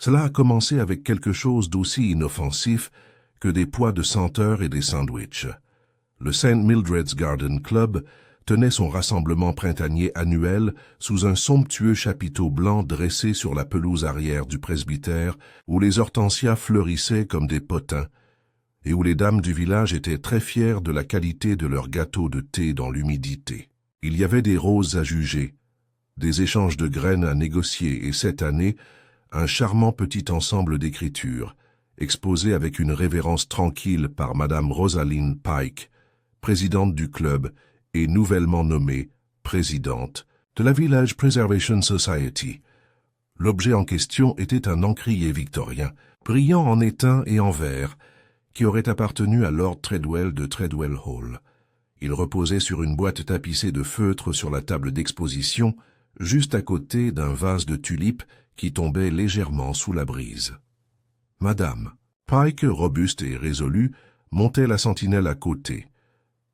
Cela a commencé avec quelque chose d'aussi inoffensif que des pois de senteur et des sandwichs. Le St. Mildred's Garden Club tenait son rassemblement printanier annuel sous un somptueux chapiteau blanc dressé sur la pelouse arrière du presbytère où les hortensias fleurissaient comme des potins et où les dames du village étaient très fières de la qualité de leur gâteau de thé dans l'humidité. Il y avait des roses à juger, des échanges de graines à négocier et cette année, un charmant petit ensemble d'écritures, exposé avec une révérence tranquille par Madame Rosalind Pike, présidente du club et nouvellement nommée présidente de la Village Preservation Society. L'objet en question était un encrier victorien, brillant en étain et en verre, qui aurait appartenu à Lord Treadwell de Treadwell Hall. Il reposait sur une boîte tapissée de feutre sur la table d'exposition, juste à côté d'un vase de tulipes qui tombait légèrement sous la brise. Madame Pike, robuste et résolue, montait la sentinelle à côté,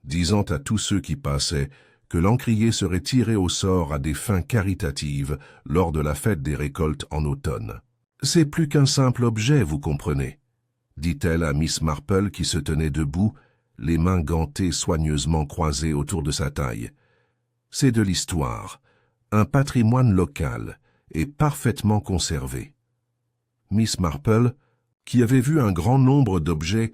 disant à tous ceux qui passaient que l'encrier serait tiré au sort à des fins caritatives lors de la fête des récoltes en automne. « C'est plus qu'un simple objet, vous comprenez », dit-elle à Miss Marple qui se tenait debout, les mains gantées soigneusement croisées autour de sa taille. « C'est de l'histoire, un patrimoine local et parfaitement conservé. » Miss Marple, qui avait vu un grand nombre d'objets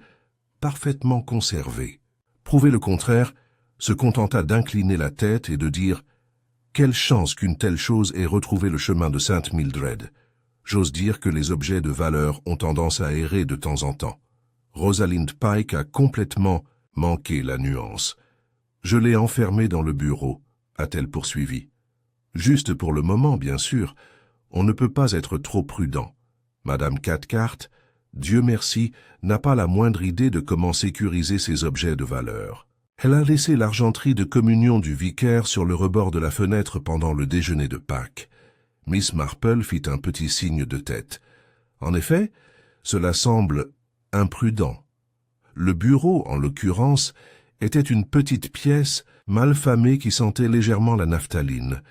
parfaitement conservés, prouver le contraire, se contenta d'incliner la tête et de dire « Quelle chance qu'une telle chose ait retrouvé le chemin de Sainte Mildred. J'ose dire que les objets de valeur ont tendance à errer de temps en temps. » Rosalind Pike a complètement manqué la nuance. « Je l'ai enfermé dans le bureau, » a-t-elle poursuivi. « Juste pour le moment, bien sûr. On ne peut pas être trop prudent. Madame Cathcart, Dieu merci, n'a pas la moindre idée de comment sécuriser ces objets de valeur. Elle a laissé l'argenterie de communion du vicaire sur le rebord de la fenêtre pendant le déjeuner de Pâques. » Miss Marple fit un petit signe de tête. En effet, cela semble imprudent. Le bureau, en l'occurrence, était une petite pièce mal famée qui sentait légèrement la naphtaline,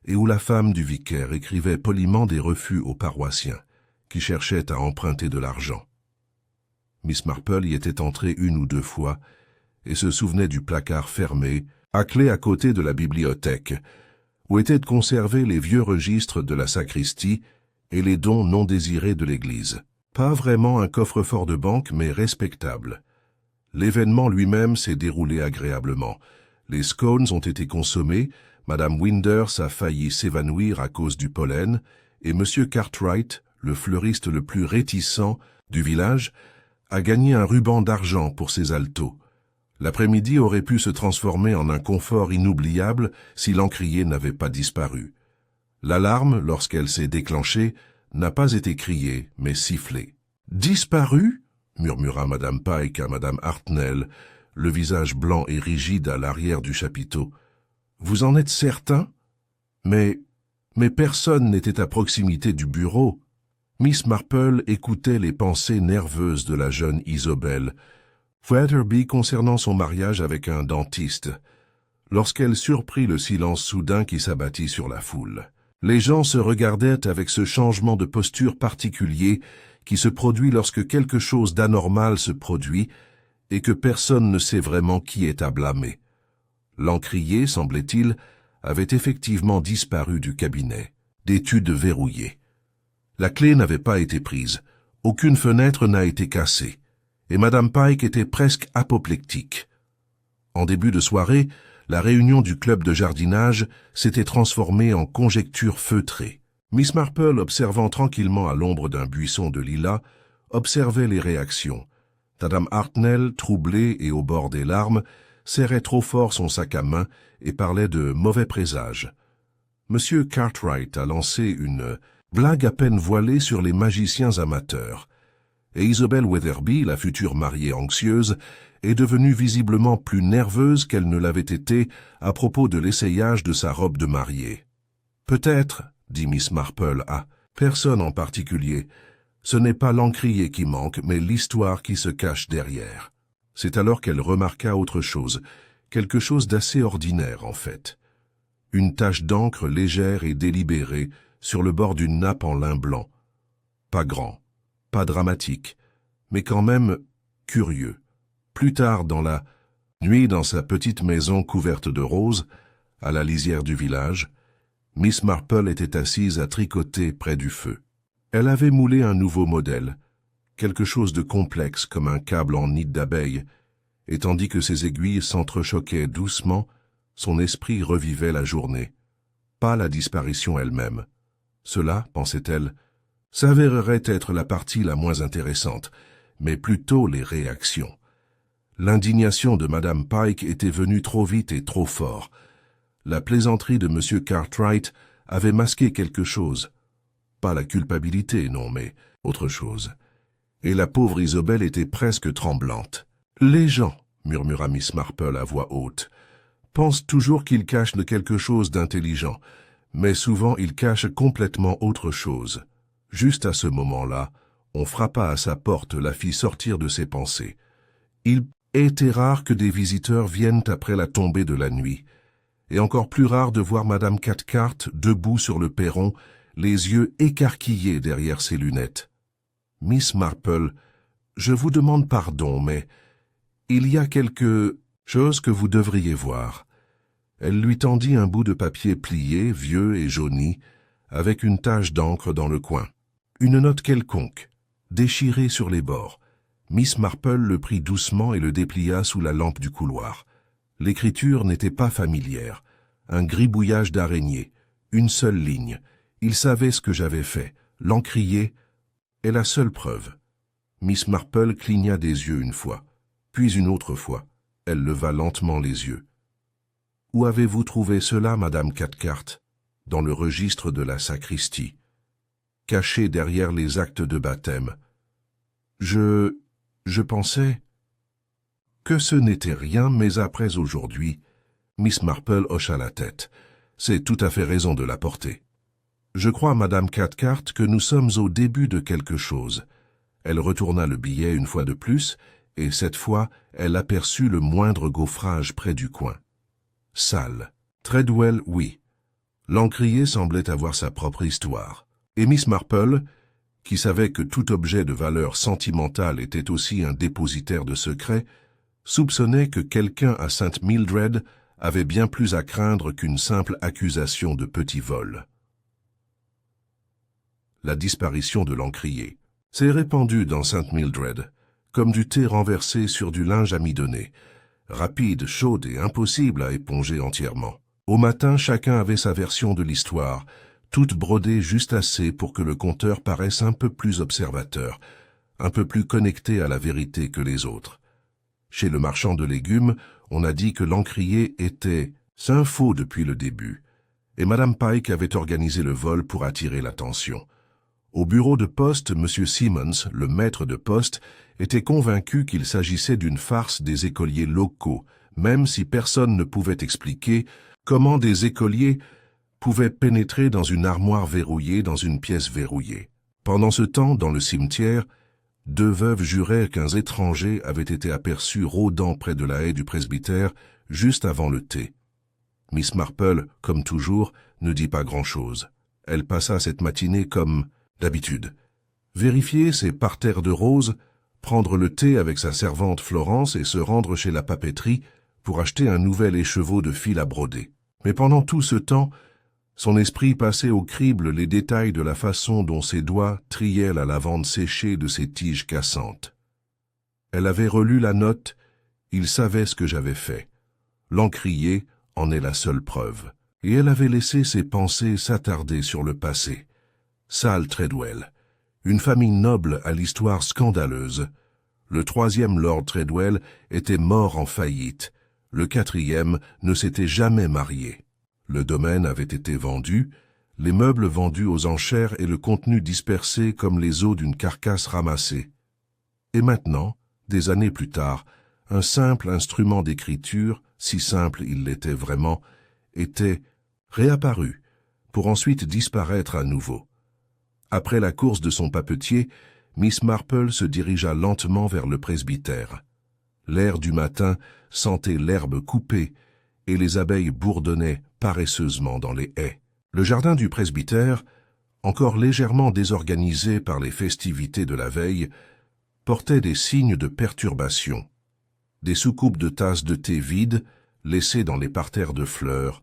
et où la femme du vicaire écrivait poliment des refus aux paroissiens, qui cherchaient à emprunter de l'argent. Miss Marple y était entrée une ou deux fois, et se souvenait du placard fermé, à clé à côté de la bibliothèque, où étaient conservés les vieux registres de la sacristie et les dons non désirés de l'Église. Pas vraiment un coffre-fort de banque, mais respectable. L'événement lui-même s'est déroulé agréablement. Les scones ont été consommés, Madame Winders a failli s'évanouir à cause du pollen, et Monsieur Cartwright, le fleuriste le plus réticent du village, a gagné un ruban d'argent pour ses altos. L'après-midi aurait pu se transformer en un confort inoubliable si l'encrier n'avait pas disparu. L'alarme, lorsqu'elle s'est déclenchée, n'a pas été criée, mais sifflée. « Disparu ?» murmura Madame Pike à Madame Hartnell, le visage blanc et rigide à l'arrière du chapiteau. « Vous en êtes certain ? Mais personne n'était à proximité du bureau. » Miss Marple écoutait les pensées nerveuses de la jeune Isobel, Weatherby concernant son mariage avec un dentiste, lorsqu'elle surprit le silence soudain qui s'abattit sur la foule. Les gens se regardaient avec ce changement de posture particulier qui se produit lorsque quelque chose d'anormal se produit et que personne ne sait vraiment qui est à blâmer. L'encrier, semblait-il, avait effectivement disparu du cabinet, d'étude verrouillée. La clé n'avait pas été prise, aucune fenêtre n'a été cassée, et Madame Pike était presque apoplectique. En début de soirée, la réunion du club de jardinage s'était transformée en conjecture feutrée. Miss Marple, observant tranquillement à l'ombre d'un buisson de lilas, observait les réactions. Madame Hartnell, troublée et au bord des larmes, serrait trop fort son sac à main et parlait de mauvais présages. Monsieur Cartwright a lancé une blague à peine voilée sur les magiciens amateurs, et Isobel Weatherby, la future mariée anxieuse, est devenue visiblement plus nerveuse qu'elle ne l'avait été à propos de l'essayage de sa robe de mariée. « Peut-être, » dit Miss Marple à personne en particulier, « ce n'est pas l'encrier qui manque, mais l'histoire qui se cache derrière. » C'est alors qu'elle remarqua autre chose, quelque chose d'assez ordinaire en fait. Une tache d'encre légère et délibérée sur le bord d'une nappe en lin blanc. Pas grand, pas dramatique, mais quand même curieux. Plus tard dans la nuit, dans sa petite maison couverte de roses, à la lisière du village, Miss Marple était assise à tricoter près du feu. Elle avait moulé un nouveau modèle, quelque chose de complexe comme un câble en nid d'abeille, et tandis que ses aiguilles s'entrechoquaient doucement, son esprit revivait la journée, pas la disparition elle-même. Cela, pensait-elle, s'avérerait être la partie la moins intéressante, mais plutôt les réactions. L'indignation de Madame Pike était venue trop vite et trop fort. La plaisanterie de M. Cartwright avait masqué quelque chose. Pas la culpabilité, non, mais autre chose. Et la pauvre Isobel était presque tremblante. « Les gens, » murmura Miss Marple à voix haute, « pensent toujours qu'ils cachent quelque chose d'intelligent, mais souvent ils cachent complètement autre chose. » Juste à ce moment-là, on frappa à sa porte, la fit sortir de ses pensées. Il était rare que des visiteurs viennent après la tombée de la nuit, et encore plus rare de voir Madame Cathcart debout sur le perron, les yeux écarquillés derrière ses lunettes. « Miss Marple, je vous demande pardon, mais il y a quelque chose que vous devriez voir. » Elle lui tendit un bout de papier plié, vieux et jauni, avec une tache d'encre dans le coin. Une note quelconque, déchirée sur les bords. Miss Marple le prit doucement et le déplia sous la lampe du couloir. L'écriture n'était pas familière. Un gribouillage d'araignée, une seule ligne. Il savait ce que j'avais fait. L'encrier est la seule preuve. Miss Marple cligna des yeux une fois, puis une autre fois. Elle leva lentement les yeux. « Où avez-vous trouvé cela, Madame Cathcart ?»« Dans le registre de la sacristie, caché derrière les actes de baptême. Je pensais que ce n'était rien, mais après aujourd'hui, Miss Marple hocha la tête. C'est tout à fait raison de l'apporter. Je crois, Madame Cathcart, que nous sommes au début de quelque chose. Elle retourna le billet une fois de plus, et cette fois, elle aperçut le moindre gaufrage près du coin. Sale. Treadwell, oui. L'encrier semblait avoir sa propre histoire. Et Miss Marple, qui savait que tout objet de valeur sentimentale était aussi un dépositaire de secrets, soupçonnait que quelqu'un à St. Mildred avait bien plus à craindre qu'une simple accusation de petit vol. La disparition de l'encrier s'est répandue dans St. Mildred, comme du thé renversé sur du linge amidonné, rapide, chaude et impossible à éponger entièrement. Au matin, chacun avait sa version de l'histoire, toute brodée juste assez pour que le conteur paraisse un peu plus observateur, un peu plus connecté à la vérité que les autres. Chez le marchand de légumes, on a dit que l'encrier était sain faux depuis le début, et Madame Pike avait organisé le vol pour attirer l'attention. Au bureau de poste, M. Simmons, le maître de poste, était convaincu qu'il s'agissait d'une farce des écoliers locaux, même si personne ne pouvait expliquer comment des écoliers pouvaient pénétrer dans une armoire verrouillée dans une pièce verrouillée. Pendant ce temps, dans le cimetière, 2 veuves juraient qu'un étranger avait été aperçu rôdant près de la haie du presbytère juste avant le thé. Miss Marple, comme toujours, ne dit pas grand-chose. Elle passa cette matinée comme d'habitude. Vérifier ses parterres de roses, prendre le thé avec sa servante Florence et se rendre chez la papeterie pour acheter un nouvel écheveau de fil à broder. Mais pendant tout ce temps, son esprit passait au crible les détails de la façon dont ses doigts triaient la lavande séchée de ses tiges cassantes. Elle avait relu la note, il savait ce que j'avais fait. L'encrier en est la seule preuve. Et elle avait laissé ses pensées s'attarder sur le passé. Sale Treadwell, une famille noble à l'histoire scandaleuse. Le 3e Lord Treadwell était mort en faillite. Le 4e ne s'était jamais marié. Le domaine avait été vendu, les meubles vendus aux enchères et le contenu dispersé comme les os d'une carcasse ramassée. Et maintenant, des années plus tard, un simple instrument d'écriture, si simple il l'était vraiment, était réapparu, pour ensuite disparaître à nouveau. Après la course de son papetier, Miss Marple se dirigea lentement vers le presbytère. L'air du matin sentait l'herbe coupée, et les abeilles bourdonnaient paresseusement dans les haies. Le jardin du presbytère, encore légèrement désorganisé par les festivités de la veille, portait des signes de perturbation. Des soucoupes de tasses de thé vides, laissées dans les parterres de fleurs,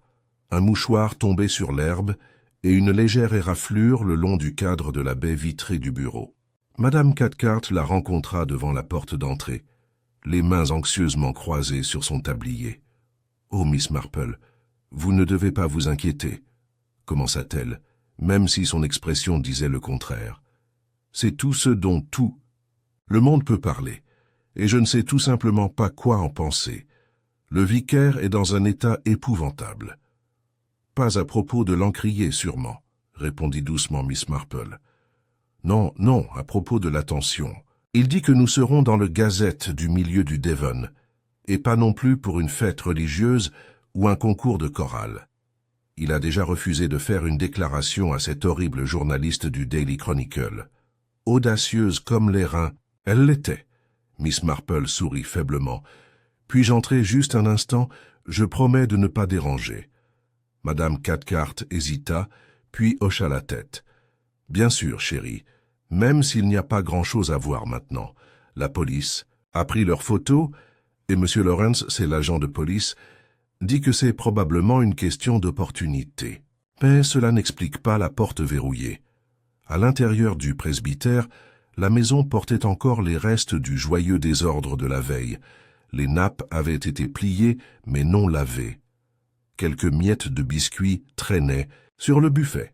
un mouchoir tombé sur l'herbe et une légère éraflure le long du cadre de la baie vitrée du bureau. Madame Cathcart la rencontra devant la porte d'entrée, les mains anxieusement croisées sur son tablier. « Oh, Miss Marple, vous ne devez pas vous inquiéter, » commença-t-elle, même si son expression disait le contraire. « C'est tout ce dont tout le monde peut parler, et je ne sais tout simplement pas quoi en penser. Le vicaire est dans un état épouvantable. »« Pas à propos de l'encrier, sûrement, » répondit doucement Miss Marple. « Non, non, à propos de l'attention. Il dit que nous serons dans le Gazette du milieu du Devon, et pas non plus pour une fête religieuse ou un concours de chorale. Il a déjà refusé de faire une déclaration à cette horrible journaliste du Daily Chronicle. Audacieuse comme les reins, elle l'était. » Miss Marple sourit faiblement. « Puis-je entrer juste un instant? Je promets de ne pas déranger. » Madame Cathcart hésita, puis hocha la tête. « Bien sûr, chérie, même s'il n'y a pas grand-chose à voir maintenant. La police a pris leurs photos, et M. Lawrence, c'est l'agent de police, dit que c'est probablement une question d'opportunité. Mais cela n'explique pas la porte verrouillée. À l'intérieur du presbytère, la maison portait encore les restes du joyeux désordre de la veille. Les nappes avaient été pliées, mais non lavées. Quelques miettes de biscuits traînaient sur le buffet.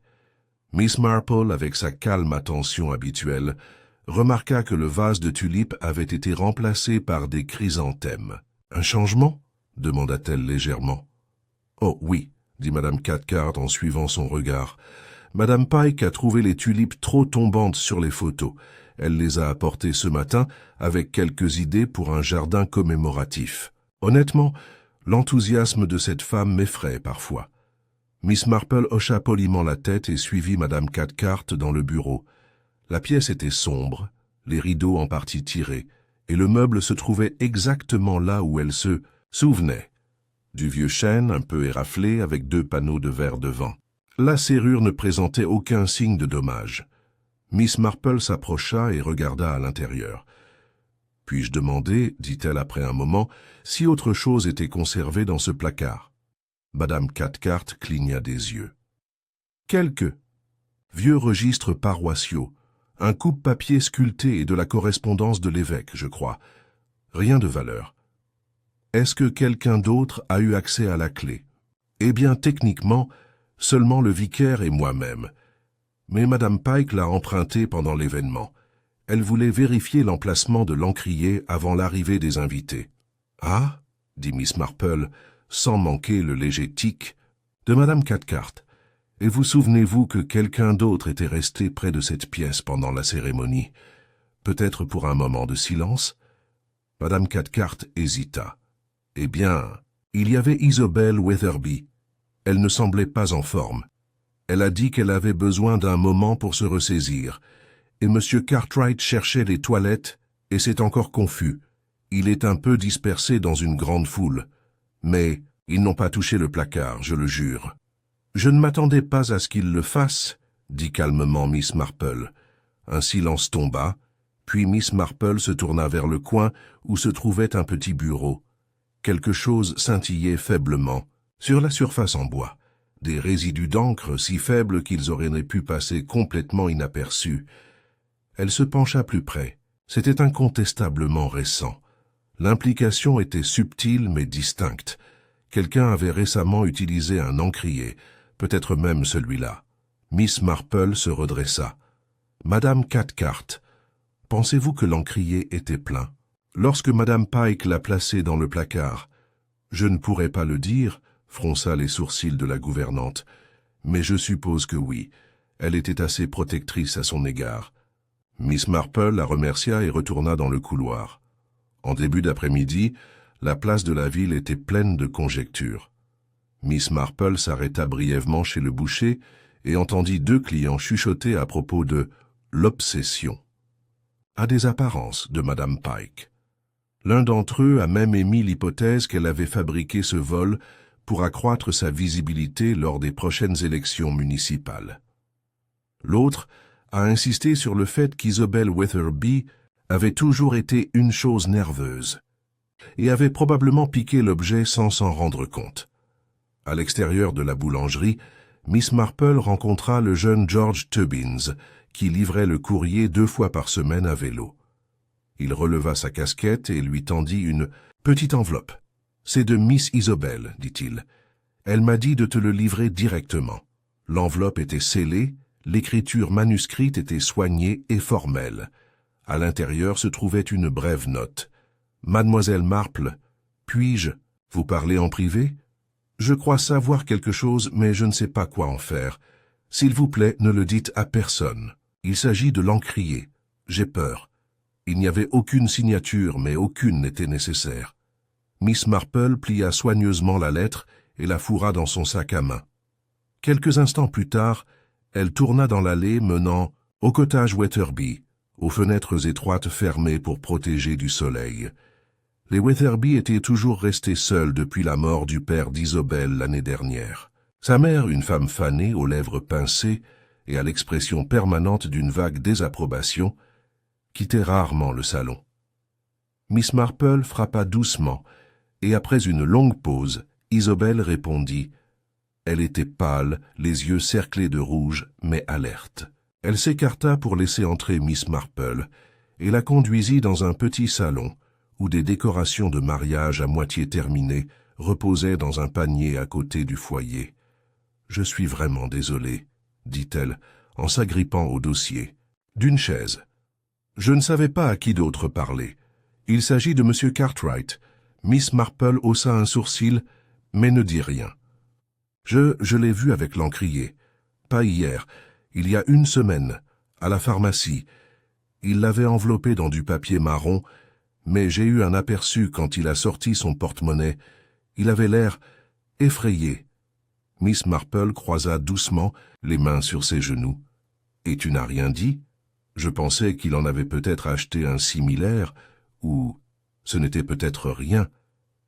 Miss Marple, avec sa calme attention habituelle, remarqua que le vase de tulipes avait été remplacé par des chrysanthèmes. « Un changement ?» demanda-t-elle légèrement. « Oh oui, » dit Madame Cathcart en suivant son regard. « Madame Pike a trouvé les tulipes trop tombantes sur les photos. Elle les a apportées ce matin avec quelques idées pour un jardin commémoratif. Honnêtement, l'enthousiasme de cette femme m'effraie parfois. » Miss Marple hocha poliment la tête et suivit Madame Cathcart dans le bureau. La pièce était sombre, les rideaux en partie tirés, et le meuble se trouvait exactement là où elle se souvenait. Du vieux chêne un peu éraflé avec 2 panneaux de verre devant. La serrure ne présentait aucun signe de dommage. Miss Marple s'approcha et regarda à l'intérieur. « Puis-je demander, dit-elle après un moment, si autre chose était conservée dans ce placard ?» Madame Cathcart cligna des yeux. « Quelques vieux registres paroissiaux, un coupe-papier sculpté et de la correspondance de l'évêque, je crois. Rien de valeur. Est-ce que quelqu'un d'autre a eu accès à la clé? Eh bien, techniquement, seulement le vicaire et moi-même. Mais Madame Pike l'a empruntée pendant l'événement. Elle voulait vérifier l'emplacement de l'encrier avant l'arrivée des invités. »« Ah » dit Miss Marple, sans manquer le léger tic de Madame Cathcart. « Et vous souvenez-vous que quelqu'un d'autre était resté près de cette pièce pendant la cérémonie, peut-être pour un moment de silence ?» Madame Cathcart hésita. « Eh bien, il y avait Isobel Weatherby. Elle ne semblait pas en forme. Elle a dit qu'elle avait besoin d'un moment pour se ressaisir. Et M. Cartwright cherchait les toilettes, et c'est encore confus. Il est un peu dispersé dans une grande foule. Mais ils n'ont pas touché le placard, je le jure. »« Je ne m'attendais pas à ce qu'ils le fassent, » dit calmement Miss Marple. Un silence tomba, puis Miss Marple se tourna vers le coin où se trouvait un petit bureau. Quelque chose scintillait faiblement, sur la surface en bois. Des résidus d'encre si faibles qu'ils auraient pu passer complètement inaperçus. Elle se pencha plus près. C'était incontestablement récent. L'implication était subtile mais distincte. Quelqu'un avait récemment utilisé un encrier, peut-être même celui-là. Miss Marple se redressa. « Madame Cathcart, pensez-vous que l'encrier était plein? Lorsque Madame Pike l'a placé dans le placard, je ne pourrais pas le dire, » fronça les sourcils de la gouvernante, « mais je suppose que oui, elle était assez protectrice à son égard. » Miss Marple la remercia et retourna dans le couloir. En début d'après-midi, la place de la ville était pleine de conjectures. Miss Marple s'arrêta brièvement chez le boucher et entendit 2 clients chuchoter à propos de l'obsession, à des apparences de Madame Pike. L'un d'entre eux a même émis l'hypothèse qu'elle avait fabriqué ce vol pour accroître sa visibilité lors des prochaines élections municipales. L'autre a insisté sur le fait qu'Isobel Weatherby avait toujours été une chose nerveuse et avait probablement piqué l'objet sans s'en rendre compte. À l'extérieur de la boulangerie, Miss Marple rencontra le jeune George Tubbins, qui livrait le courrier 2 fois par semaine à vélo. Il releva sa casquette et lui tendit une petite enveloppe. « C'est de Miss Isobel, dit-il. Elle m'a dit de te le livrer directement. » L'enveloppe était scellée, l'écriture manuscrite était soignée et formelle. À l'intérieur se trouvait une brève note. « Mademoiselle Marple, puis-je vous parler en privé ? Je crois savoir quelque chose, mais je ne sais pas quoi en faire. S'il vous plaît, ne le dites à personne. Il s'agit de l'encrier. J'ai peur. » Il n'y avait aucune signature, mais aucune n'était nécessaire. Miss Marple plia soigneusement la lettre et la fourra dans son sac à main. Quelques instants plus tard, elle tourna dans l'allée menant au cottage Weatherby, aux fenêtres étroites fermées pour protéger du soleil. Les Weatherby étaient toujours restés seuls depuis la mort du père d'Isobel l'année dernière. Sa mère, une femme fanée, aux lèvres pincées et à l'expression permanente d'une vague désapprobation, quittait rarement le salon. Miss Marple frappa doucement, et après une longue pause, Isobel répondit. Elle était pâle, les yeux cerclés de rouge, mais alerte. Elle s'écarta pour laisser entrer Miss Marple, et la conduisit dans un petit salon, où des décorations de mariage à moitié terminées reposaient dans un panier à côté du foyer. « Je suis vraiment désolée, » dit-elle, en s'agrippant au dossier. D'une chaise. Je ne savais pas à qui d'autre parler. Il s'agit de M. Cartwright. Miss Marple haussa un sourcil, mais ne dit rien. Je l'ai vu avec l'encrier. Pas hier, il y a 1 semaine, à la pharmacie. Il l'avait enveloppé dans du papier marron, mais j'ai eu un aperçu quand il a sorti son porte-monnaie. Il avait l'air effrayé. Miss Marple croisa doucement les mains sur ses genoux. « Et tu n'as rien dit ? Je pensais qu'il en avait peut-être acheté un similaire, ou ce n'était peut-être rien.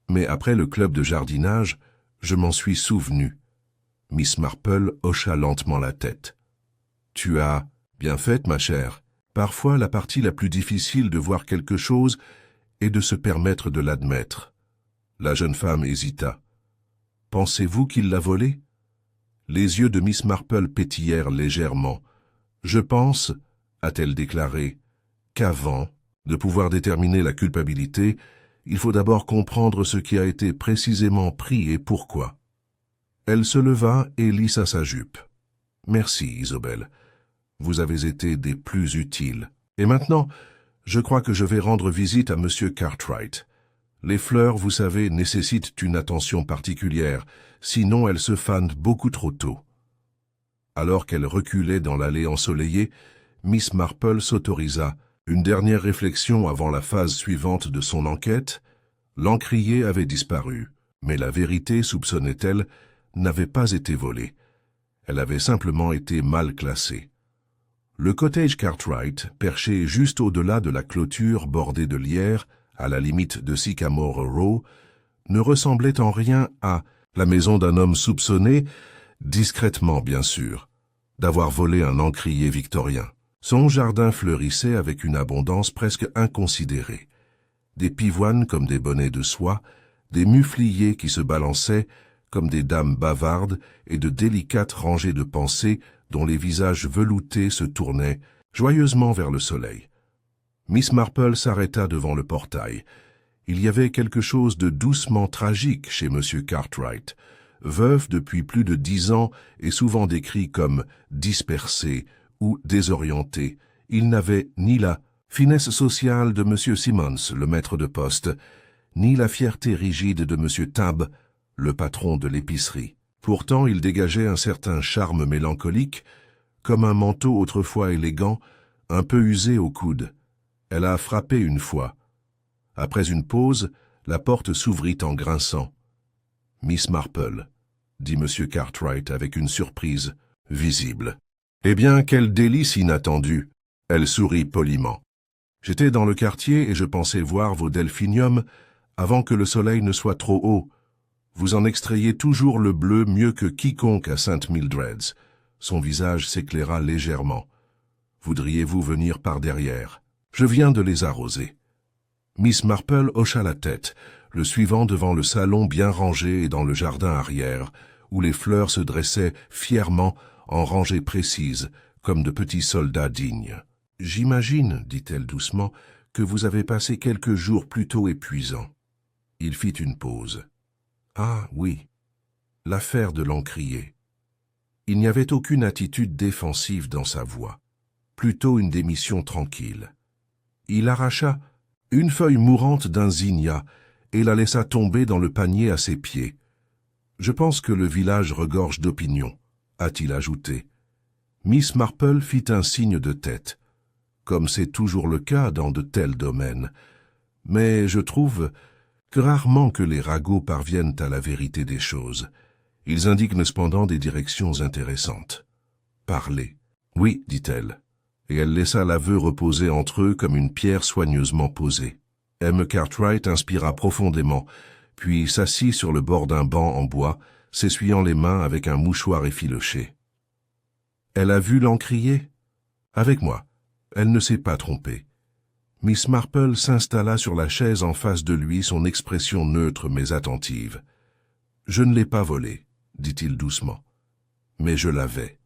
Mais après le club de jardinage, je m'en suis souvenu. » Miss Marple hocha lentement la tête. « Tu as bien fait, ma chère. Parfois, la partie la plus difficile de voir quelque chose est de se permettre de l'admettre. » La jeune femme hésita. « Pensez-vous qu'il l'a volé ?» Les yeux de Miss Marple pétillèrent légèrement. « Je pense, a-t-elle déclaré, qu'avant de pouvoir déterminer la culpabilité, il faut d'abord comprendre ce qui a été précisément pris et pourquoi. » Elle se leva et lissa sa jupe. « Merci, Isobel. Vous avez été des plus utiles. Et maintenant, je crois que je vais rendre visite à M. Cartwright. Les fleurs, vous savez, nécessitent une attention particulière, sinon elles se fanent beaucoup trop tôt. » Alors qu'elle reculait dans l'allée ensoleillée, Miss Marple s'autorisa. Une dernière réflexion avant la phase suivante de son enquête. L'encrier avait disparu, mais la vérité, soupçonnait-elle, n'avait pas été volée. Elle avait simplement été mal classée. Le cottage Cartwright, perché juste au-delà de la clôture bordée de lierre, à la limite de Sycamore Row, ne ressemblait en rien à la maison d'un homme soupçonné, discrètement bien sûr, d'avoir volé un encrier victorien. Son jardin fleurissait avec une abondance presque inconsidérée. Des pivoines comme des bonnets de soie, des mufliers qui se balançaient comme des dames bavardes et de délicates rangées de pensées dont les visages veloutés se tournaient joyeusement vers le soleil. Miss Marple s'arrêta devant le portail. Il y avait quelque chose de doucement tragique chez M. Cartwright. Veuf depuis plus de 10 ans et souvent décrit comme dispersé ou désorienté, il n'avait ni la finesse sociale de M. Simmons, le maître de poste, ni la fierté rigide de M. Tabb, le patron de l'épicerie. Pourtant, il dégageait un certain charme mélancolique, comme un manteau autrefois élégant, un peu usé au coude. Elle a frappé une fois. Après une pause, la porte s'ouvrit en grinçant. « Miss Marple », dit M. Cartwright avec une surprise visible. « Eh bien, quel délice inattendu !» Elle sourit poliment. « J'étais dans le quartier et je pensais voir vos delphiniums avant que le soleil ne soit trop haut. Vous en extrayez toujours le bleu mieux que quiconque à St. Mildred's. Son visage s'éclaira légèrement. « Voudriez-vous venir par derrière? Je viens de les arroser. » Miss Marple hocha la tête, le suivant devant le salon bien rangé et dans le jardin arrière, où les fleurs se dressaient fièrement en rangées précises, comme de petits soldats dignes. « J'imagine, dit-elle doucement, que vous avez passé quelques jours plutôt épuisants. » Il fit une pause. « Ah, oui, l'affaire de l'encrier. » Il n'y avait aucune attitude défensive dans sa voix, plutôt une démission tranquille. Il arracha une feuille mourante d'un zinnia et la laissa tomber dans le panier à ses pieds. « Je pense que le village regorge d'opinion, » a-t-il ajouté. Miss Marple fit un signe de tête, comme c'est toujours le cas dans de tels domaines. Mais je trouve que rarement que les ragots parviennent à la vérité des choses. Ils indiquent cependant des directions intéressantes. « Parlez. »« Oui, dit-elle. » Et elle laissa l'aveu reposer entre eux comme une pierre soigneusement posée. M. Cartwright inspira profondément, puis s'assit sur le bord d'un banc en bois, s'essuyant les mains avec un mouchoir effiloché. « Elle a vu l'encrier? »« Avec moi. Elle ne s'est pas trompée. » Miss Marple s'installa sur la chaise en face de lui, son expression neutre mais attentive. « Je ne l'ai pas volée, dit-il doucement. Mais je l'avais. »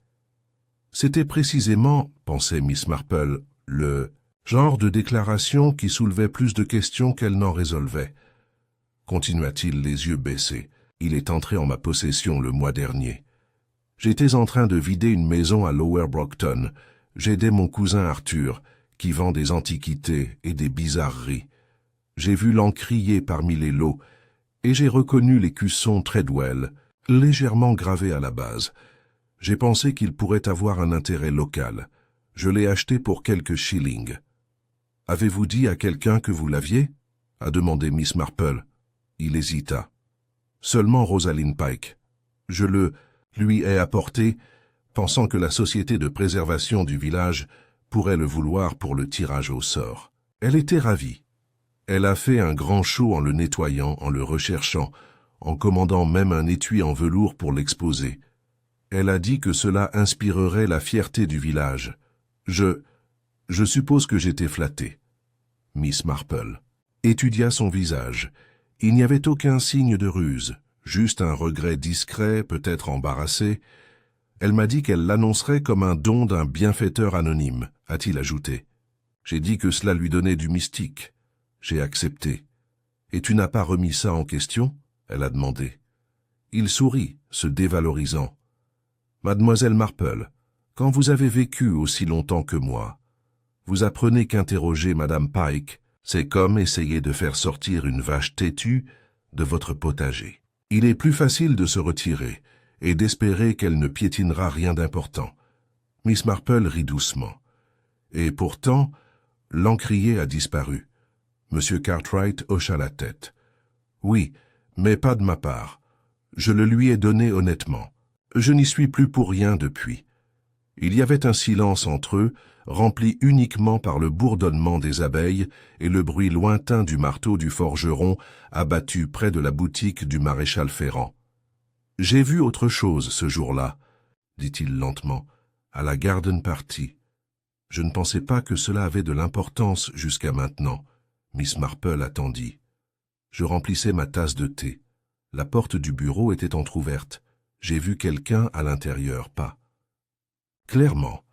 C'était précisément, pensait Miss Marple, le genre de déclaration qui soulevait plus de questions qu'elle n'en résolvait. Continua-t-il les yeux baissés. Il est entré en ma possession le mois dernier. J'étais en train de vider une maison à Lower Brockton. J'aidais mon cousin Arthur, qui vend des antiquités et des bizarreries. J'ai vu l'encrier parmi les lots, et j'ai reconnu l'écusson Treadwell, légèrement gravé à la base. J'ai pensé qu'il pourrait avoir un intérêt local. Je l'ai acheté pour quelques shillings. « Avez-vous dit à quelqu'un que vous l'aviez » a demandé Miss Marple. Il hésita. « Seulement Rosaline Pike. Je le lui ai apporté, pensant que la société de préservation du village pourrait le vouloir pour le tirage au sort. Elle était ravie. Elle a fait un grand show en le nettoyant, en le recherchant, en commandant même un étui en velours pour l'exposer. Elle a dit que cela inspirerait la fierté du village. Je suppose que j'étais flatté. » Miss Marple étudia son visage. Il n'y avait aucun signe de ruse, juste un regret discret, peut-être embarrassé. Elle m'a dit qu'elle l'annoncerait comme un don d'un bienfaiteur anonyme, a-t-il ajouté. J'ai dit que cela lui donnait du mystique. J'ai accepté. « Et tu n'as pas remis ça en question ?» elle a demandé. Il sourit, se dévalorisant. « Mademoiselle Marple, quand vous avez vécu aussi longtemps que moi, vous apprenez qu'interroger Madame Pike, c'est comme essayer de faire sortir une vache têtue de votre potager. Il est plus facile de se retirer et d'espérer qu'elle ne piétinera rien d'important. » Miss Marple rit doucement. « Et pourtant, l'encrier a disparu. » Monsieur Cartwright hocha la tête. « Oui, mais pas de ma part. Je le lui ai donné honnêtement. Je n'y suis plus pour rien depuis. » Il y avait un silence entre eux, rempli uniquement par le bourdonnement des abeilles et le bruit lointain du marteau du forgeron abattu près de la boutique du maréchal Ferrand. « J'ai vu autre chose ce jour-là, » dit-il lentement, « à la garden party. Je ne pensais pas que cela avait de l'importance jusqu'à maintenant. » Miss Marple attendit. Je remplissais ma tasse de thé. La porte du bureau était entr'ouverte. J'ai vu quelqu'un à l'intérieur, pas clairement,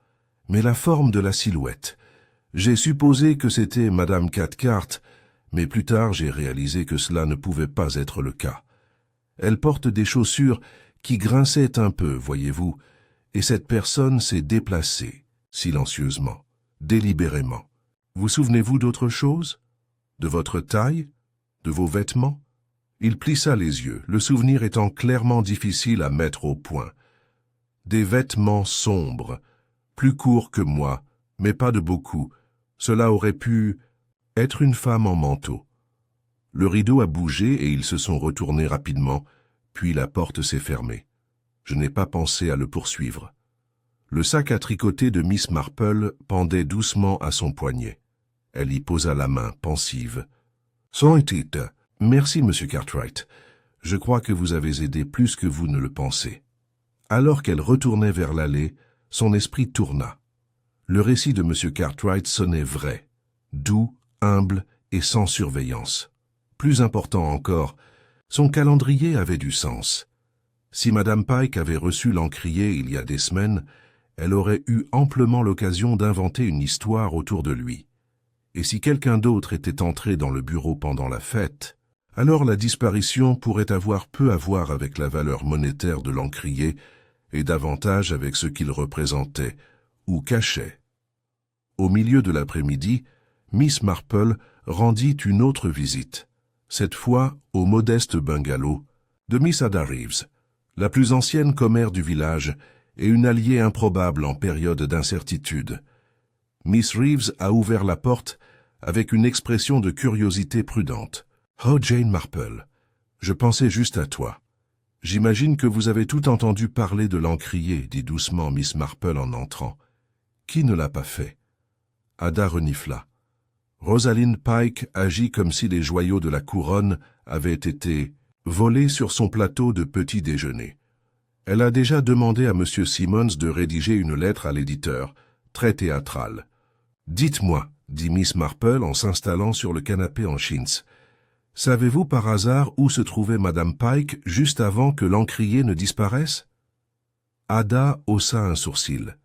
mais la forme de la silhouette. J'ai supposé que c'était Madame Cathcart, mais plus tard j'ai réalisé que cela ne pouvait pas être le cas. Elle porte des chaussures qui grinçaient un peu, voyez-vous, et cette personne s'est déplacée, silencieusement, délibérément. Vous souvenez-vous d'autre chose? De votre taille? De vos vêtements? Il plissa les yeux, le souvenir étant clairement difficile à mettre au point. Des vêtements sombres, plus courts que moi, mais pas de beaucoup. Cela aurait pu être une femme en manteau. Le rideau a bougé et ils se sont retournés rapidement, puis la porte s'est fermée. Je n'ai pas pensé à le poursuivre. Le sac à tricoter de Miss Marple pendait doucement à son poignet. Elle y posa la main, pensive. « Sans titre. Merci, Monsieur Cartwright. Je crois que vous avez aidé plus que vous ne le pensez. » Alors qu'elle retournait vers l'allée, son esprit tourna. Le récit de M. Cartwright sonnait vrai, doux, humble et sans surveillance. Plus important encore, son calendrier avait du sens. Si Madame Pike avait reçu l'encrier il y a des semaines, elle aurait eu amplement l'occasion d'inventer une histoire autour de lui. Et si quelqu'un d'autre était entré dans le bureau pendant la fête, alors la disparition pourrait avoir peu à voir avec la valeur monétaire de l'encrier et davantage avec ce qu'il représentait ou cachait. Au milieu de l'après-midi, Miss Marple rendit une autre visite, cette fois au modeste bungalow de Miss Ada Reeves, la plus ancienne commère du village et une alliée improbable en période d'incertitude. Miss Reeves a ouvert la porte avec une expression de curiosité prudente. « Oh, Jane Marple, je pensais juste à toi. J'imagine que vous avez tout entendu parler de l'encrier, dit doucement Miss Marple en entrant. Qui ne l'a pas fait ?» Ada renifla. Rosaline Pike agit comme si les joyaux de la couronne avaient été volés sur son plateau de petit déjeuner. Elle a déjà demandé à M. Simmons de rédiger une lettre à l'éditeur, très théâtrale. « Dites-moi, » dit Miss Marple en s'installant sur le canapé en chintz. « Savez-vous par hasard où se trouvait Madame Pike juste avant que l'encrier ne disparaisse ?» Ada haussa un sourcil.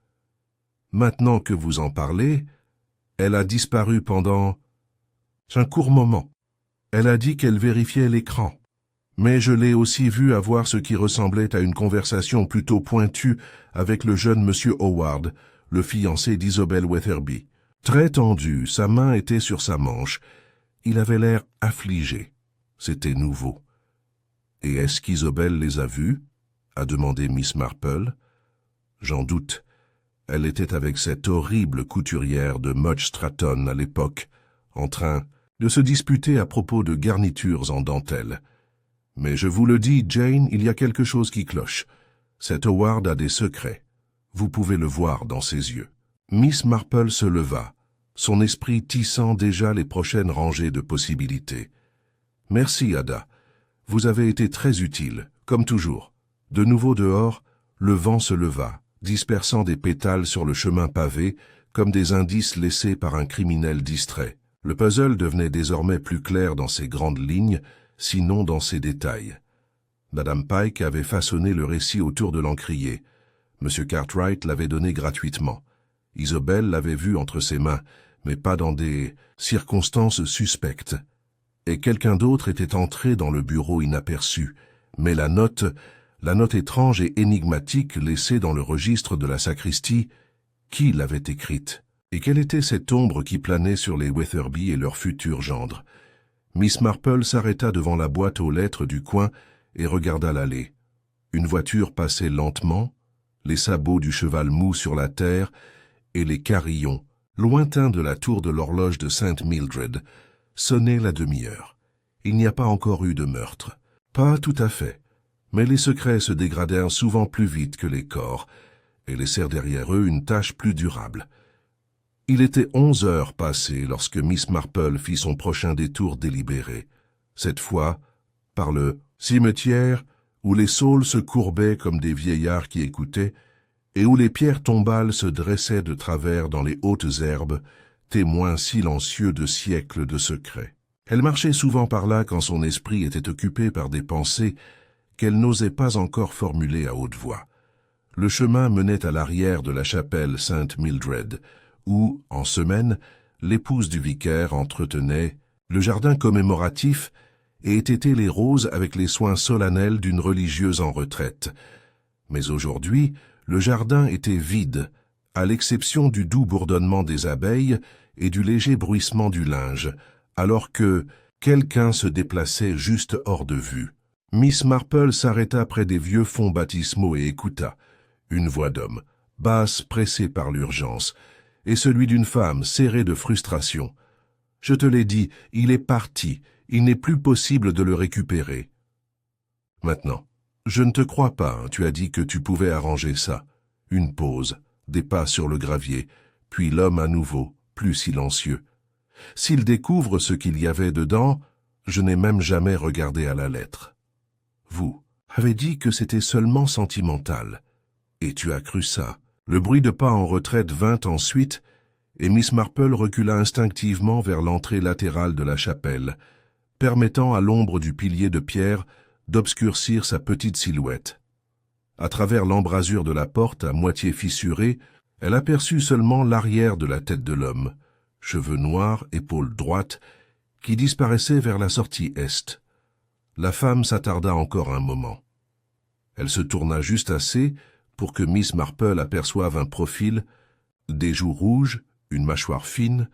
« Maintenant que vous en parlez, elle a disparu pendant un court moment. Elle a dit qu'elle vérifiait l'écran. Mais je l'ai aussi vue avoir ce qui ressemblait à une conversation plutôt pointue avec le jeune monsieur Howard, le fiancé d'Isobel Weatherby. Très tendu, sa main était sur sa manche. Il avait l'air affligé. C'était nouveau. « Et est-ce qu'Isobel les a vus ?» a demandé Miss Marple. « J'en doute. Elle était avec cette horrible couturière de Mudge Stratton à l'époque, en train de se disputer à propos de garnitures en dentelle. Mais je vous le dis, Jane, il y a quelque chose qui cloche. Cet Howard a des secrets. Vous pouvez le voir dans ses yeux. » Miss Marple se leva, son esprit tissant déjà les prochaines rangées de possibilités. « Merci, Ada. Vous avez été très utile, comme toujours. » De nouveau dehors, le vent se leva, dispersant des pétales sur le chemin pavé, comme des indices laissés par un criminel distrait. Le puzzle devenait désormais plus clair dans ses grandes lignes, sinon dans ses détails. Madame Pike avait façonné le récit autour de l'encrier. M. Cartwright l'avait donné gratuitement. Isobel l'avait vu entre ses mains, mais pas dans des circonstances suspectes. Et quelqu'un d'autre était entré dans le bureau inaperçu, mais la note étrange et énigmatique laissée dans le registre de la sacristie, qui l'avait écrite? Et quelle était cette ombre qui planait sur les Weatherby et leur futur gendre? Miss Marple s'arrêta devant la boîte aux lettres du coin et regarda l'allée. Une voiture passait lentement, les sabots du cheval mou sur la terre et les carillons, lointains de la tour de l'horloge de Saint Mildred, sonnaient la demi-heure. Il n'y a pas encore eu de meurtre. Pas tout à fait. Mais les secrets se dégradèrent souvent plus vite que les corps, et laissèrent derrière eux une tâche plus durable. Il était 11 heures passées lorsque Miss Marple fit son prochain détour délibéré, cette fois par le cimetière où les saules se courbaient comme des vieillards qui écoutaient, et où les pierres tombales se dressaient de travers dans les hautes herbes, témoins silencieux de siècles de secrets. Elle marchait souvent par là quand son esprit était occupé par des pensées qu'elle n'osait pas encore formuler à haute voix. Le chemin menait à l'arrière de la chapelle Sainte Mildred, où, en semaine, l'épouse du vicaire entretenait le jardin commémoratif et étayait les roses avec les soins solennels d'une religieuse en retraite. Mais aujourd'hui, le jardin était vide, à l'exception du doux bourdonnement des abeilles et du léger bruissement du linge, alors que quelqu'un se déplaçait juste hors de vue. Miss Marple s'arrêta près des vieux fonts baptismaux et écouta. Une voix d'homme, basse, pressée par l'urgence, et celui d'une femme serrée de frustration. « Je te l'ai dit, il est parti, il n'est plus possible de le récupérer. » Maintenant, je ne te crois pas, hein, tu as dit que tu pouvais arranger ça. Une pause, des pas sur le gravier, puis l'homme à nouveau, plus silencieux. S'il découvre ce qu'il y avait dedans, je n'ai même jamais regardé à la lettre. Vous avez dit que c'était seulement sentimental. Et tu as cru ça. Le bruit de pas en retraite vint ensuite, et Miss Marple recula instinctivement vers l'entrée latérale de la chapelle, permettant à l'ombre du pilier de pierre d'obscurcir sa petite silhouette. À travers l'embrasure de la porte à moitié fissurée, elle aperçut seulement l'arrière de la tête de l'homme, cheveux noirs, épaules droites, qui disparaissait vers la sortie est. La femme s'attarda encore un moment. Elle se tourna juste assez pour que Miss Marple aperçoive un profil, des joues rouges, une mâchoire fine,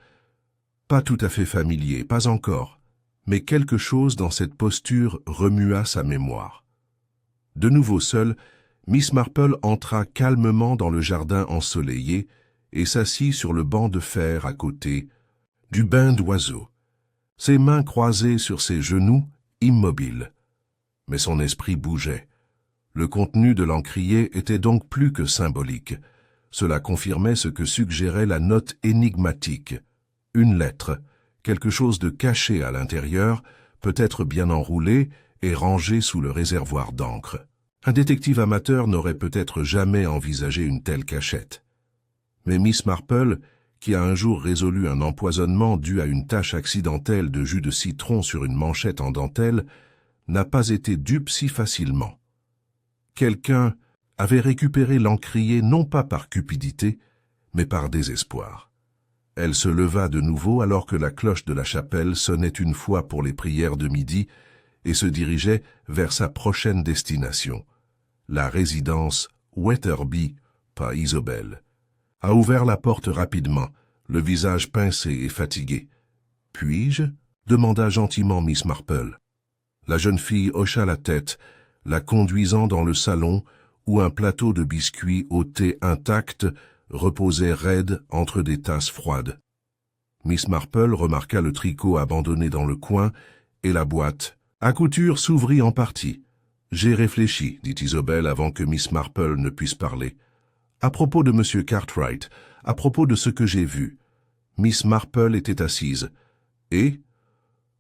pas tout à fait familier, pas encore, mais quelque chose dans cette posture remua sa mémoire. De nouveau seule, Miss Marple entra calmement dans le jardin ensoleillé et s'assit sur le banc de fer à côté du bain d'oiseaux, ses mains croisées sur ses genoux, immobiles. Mais son esprit bougeait. Le contenu de l'encrier était donc plus que symbolique. Cela confirmait ce que suggérait la note énigmatique. Une lettre, quelque chose de caché à l'intérieur, peut-être bien enroulé et rangé sous le réservoir d'encre. Un détective amateur n'aurait peut-être jamais envisagé une telle cachette. Mais Miss Marple, qui a un jour résolu un empoisonnement dû à une tache accidentelle de jus de citron sur une manchette en dentelle, n'a pas été dupe si facilement. Quelqu'un avait récupéré l'encrier non pas par cupidité, mais par désespoir. Elle se leva de nouveau alors que la cloche de la chapelle sonnait une fois pour les prières de midi et se dirigeait vers sa prochaine destination, la résidence Wetherby, pas Isobel. A ouvert la porte rapidement, le visage pincé et fatigué. « Puis-je » demanda gentiment Miss Marple. La jeune fille hocha la tête, la conduisant dans le salon où un plateau de biscuits au thé intact reposait raide entre des tasses froides. Miss Marple remarqua le tricot abandonné dans le coin et la boîte à couture s'ouvrit en partie. « J'ai réfléchi, dit Isobel avant que Miss Marple ne puisse parler. À propos de M. Cartwright, à propos de ce que j'ai vu. » Miss Marple était assise. « Et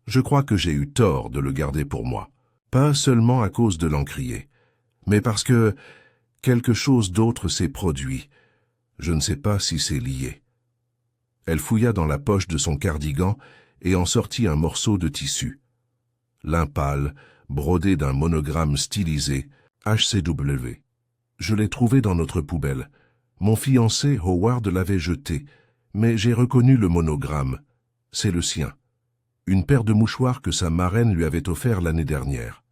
je crois que j'ai eu tort de le garder pour moi. Pas seulement à cause de l'encrier, mais parce que quelque chose d'autre s'est produit. Je ne sais pas si c'est lié. » Elle fouilla dans la poche de son cardigan et en sortit un morceau de tissu. Lin pâle, brodé d'un monogramme stylisé, HCW. Je l'ai trouvé dans notre poubelle. Mon fiancé, Howard, l'avait jeté, mais j'ai reconnu le monogramme. C'est le sien. Une paire de mouchoirs que sa marraine lui avait offert l'année dernière.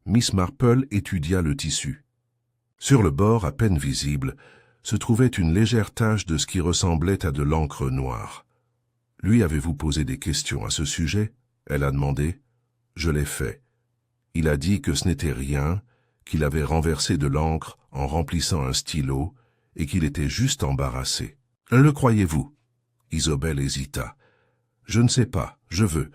Miss Marple étudia le tissu. Sur le bord, à peine visible, se trouvait une légère tache de ce qui ressemblait à de l'encre noire. « Lui avez-vous posé des questions à ce sujet ?» Elle a demandé. « Je l'ai fait. Il a dit que ce n'était rien, qu'il avait renversé de l'encre en remplissant un stylo et qu'il était juste embarrassé. »« Le croyez-vous » Isobel hésita. « Je ne sais pas, je veux.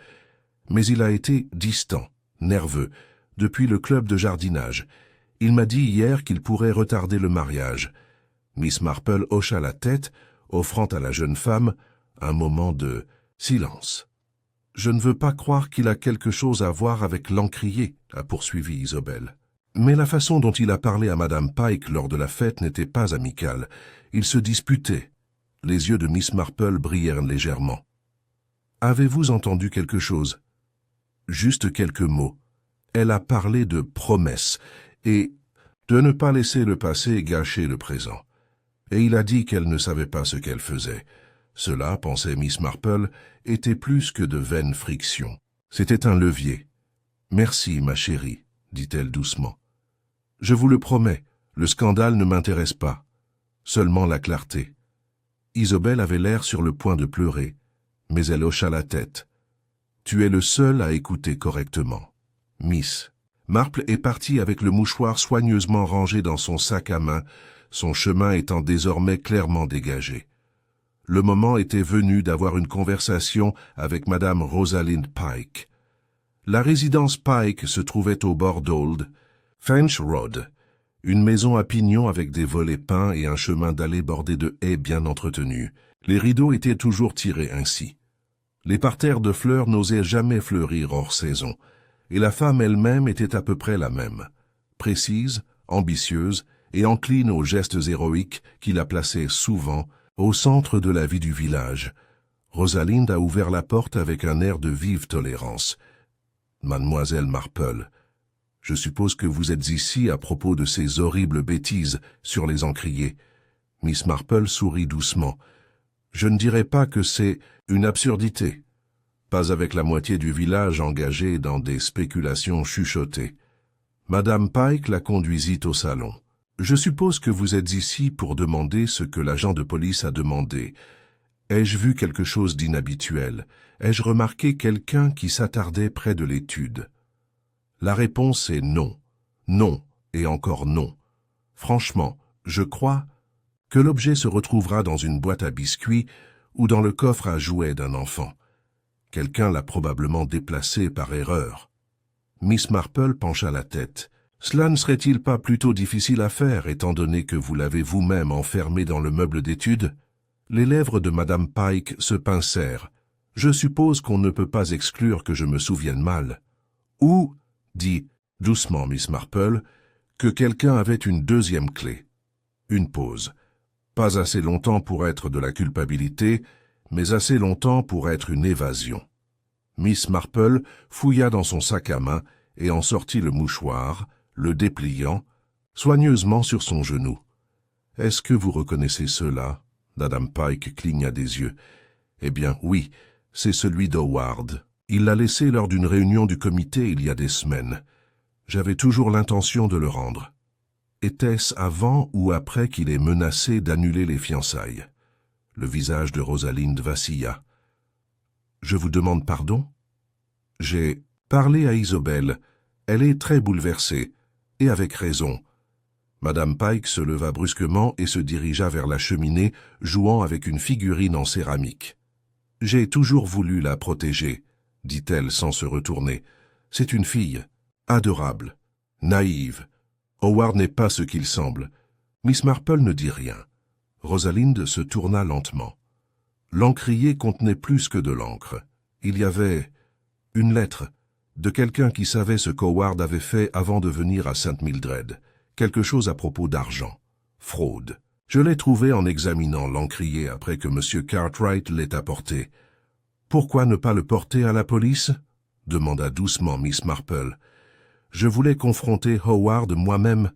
Mais il a été distant, nerveux, depuis le club de jardinage. Il m'a dit hier qu'il pourrait retarder le mariage. » Miss Marple hocha la tête, offrant à la jeune femme un moment de silence. « Je ne veux pas croire qu'il a quelque chose à voir avec l'encrier, » a poursuivi Isobel. Mais la façon dont il a parlé à Madame Pike lors de la fête n'était pas amicale. Il se disputait. Les yeux de Miss Marple brillèrent légèrement. « Avez-vous entendu quelque chose ?» Juste quelques mots. Elle a parlé de promesses et de ne pas laisser le passé gâcher le présent. Et il a dit qu'elle ne savait pas ce qu'elle faisait. Cela, pensait Miss Marple, était plus que de vaines frictions. C'était un levier. « Merci, ma chérie, » dit-elle doucement. « Je vous le promets, le scandale ne m'intéresse pas. Seulement la clarté. » Isobel avait l'air sur le point de pleurer, mais elle hocha la tête. « Tu es le seul à écouter correctement. » Miss Marple est partie avec le mouchoir soigneusement rangé dans son sac à main, son chemin étant désormais clairement dégagé. Le moment était venu d'avoir une conversation avec Madame Rosalind Pike. La résidence Pike se trouvait au bord d'Old French Road, une maison à pignon avec des volets peints et un chemin d'allée bordé de haies bien entretenues. Les rideaux étaient toujours tirés ainsi. Les parterres de fleurs n'osaient jamais fleurir hors saison, et la femme elle-même était à peu près la même, précise, ambitieuse et encline aux gestes héroïques qui la plaçaient souvent au centre de la vie du village. Rosalind a ouvert la porte avec un air de vive tolérance. « Mademoiselle Marple, je suppose que vous êtes ici à propos de ces horribles bêtises sur les encriers. » Miss Marple sourit doucement. « Je ne dirais pas que c'est une absurdité. Pas avec la moitié du village engagé dans des spéculations chuchotées. » Madame Pike la conduisit au salon. « Je suppose que vous êtes ici pour demander ce que l'agent de police a demandé. Ai-je vu quelque chose d'inhabituel? Ai-je remarqué quelqu'un qui s'attardait près de l'étude? » La réponse est non. Non, et encore non. Franchement, je crois que l'objet se retrouvera dans une boîte à biscuits ou dans le coffre à jouets d'un enfant. Quelqu'un l'a probablement déplacé par erreur. Miss Marple pencha la tête. « Cela ne serait-il pas plutôt difficile à faire, étant donné que vous l'avez vous-même enfermé dans le meuble d'études ?» Les lèvres de Madame Pike se pincèrent. « Je suppose qu'on ne peut pas exclure que je me souvienne mal. » Ou, dit doucement Miss Marple, que quelqu'un avait une deuxième clé. Une pause. Pas assez longtemps pour être de la culpabilité, mais assez longtemps pour être une évasion. Miss Marple fouilla dans son sac à main et en sortit le mouchoir, le dépliant, soigneusement sur son genou. « Est-ce que vous reconnaissez cela ?» Madame Pike cligna des yeux. « Eh bien, oui, c'est celui d'Howard. Il l'a laissé lors d'une réunion du comité il y a des semaines. J'avais toujours l'intention de le rendre. » Était-ce avant ou après qu'il ait menacé d'annuler les fiançailles? Le visage de Rosalind vacilla. « Je vous demande pardon? » J'ai parlé à Isobel. Elle est très bouleversée, et avec raison. Madame Pike se leva brusquement et se dirigea vers la cheminée, jouant avec une figurine en céramique. « J'ai toujours voulu la protéger, » dit-elle sans se retourner. « C'est une fille, adorable, naïve. Howard n'est pas ce qu'il semble. » Miss Marple ne dit rien. Rosalind se tourna lentement. L'encrier contenait plus que de l'encre. Il y avait une lettre de quelqu'un qui savait ce qu'Howard avait fait avant de venir à St. Mildred. Quelque chose à propos d'argent. Fraude. Je l'ai trouvé en examinant l'encrier après que M. Cartwright l'ait apporté. « Pourquoi ne pas le porter à la police ?» demanda doucement Miss Marple. « Je voulais confronter Howard moi-même,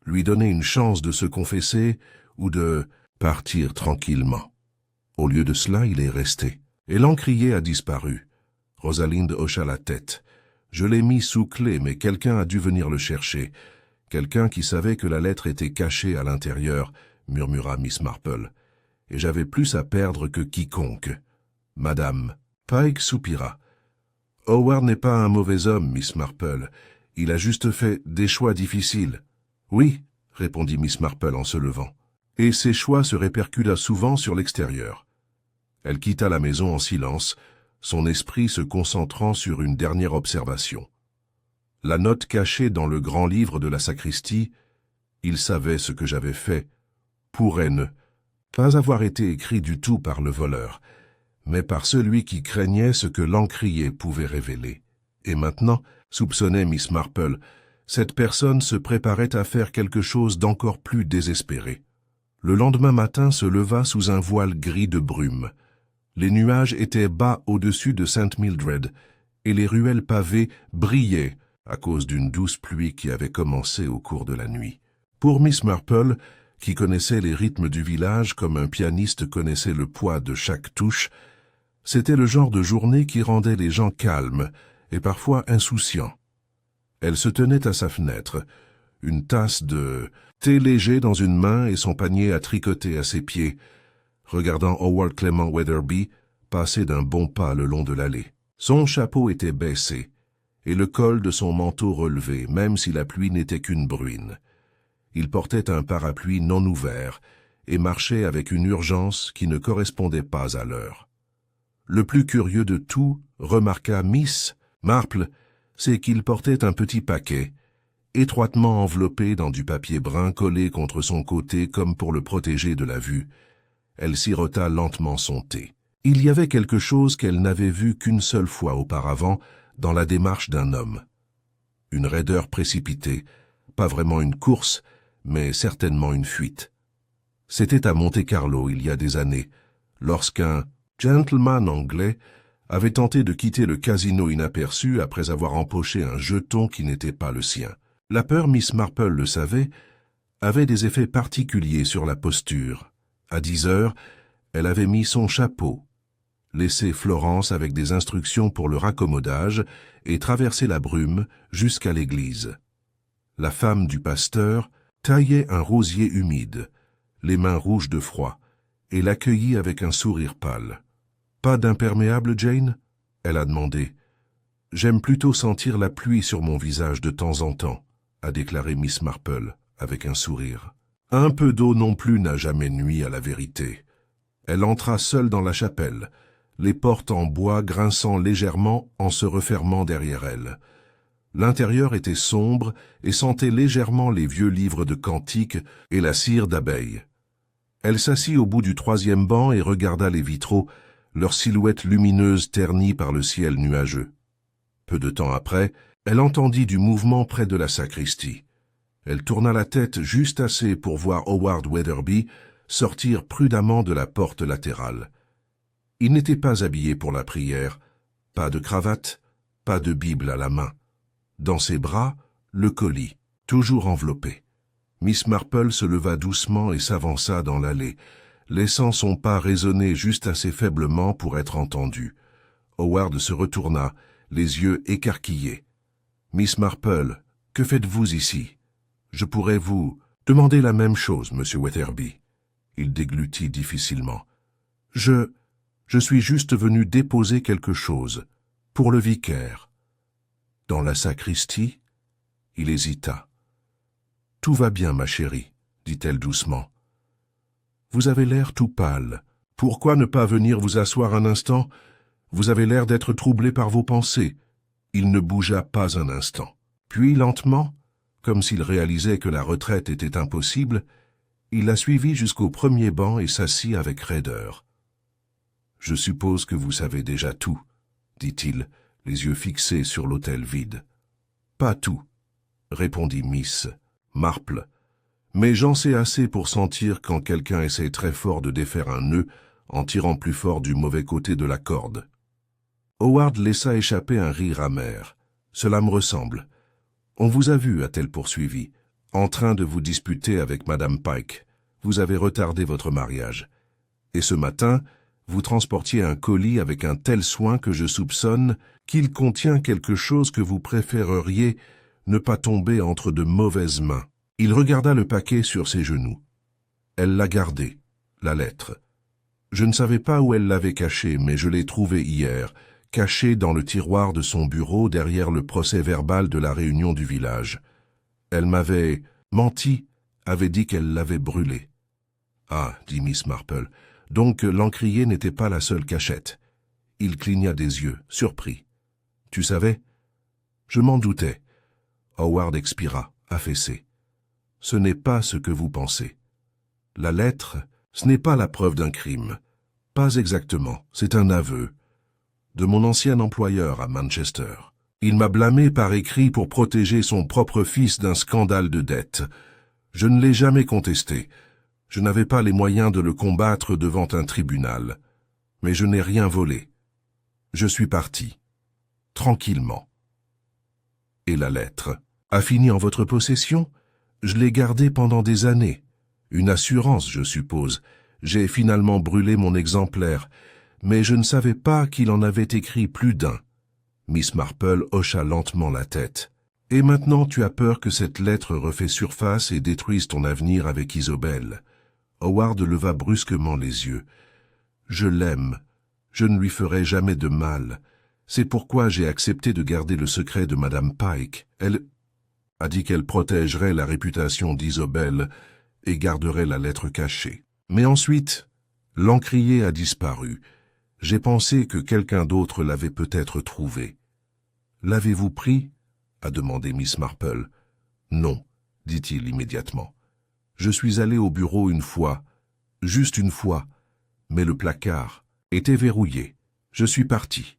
lui donner une chance de se confesser ou de partir tranquillement. Au lieu de cela, il est resté. Et l'encrier a disparu. » Rosalind hocha la tête. « Je l'ai mis sous clé, mais quelqu'un a dû venir le chercher. Quelqu'un qui savait que la lettre était cachée à l'intérieur, » murmura Miss Marple. « Et j'avais plus à perdre que quiconque. » Madame Pike soupira. « Howard n'est pas un mauvais homme, Miss Marple. Il a juste fait des choix difficiles. »« Oui, » répondit Miss Marple en se levant. « Et ces choix se répercutent souvent sur l'extérieur. » Elle quitta la maison en silence, son esprit se concentrant sur une dernière observation. La note cachée dans le grand livre de la sacristie, « Il savait ce que j'avais fait », pourrait ne pas avoir été écrit du tout par le voleur, mais par celui qui craignait ce que l'encrier pouvait révéler. Et maintenant, soupçonnait Miss Marple, cette personne se préparait à faire quelque chose d'encore plus désespéré. Le lendemain matin se leva sous un voile gris de brume. Les nuages étaient bas au-dessus de St. Mildred, et les ruelles pavées brillaient à cause d'une douce pluie qui avait commencé au cours de la nuit. Pour Miss Marple, qui connaissait les rythmes du village comme un pianiste connaissait le poids de chaque touche, c'était le genre de journée qui rendait les gens calmes et parfois insouciants. Elle se tenait à sa fenêtre, une tasse de thé léger dans une main et son panier à tricoter à ses pieds, regardant Howard Clement Weatherby passer d'un bon pas le long de l'allée. Son chapeau était baissé, et le col de son manteau relevé, même si la pluie n'était qu'une bruine. Il portait un parapluie non ouvert et marchait avec une urgence qui ne correspondait pas à l'heure. Le plus curieux de tout, remarqua Miss Marple, c'est qu'il portait un petit paquet, étroitement enveloppé dans du papier brun collé contre son côté comme pour le protéger de la vue. Elle sirota lentement son thé. Il y avait quelque chose qu'elle n'avait vu qu'une seule fois auparavant dans la démarche d'un homme. Une raideur précipitée, pas vraiment une course, mais certainement une fuite. C'était à Monte-Carlo il y a des années, lorsqu'un gentleman anglais avait tenté de quitter le casino inaperçu après avoir empoché un jeton qui n'était pas le sien. La peur, Miss Marple le savait, avait des effets particuliers sur la posture. À 10 heures, elle avait mis son chapeau, laissé Florence avec des instructions pour le raccommodage et traversé la brume jusqu'à l'église. La femme du pasteur taillait un rosier humide, les mains rouges de froid, et l'accueillit avec un sourire pâle. « Pas d'imperméable, Jane ?» elle a demandé. « J'aime plutôt sentir la pluie sur mon visage de temps en temps », a déclaré Miss Marple avec un sourire. Un peu d'eau non plus n'a jamais nui à la vérité. Elle entra seule dans la chapelle, les portes en bois grinçant légèrement en se refermant derrière elle. L'intérieur était sombre et sentait légèrement les vieux livres de cantiques et la cire d'abeille. Elle s'assit au bout du 3e banc et regarda les vitraux, leurs silhouettes lumineuses ternies par le ciel nuageux. Peu de temps après, elle entendit du mouvement près de la sacristie. Elle tourna la tête juste assez pour voir Howard Weatherby sortir prudemment de la porte latérale. Il n'était pas habillé pour la prière, pas de cravate, pas de Bible à la main. Dans ses bras, le colis, toujours enveloppé. Miss Marple se leva doucement et s'avança dans l'allée, laissant son pas résonner juste assez faiblement pour être entendu. Howard se retourna, les yeux écarquillés. « Miss Marple, que faites-vous ici ? Je pourrais vous demander la même chose, Monsieur Weatherby. » Il déglutit difficilement. « Je suis juste venu déposer quelque chose, pour le vicaire. » Dans la sacristie, il hésita. « Tout va bien, ma chérie, dit-elle doucement. Vous avez l'air tout pâle. Pourquoi ne pas venir vous asseoir un instant? Vous avez l'air d'être troublé par vos pensées. » Il ne bougea pas un instant. Puis, lentement, comme s'il réalisait que la retraite était impossible, il la suivit jusqu'au premier banc et s'assit avec raideur. « Je suppose que vous savez déjà tout, » dit-il, les yeux fixés sur l'autel vide. « Pas tout, » répondit Miss Marple, « mais j'en sais assez pour sentir quand quelqu'un essaie très fort de défaire un nœud en tirant plus fort du mauvais côté de la corde. » Howard laissa échapper un rire amer. « Cela me ressemble. On vous a vu, a-t-elle poursuivi, en train de vous disputer avec Madame Pike. Vous avez retardé votre mariage. Et ce matin, vous transportiez un colis avec un tel soin que je soupçonne qu'il contient quelque chose que vous préféreriez ne pas tomber entre de mauvaises mains. » Il regarda le paquet sur ses genoux. Elle l'a gardé, la lettre. Je ne savais pas où elle l'avait cachée, mais je l'ai trouvée hier, cachée dans le tiroir de son bureau derrière le procès-verbal de la réunion du village. Elle m'avait menti, avait dit qu'elle l'avait brûlée. « Ah, dit Miss Marple, donc l'encrier n'était pas la seule cachette. » Il cligna des yeux, surpris. « Tu savais? » Je m'en doutais. Howard expira, affaissé. « Ce n'est pas ce que vous pensez. La lettre, ce n'est pas la preuve d'un crime. Pas exactement, c'est un aveu. De mon ancien employeur à Manchester. Il m'a blâmé par écrit pour protéger son propre fils d'un scandale de dette. Je ne l'ai jamais contesté. Je n'avais pas les moyens de le combattre devant un tribunal. Mais je n'ai rien volé. Je suis parti. Tranquillement. Et la lettre a fini en votre possession? Je l'ai gardée pendant des années. Une assurance, je suppose. J'ai finalement brûlé mon exemplaire, mais je ne savais pas qu'il en avait écrit plus d'un. Miss Marple hocha lentement la tête. « Et maintenant tu as peur que cette lettre refait surface et détruise ton avenir avec Isobel. » Howard leva brusquement les yeux. « Je l'aime. Je ne lui ferai jamais de mal. C'est pourquoi j'ai accepté de garder le secret de Madame Pike. Elle a dit qu'elle protégerait la réputation d'Isobel et garderait la lettre cachée. Mais ensuite, l'encrier a disparu. J'ai pensé que quelqu'un d'autre l'avait peut-être trouvé. « L'avez-vous pris ?» a demandé Miss Marple. « Non, dit-il immédiatement. Je suis allé au bureau une fois, juste une fois, mais le placard était verrouillé. Je suis parti. »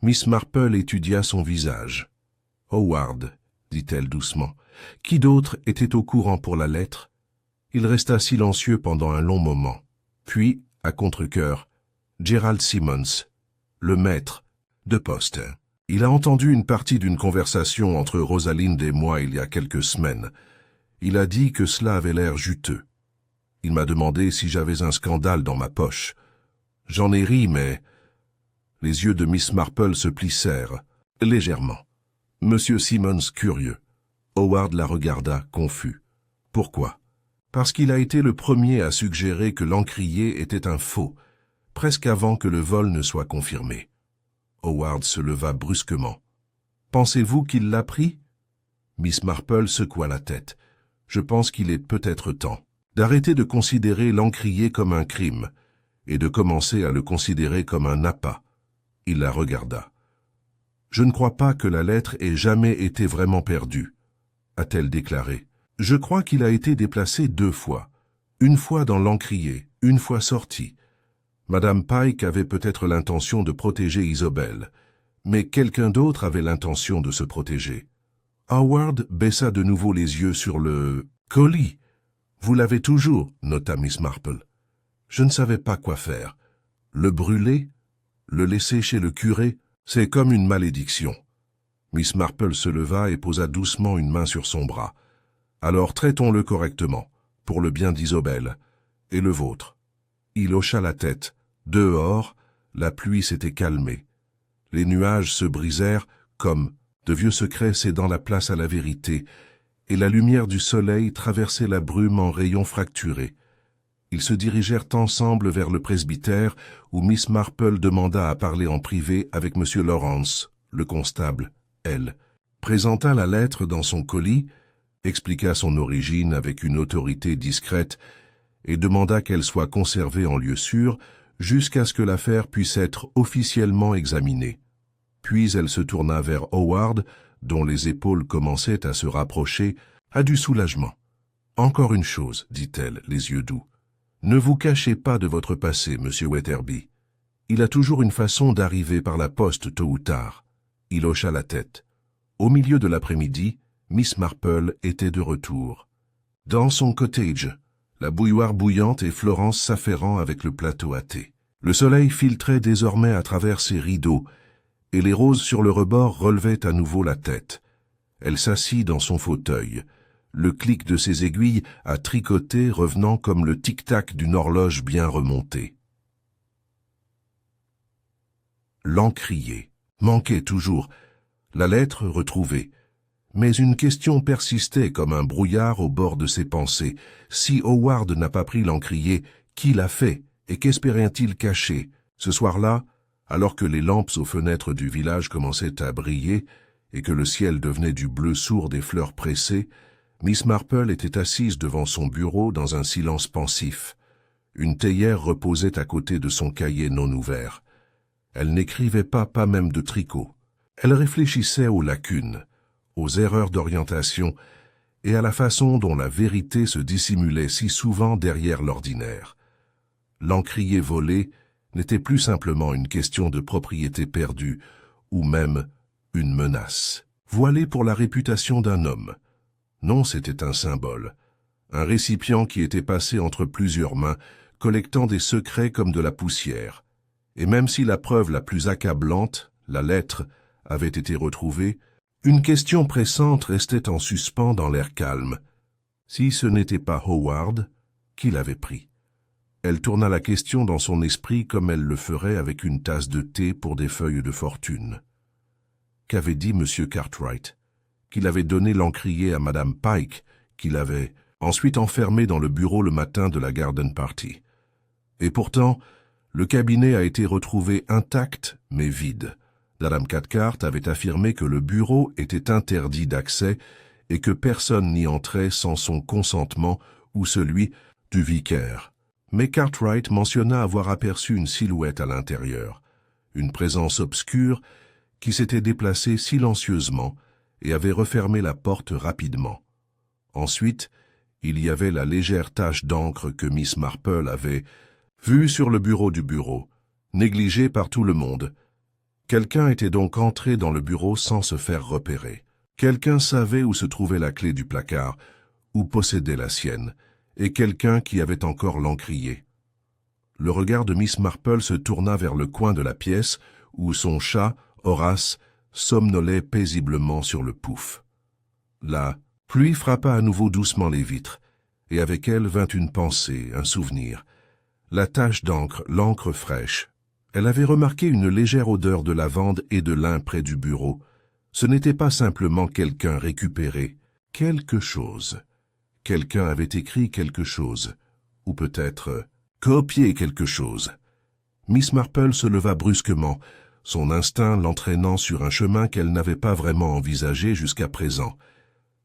Miss Marple étudia son visage. « Howard, dit-elle doucement, Qui d'autre était au courant pour la lettre? Il resta silencieux pendant un long moment. Puis, à contre-cœur, Gerald Simmons, le maître de poste. Il a entendu une partie d'une conversation entre Rosalind et moi il y a quelques semaines. Il a dit que cela avait l'air juteux. Il m'a demandé si j'avais un scandale dans ma poche. J'en ai ri, mais... Les yeux de Miss Marple se plissèrent, légèrement. Monsieur Simmons, curieux. Howard la regarda, confus. Pourquoi? Parce qu'il a été le premier à suggérer que l'encrier était un faux, presque avant que le vol ne soit confirmé. Howard se leva brusquement. Pensez-vous qu'il l'a pris? Miss Marple secoua la tête. Je pense qu'il est peut-être temps d'arrêter de considérer l'encrier comme un crime et de commencer à le considérer comme un appât. Il la regarda. Je ne crois pas que la lettre ait jamais été vraiment perdue, a-t-elle déclaré. Je crois qu'il a été déplacé 2 fois. Une fois dans l'encrier, une fois sorti. Madame Pike avait peut-être l'intention de protéger Isobel, mais quelqu'un d'autre avait l'intention de se protéger. Howard baissa de nouveau les yeux sur le colis. Vous l'avez toujours, nota Miss Marple. Je ne savais pas quoi faire. Le brûler? Le laisser chez le curé? C'est comme une malédiction. Miss Marple se leva et posa doucement une main sur son bras. Alors traitons-le correctement, pour le bien d'Isobel, et le vôtre. Il hocha la tête. Dehors, la pluie s'était calmée. Les nuages se brisèrent comme de vieux secrets cédant la place à la vérité, et la lumière du soleil traversait la brume en rayons fracturés. Ils se dirigèrent ensemble vers le presbytère, où Miss Marple demanda à parler en privé avec M. Lawrence, le constable. Elle présenta la lettre dans son colis, expliqua son origine avec une autorité discrète et demanda qu'elle soit conservée en lieu sûr jusqu'à ce que l'affaire puisse être officiellement examinée. Puis elle se tourna vers Howard, dont les épaules commençaient à se rapprocher, à du soulagement. « Encore une chose, dit-elle, les yeux doux. Ne vous cachez pas de votre passé, monsieur Wetherby. Il a toujours une façon d'arriver par la poste tôt ou tard. » Il hocha la tête. Au milieu de l'après-midi, Miss Marple était de retour. Dans son cottage, la bouilloire bouillante et Florence s'affairant avec le plateau à thé. Le soleil filtrait désormais à travers ses rideaux, et les roses sur le rebord relevaient à nouveau la tête. Elle s'assit dans son fauteuil, le clic de ses aiguilles à tricoter revenant comme le tic-tac d'une horloge bien remontée. L'encrier manquait toujours, la lettre retrouvée. Mais une question persistait comme un brouillard au bord de ses pensées. Si Howard n'a pas pris l'encrier, qui l'a fait et qu'espérait-il cacher? Ce soir-là, alors que les lampes aux fenêtres du village commençaient à briller et que le ciel devenait du bleu sourd des fleurs pressées, Miss Marple était assise devant son bureau dans un silence pensif. Une théière reposait à côté de son cahier non ouvert. Elle n'écrivait pas même de tricot. Elle réfléchissait aux lacunes, aux erreurs d'orientation et à la façon dont la vérité se dissimulait si souvent derrière l'ordinaire. L'encrier volé n'était plus simplement une question de propriété perdue, ou même une menace. Voilée pour la réputation d'un homme. Non, c'était un symbole. Un récipient qui était passé entre plusieurs mains, collectant des secrets comme de la poussière. Et même si la preuve la plus accablante, la lettre, avait été retrouvée, une question pressante restait en suspens dans l'air calme. Si ce n'était pas Howard, qui l'avait pris? Elle tourna la question dans son esprit comme elle le ferait avec une tasse de thé pour des feuilles de fortune. Qu'avait dit M. Cartwright? Qu'il avait donné l'encrier à Madame Pike, qu'il avait ensuite enfermé dans le bureau le matin de la garden party. Et pourtant, le cabinet a été retrouvé intact mais vide. Madame Cathcart avait affirmé que le bureau était interdit d'accès et que personne n'y entrait sans son consentement ou celui du vicaire. Mais Cartwright mentionna avoir aperçu une silhouette à l'intérieur, une présence obscure qui s'était déplacée silencieusement et avait refermé la porte rapidement. Ensuite, il y avait la légère tache d'encre que Miss Marple avait vue sur le bureau du bureau, négligée par tout le monde. Quelqu'un était donc entré dans le bureau sans se faire repérer. Quelqu'un savait où se trouvait la clé du placard, ou possédait la sienne, et quelqu'un qui avait encore l'encrier. Le regard de Miss Marple se tourna vers le coin de la pièce où son chat, Horace, somnolait paisiblement sur le pouf. La pluie frappa à nouveau doucement les vitres, et avec elle vint une pensée, un souvenir. La tache d'encre, l'encre fraîche. Elle avait remarqué une légère odeur de lavande et de lin près du bureau. Ce n'était pas simplement quelqu'un récupéré, quelque chose. Quelqu'un avait écrit quelque chose, ou peut-être copié quelque chose. Miss Marple se leva brusquement, son instinct l'entraînant sur un chemin qu'elle n'avait pas vraiment envisagé jusqu'à présent.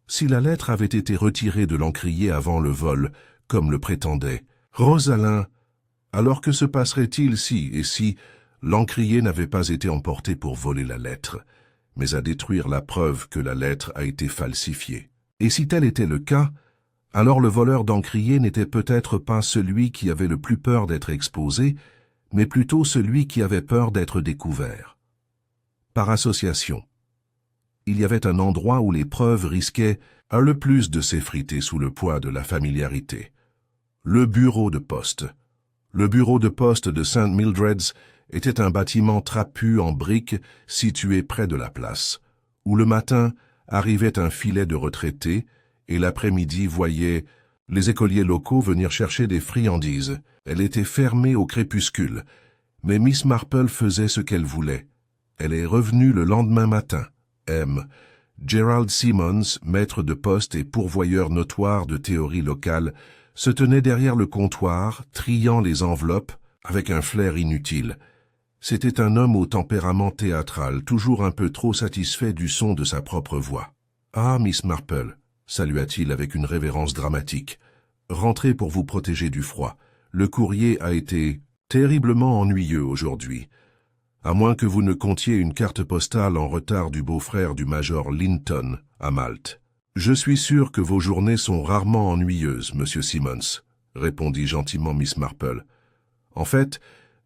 Si la lettre avait été retirée de l'encrier avant le vol, comme le prétendait Rosalind, alors que se passerait-il si l'encrier n'avait pas été emporté pour voler la lettre, mais à détruire la preuve que la lettre a été falsifiée? Et si tel était le cas, alors le voleur d'encrier n'était peut-être pas celui qui avait le plus peur d'être exposé, mais plutôt celui qui avait peur d'être découvert. Par association. Il y avait un endroit où les preuves risquaient le plus de s'effriter sous le poids de la familiarité. Le bureau de poste. Le bureau de poste de St. Mildred's était un bâtiment trapu en briques situé près de la place, où le matin arrivait un filet de retraités et l'après-midi voyait les écoliers locaux venir chercher des friandises. Elle était fermée au crépuscule, mais Miss Marple faisait ce qu'elle voulait. Elle est revenue le lendemain matin. M. Gerald Simmons, maître de poste et pourvoyeur notoire de théorie locale, se tenait derrière le comptoir, triant les enveloppes avec un flair inutile. C'était un homme au tempérament théâtral, toujours un peu trop satisfait du son de sa propre voix. « Ah, Miss Marple !» salua-t-il avec une révérence dramatique. « Rentrez pour vous protéger du froid. Le courrier a été terriblement ennuyeux aujourd'hui. À moins que vous ne comptiez une carte postale en retard du beau-frère du major Linton, à Malte. Je suis sûr que vos journées sont rarement ennuyeuses, Monsieur Simmons, répondit gentiment Miss Marple. En fait,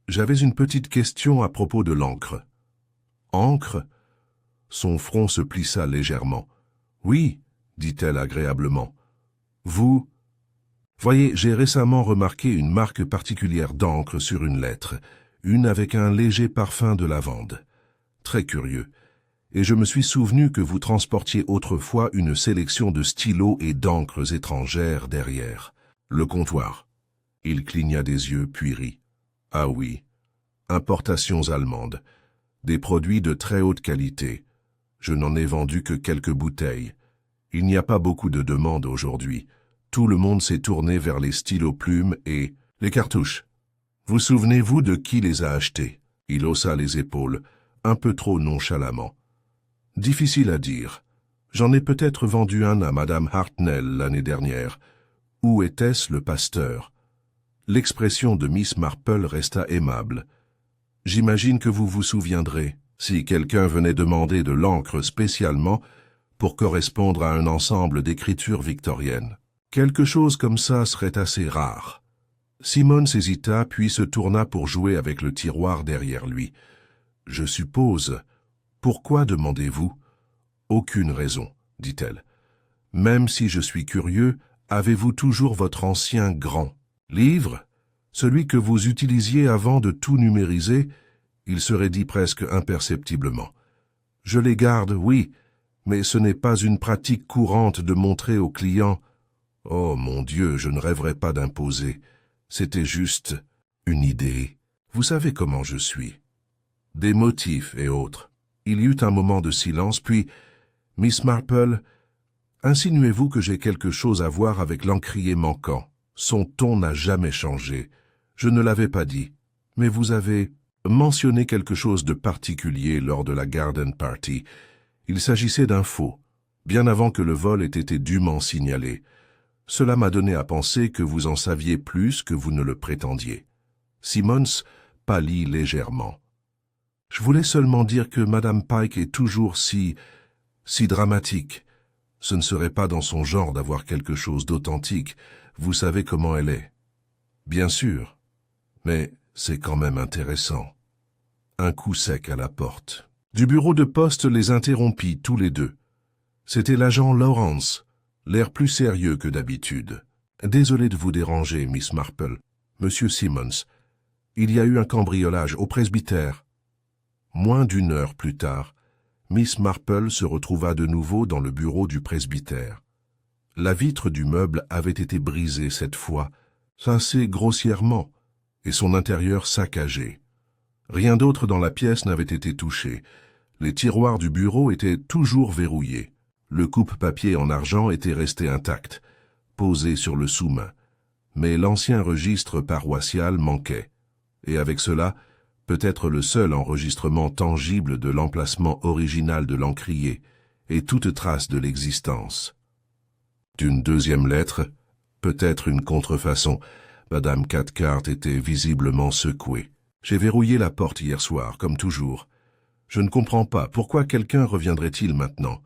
j'avais une petite question à propos de l'encre. Encre? Son front se plissa légèrement. Oui, dit-elle agréablement. Vous... Voyez, j'ai récemment remarqué une marque particulière d'encre sur une lettre, une avec un léger parfum de lavande. Très curieux. Et je me suis souvenu que vous transportiez autrefois une sélection de stylos et d'encres étrangères derrière. Le comptoir. Il cligna des yeux, puis rit. Ah oui, importations allemandes. Des produits de très haute qualité. Je n'en ai vendu que quelques bouteilles. Il n'y a pas beaucoup de demandes aujourd'hui. Tout le monde s'est tourné vers les stylos plumes et les cartouches. Vous souvenez-vous de qui les a achetés? Il haussa les épaules, un peu trop nonchalamment. Difficile à dire. J'en ai peut-être vendu un à Madame Hartnell l'année dernière. Où était-ce le pasteur? L'expression de Miss Marple resta aimable. J'imagine que vous vous souviendrez, si quelqu'un venait demander de l'encre spécialement pour correspondre à un ensemble d'écritures victoriennes. Quelque chose comme ça serait assez rare. Simmons hésita, puis se tourna pour jouer avec le tiroir derrière lui. « Je suppose. Pourquoi demandez-vous ?»« Aucune raison, dit-elle. Même si je suis curieux, avez-vous toujours votre ancien grand livre? Celui que vous utilisiez avant de tout numériser ?» Il serait dit presque imperceptiblement. « Je les garde, oui, mais ce n'est pas une pratique courante de montrer aux clients. Oh mon Dieu, je ne rêverais pas d'imposer. C'était juste une idée. Vous savez comment je suis. Des motifs et autres. » Il y eut un moment de silence, puis « Miss Marple, insinuez-vous que j'ai quelque chose à voir avec l'encrier manquant? » Son ton n'a jamais changé. Je ne l'avais pas dit, mais vous avez mentionné quelque chose de particulier lors de la garden party. Il s'agissait d'un faux, bien avant que le vol ait été dûment signalé. Cela m'a donné à penser que vous en saviez plus que vous ne le prétendiez. Simmons pâlit légèrement. Je voulais seulement dire que Madame Pike est toujours si dramatique. Ce ne serait pas dans son genre d'avoir quelque chose d'authentique. Vous savez comment elle est. Bien sûr, mais c'est quand même intéressant. Un coup sec à la porte. Du bureau de poste les interrompit tous les deux. C'était l'agent Lawrence, l'air plus sérieux que d'habitude. « Désolé de vous déranger, Miss Marple. Monsieur Simmons, il y a eu un cambriolage au presbytère. » Moins d'une heure plus tard, Miss Marple se retrouva de nouveau dans le bureau du presbytère. La vitre du meuble avait été brisée cette fois, assez grossièrement, et son intérieur saccagé. Rien d'autre dans la pièce n'avait été touché. Les tiroirs du bureau étaient toujours verrouillés. Le coupe-papier en argent était resté intact, posé sur le sous-main. Mais l'ancien registre paroissial manquait. Et avec cela, peut-être le seul enregistrement tangible de l'emplacement original de l'encrier, et toute trace de l'existence. D'une deuxième lettre, peut-être une contrefaçon, Madame Cathcart était visiblement secouée. « J'ai verrouillé la porte hier soir, comme toujours. Je ne comprends pas, pourquoi quelqu'un reviendrait-il maintenant ?»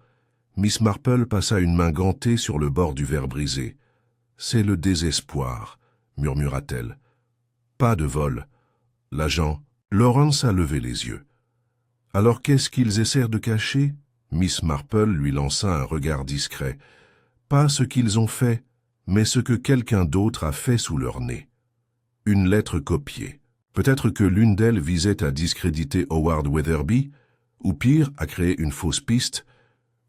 Miss Marple passa une main gantée sur le bord du verre brisé. « C'est le désespoir, » murmura-t-elle. « Pas de vol. » L'agent, Lawrence a levé les yeux. « Alors qu'est-ce qu'ils essaient de cacher ?» Miss Marple lui lança un regard discret. « Pas ce qu'ils ont fait, mais ce que quelqu'un d'autre a fait sous leur nez. » Une lettre copiée. Peut-être que l'une d'elles visait à discréditer Howard Weatherby, ou pire, à créer une fausse piste.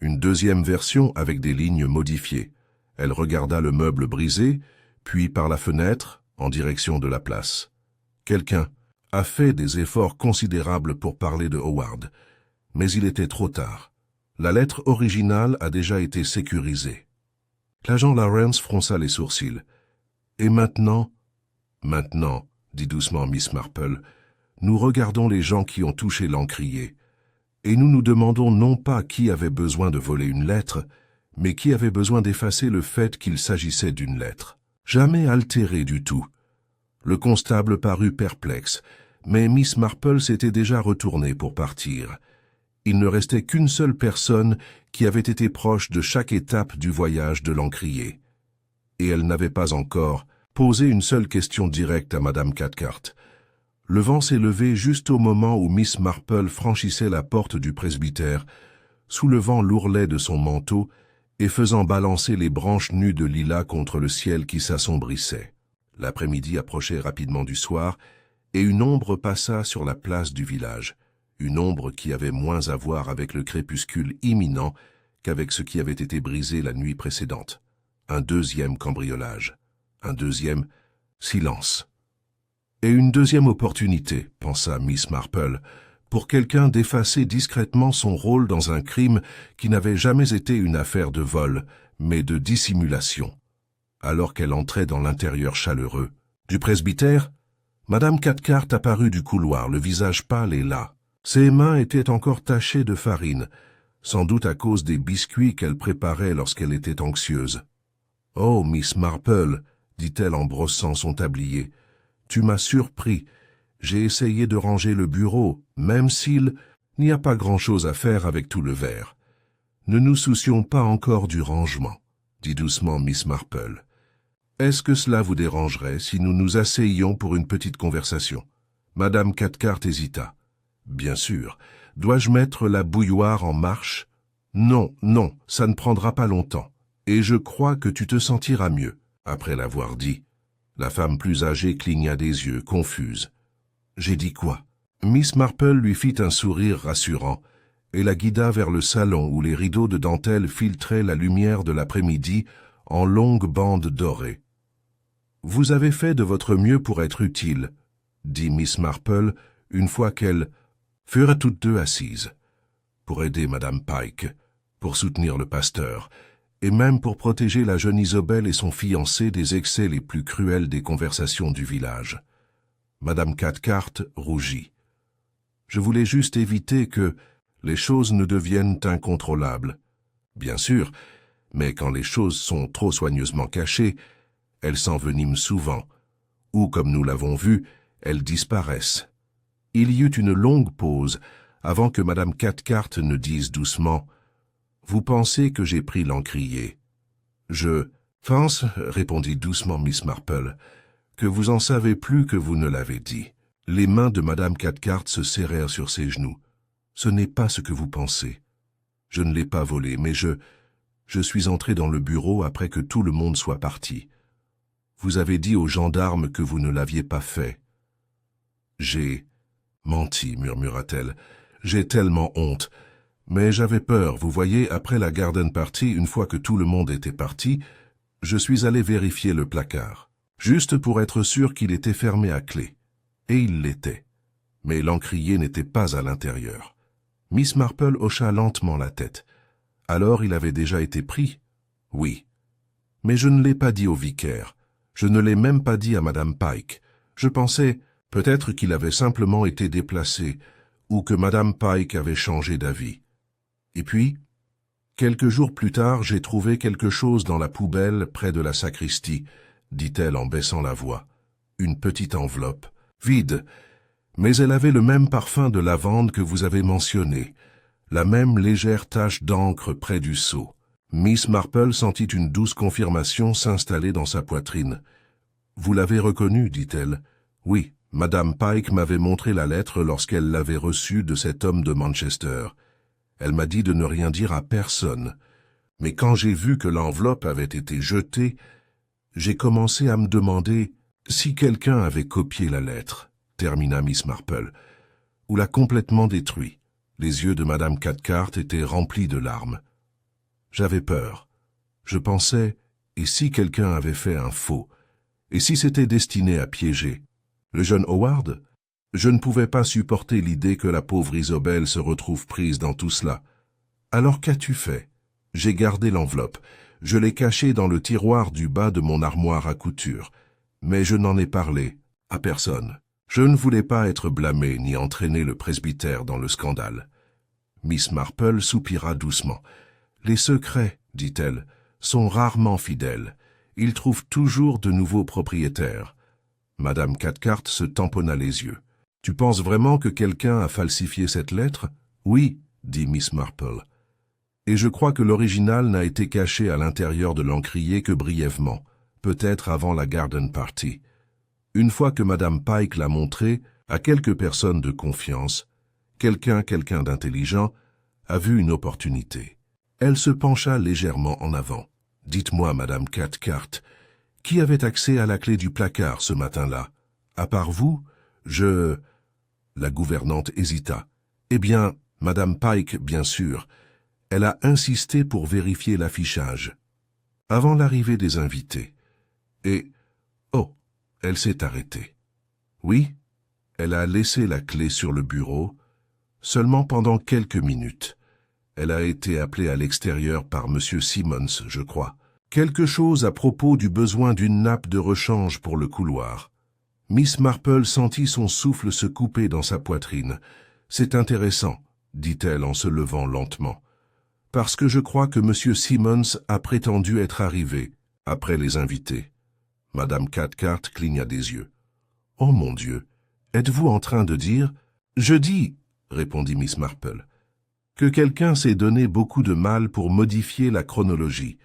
Une deuxième version avec des lignes modifiées. Elle regarda le meuble brisé, puis par la fenêtre, en direction de la place. Quelqu'un a fait des efforts considérables pour parler de Howard, mais il était trop tard. La lettre originale a déjà été sécurisée. L'agent Lawrence fronça les sourcils. « Et maintenant ?»« Maintenant, » dit doucement Miss Marple, « nous regardons les gens qui ont touché l'encrier. Et nous nous demandons non pas qui avait besoin de voler une lettre, mais qui avait besoin d'effacer le fait qu'il s'agissait d'une lettre. Jamais altéré du tout. » Le constable parut perplexe, mais Miss Marple s'était déjà retournée pour partir. Il ne restait qu'une seule personne qui avait été proche de chaque étape du voyage de l'encrier. Et elle n'avait pas encore posé une seule question directe à Madame Cathcart. Le vent s'est levé juste au moment où Miss Marple franchissait la porte du presbytère, soulevant l'ourlet de son manteau et faisant balancer les branches nues de lilas contre le ciel qui s'assombrissait. L'après-midi approchait rapidement du soir, et une ombre passa sur la place du village, une ombre qui avait moins à voir avec le crépuscule imminent qu'avec ce qui avait été brisé la nuit précédente. Un deuxième cambriolage, un deuxième silence. Et une deuxième opportunité, pensa Miss Marple, pour quelqu'un d'effacer discrètement son rôle dans un crime qui n'avait jamais été une affaire de vol, mais de dissimulation. Alors qu'elle entrait dans l'intérieur chaleureux du presbytère, Madame Cathcart apparut du couloir, le visage pâle et las. Ses mains étaient encore tachées de farine, sans doute à cause des biscuits qu'elle préparait lorsqu'elle était anxieuse. « Oh, Miss Marple, » dit-elle en brossant son tablier, « tu m'as surpris. J'ai essayé de ranger le bureau, même s'il n'y a pas grand-chose à faire avec tout le verre. Ne nous soucions pas encore du rangement, » dit doucement Miss Marple. « Est-ce que cela vous dérangerait si nous nous asseyions pour une petite conversation ?» Madame Cathcart hésita. « Bien sûr. Dois-je mettre la bouilloire en marche ?»« Non, non, ça ne prendra pas longtemps. Et je crois que tu te sentiras mieux. » Après l'avoir dit, la femme plus âgée cligna des yeux, confuse. « J'ai dit quoi ?» Miss Marple lui fit un sourire rassurant et la guida vers le salon où les rideaux de dentelle filtraient la lumière de l'après-midi en longues bandes dorées. « Vous avez fait de votre mieux pour être utile, » dit Miss Marple une fois qu'elles furent toutes deux assises, pour aider Madame Pike, pour soutenir le pasteur, et même pour protéger la jeune Isobel et son fiancé des excès les plus cruels des conversations du village. Madame Cathcart rougit. « Je voulais juste éviter que les choses ne deviennent incontrôlables. Bien sûr, mais quand les choses sont trop soigneusement cachées, elles s'enveniment souvent, ou, comme nous l'avons vu, elles disparaissent. » Il y eut une longue pause avant que Madame Cathcart ne dise doucement « Vous pensez que j'ai pris l'encrier ?»« Je pense, » répondit doucement Miss Marple, « que vous en savez plus que vous ne l'avez dit. » Les mains de Madame Cathcart se serrèrent sur ses genoux. « Ce n'est pas ce que vous pensez. Je ne l'ai pas volé, mais je Je suis entré dans le bureau après que tout le monde soit parti. Vous avez dit aux gendarmes que vous ne l'aviez pas fait. J'ai menti, murmura-t-elle. J'ai tellement honte. Mais j'avais peur, vous voyez, après la garden party, une fois que tout le monde était parti, je suis allé vérifier le placard, juste pour être sûr qu'il était fermé à clé. Et il l'était. Mais l'encrier n'était pas à l'intérieur. Miss Marple hocha lentement la tête. Alors il avait déjà été pris? Oui. Mais je ne l'ai pas dit au vicaire. Je ne l'ai même pas dit à Madame Pike. Je pensais peut-être qu'il avait simplement été déplacé, ou que Madame Pike avait changé d'avis. Et puis, quelques jours plus tard, j'ai trouvé quelque chose dans la poubelle près de la sacristie, dit-elle en baissant la voix. Une petite enveloppe, vide, mais elle avait le même parfum de lavande que vous avez mentionné, la même légère tache d'encre près du seau. Miss Marple sentit une douce confirmation s'installer dans sa poitrine. « Vous l'avez reconnu, dit-elle. »« Oui, Madame Pike m'avait montré la lettre lorsqu'elle l'avait reçue de cet homme de Manchester. Elle m'a dit de ne rien dire à personne. Mais quand j'ai vu que l'enveloppe avait été jetée, j'ai commencé à me demander si quelqu'un avait copié la lettre, termina Miss Marple, ou l'a complètement détruit. Les yeux de Madame Cathcart étaient remplis de larmes. J'avais peur. Je pensais, et si quelqu'un avait fait un faux? Et si c'était destiné à piéger le jeune Howard? Je ne pouvais pas supporter l'idée que la pauvre Isobel se retrouve prise dans tout cela. Alors qu'as-tu fait? J'ai gardé l'enveloppe. Je l'ai cachée dans le tiroir du bas de mon armoire à couture. Mais je n'en ai parlé à personne. Je ne voulais pas être blâmé ni entraîner le presbytère dans le scandale. Miss Marple soupira doucement. « Les secrets, dit-elle, sont rarement fidèles. Ils trouvent toujours de nouveaux propriétaires. » Madame Cathcart se tamponna les yeux. « Tu penses vraiment que quelqu'un a falsifié cette lettre? »« Oui, dit Miss Marple. Et je crois que l'original n'a été caché à l'intérieur de l'encrier que brièvement, peut-être avant la garden party. Une fois que Madame Pike l'a montré à quelques personnes de confiance, quelqu'un d'intelligent, a vu une opportunité. Elle se pencha légèrement en avant. « Dites-moi, Madame Cathcart, qui avait accès à la clé du placard ce matin-là? À part vous, je... » La gouvernante hésita. « Eh bien, Madame Pike, bien sûr. Elle a insisté pour vérifier l'affichage. Avant l'arrivée des invités. Et... oh, elle s'est arrêtée. Oui, elle a laissé la clé sur le bureau, seulement pendant quelques minutes. Elle a été appelée à l'extérieur par M. Simmons, je crois. Quelque chose à propos du besoin d'une nappe de rechange pour le couloir. » Miss Marple sentit son souffle se couper dans sa poitrine. « C'est intéressant, » dit-elle en se levant lentement, « parce que je crois que M. Simmons a prétendu être arrivé, après les invités. » Madame Cathcart cligna des yeux. « Oh mon Dieu, êtes-vous en train de dire... »« Je dis, » répondit Miss Marple, « que quelqu'un s'est donné beaucoup de mal pour modifier la chronologie,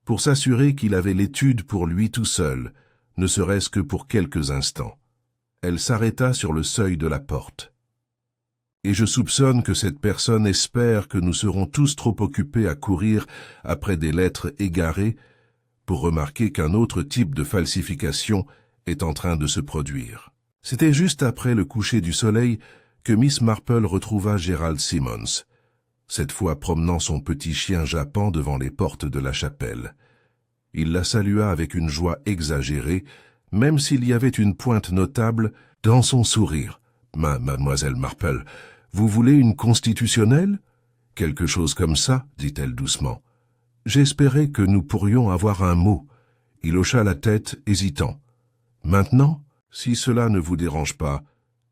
pour s'assurer qu'il avait l'étude pour lui tout seul, ne serait-ce que pour quelques instants. » Elle s'arrêta sur le seuil de la porte. « Et je soupçonne que cette personne espère que nous serons tous trop occupés à courir après des lettres égarées pour remarquer qu'un autre type de falsification est en train de se produire. » C'était juste après le coucher du soleil que Miss Marple retrouva Gerald Simmons, cette fois promenant son petit chien jappant devant les portes de la chapelle. Il la salua avec une joie exagérée, même s'il y avait une pointe notable dans son sourire. « Mademoiselle Marple, vous voulez une constitutionnelle? »« Quelque chose comme ça, dit-elle doucement. »« J'espérais que nous pourrions avoir un mot. » Il hocha la tête, hésitant. « Maintenant, si cela ne vous dérange pas,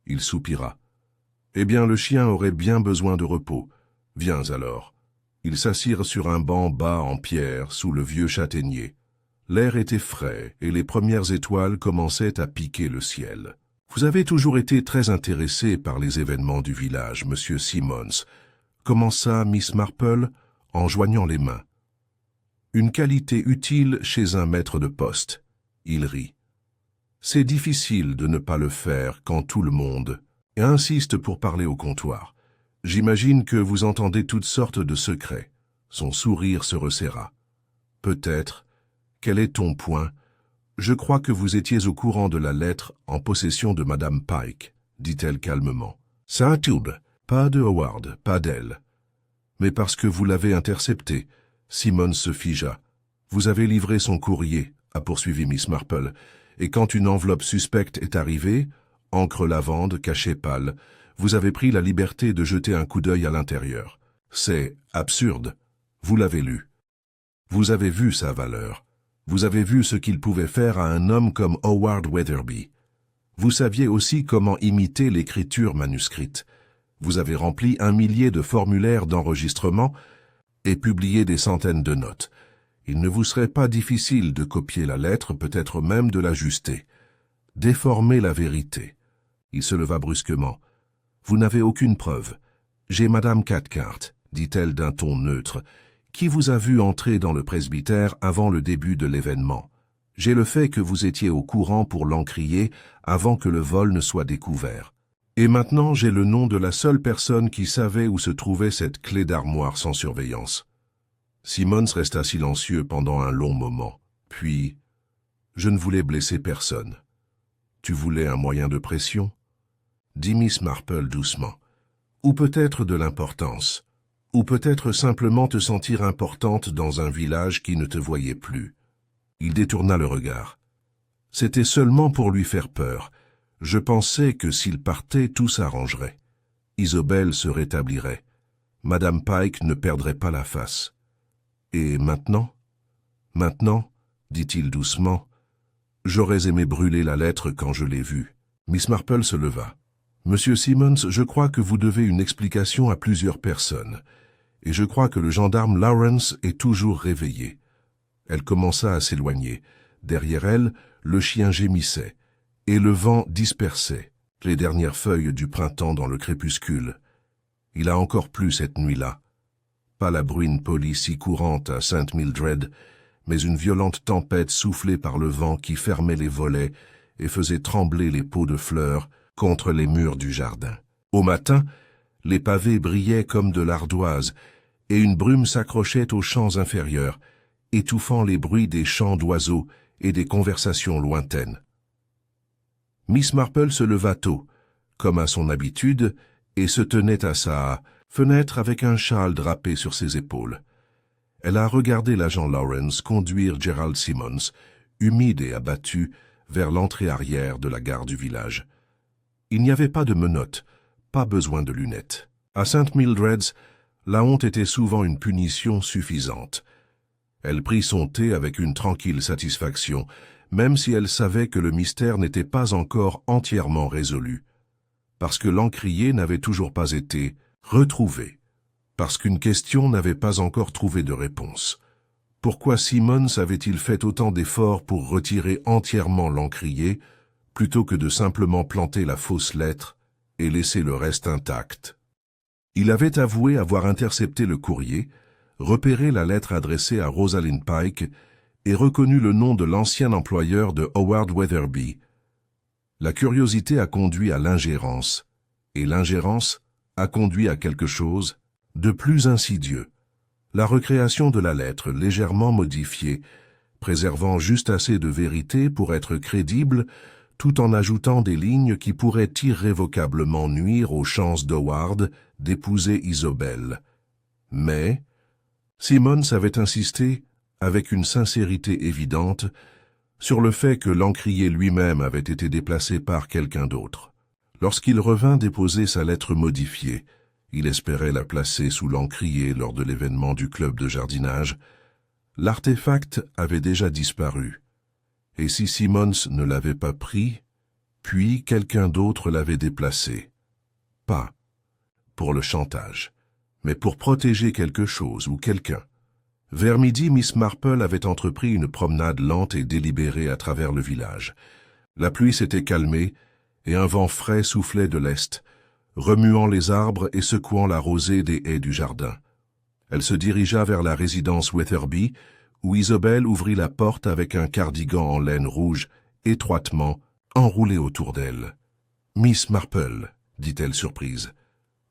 il soupira. « Eh bien, le chien aurait bien besoin de repos. Viens alors. » Ils s'assirent sur un banc bas en pierre sous le vieux châtaignier. L'air était frais et les premières étoiles commençaient à piquer le ciel. « Vous avez toujours été très intéressé par les événements du village, Monsieur Simmons, » commença Miss Marple en joignant les mains. « Une qualité utile chez un maître de poste. » Il rit. « C'est difficile de ne pas le faire quand tout le monde insiste pour parler au comptoir. J'imagine que vous entendez toutes sortes de secrets. Son sourire se resserra. « Peut-être. Quel est ton point? Je crois que vous étiez au courant de la lettre en possession de Madame Pike, dit-elle calmement. Certitude. Pas de Howard, pas d'elle. Mais parce que vous l'avez interceptée. Simmons se figea. Vous avez livré son courrier, a poursuivi Miss Marple, et quand une enveloppe suspecte est arrivée, encre lavande, cachet pâle, vous avez pris la liberté de jeter un coup d'œil à l'intérieur. C'est absurde. Vous l'avez lu. Vous avez vu sa valeur. Vous avez vu ce qu'il pouvait faire à un homme comme Howard Weatherby. Vous saviez aussi comment imiter l'écriture manuscrite. Vous avez rempli 1 millier de formulaires d'enregistrement et publié des centaines de notes. Il ne vous serait pas difficile de copier la lettre, peut-être même de l'ajuster. Déformer la vérité. Il se leva brusquement. Vous n'avez aucune preuve. J'ai Madame Cathcart, dit-elle d'un ton neutre, qui vous a vu entrer dans le presbytère avant le début de l'événement. J'ai le fait que vous étiez au courant pour l'encrier avant que le vol ne soit découvert. Et maintenant, j'ai le nom de la seule personne qui savait où se trouvait cette clé d'armoire sans surveillance. Simmons resta silencieux pendant un long moment. Puis, je ne voulais blesser personne. Tu voulais un moyen de pression? Dit Miss Marple doucement. Ou peut-être de l'importance. Ou peut-être simplement te sentir importante dans un village qui ne te voyait plus. Il détourna le regard. C'était seulement pour lui faire peur. Je pensais que s'il partait, tout s'arrangerait. Isobel se rétablirait. Madame Pike ne perdrait pas la face. Et maintenant? Maintenant, dit-il doucement, j'aurais aimé brûler la lettre quand je l'ai vue. Miss Marple se leva. Monsieur Simmons, je crois que vous devez une explication à plusieurs personnes. Et je crois que le gendarme Lawrence est toujours réveillé. Elle commença à s'éloigner. Derrière elle, le chien gémissait, et le vent dispersait les dernières feuilles du printemps dans le crépuscule. Il a encore plu cette nuit-là. Pas la bruine polie si courante à St. Mildred, mais une violente tempête soufflée par le vent qui fermait les volets et faisait trembler les pots de fleurs contre les murs du jardin. Au matin, les pavés brillaient comme de l'ardoise, et une brume s'accrochait aux champs inférieurs, étouffant les bruits des chants d'oiseaux et des conversations lointaines. Miss Marple se leva tôt, comme à son habitude, et se tenait à sa fenêtre avec un châle drapé sur ses épaules. Elle a regardé l'agent Lawrence conduire Gerald Simmons, humide et abattu, vers l'entrée arrière de la gare du village. Il n'y avait pas de menottes, pas besoin de lunettes. À St. Mildred's, la honte était souvent une punition suffisante. Elle prit son thé avec une tranquille satisfaction, même si elle savait que le mystère n'était pas encore entièrement résolu, parce que l'encrier n'avait toujours pas été retrouvé, parce qu'une question n'avait pas encore trouvé de réponse. Pourquoi Simmons avait-il fait autant d'efforts pour retirer entièrement l'encrier, plutôt que de simplement planter la fausse lettre et laisser le reste intact? Il avait avoué avoir intercepté le courrier, repéré la lettre adressée à Rosalind Pike et reconnu le nom de l'ancien employeur de Howard Weatherby. La curiosité a conduit à l'ingérence, et l'ingérence a conduit à quelque chose de plus insidieux. La recréation de la lettre légèrement modifiée, préservant juste assez de vérité pour être crédible, tout en ajoutant des lignes qui pourraient irrévocablement nuire aux chances d'Howard d'épouser Isobel. Mais Simmons avait insisté, avec une sincérité évidente, sur le fait que l'encrier lui-même avait été déplacé par quelqu'un d'autre. Lorsqu'il revint déposer sa lettre modifiée, il espérait la placer sous l'encrier lors de l'événement du club de jardinage. L'artefact avait déjà disparu, et si Simmons ne l'avait pas pris, puis quelqu'un d'autre l'avait déplacé. Pas pour le chantage, mais pour protéger quelque chose ou quelqu'un. Vers midi, Miss Marple avait entrepris une promenade lente et délibérée à travers le village. La pluie s'était calmée, et un vent frais soufflait de l'est, remuant les arbres et secouant la rosée des haies du jardin. Elle se dirigea vers la résidence Weatherby, où Isobel ouvrit la porte avec un cardigan en laine rouge, étroitement enroulé autour d'elle. « Miss Marple, dit-elle surprise.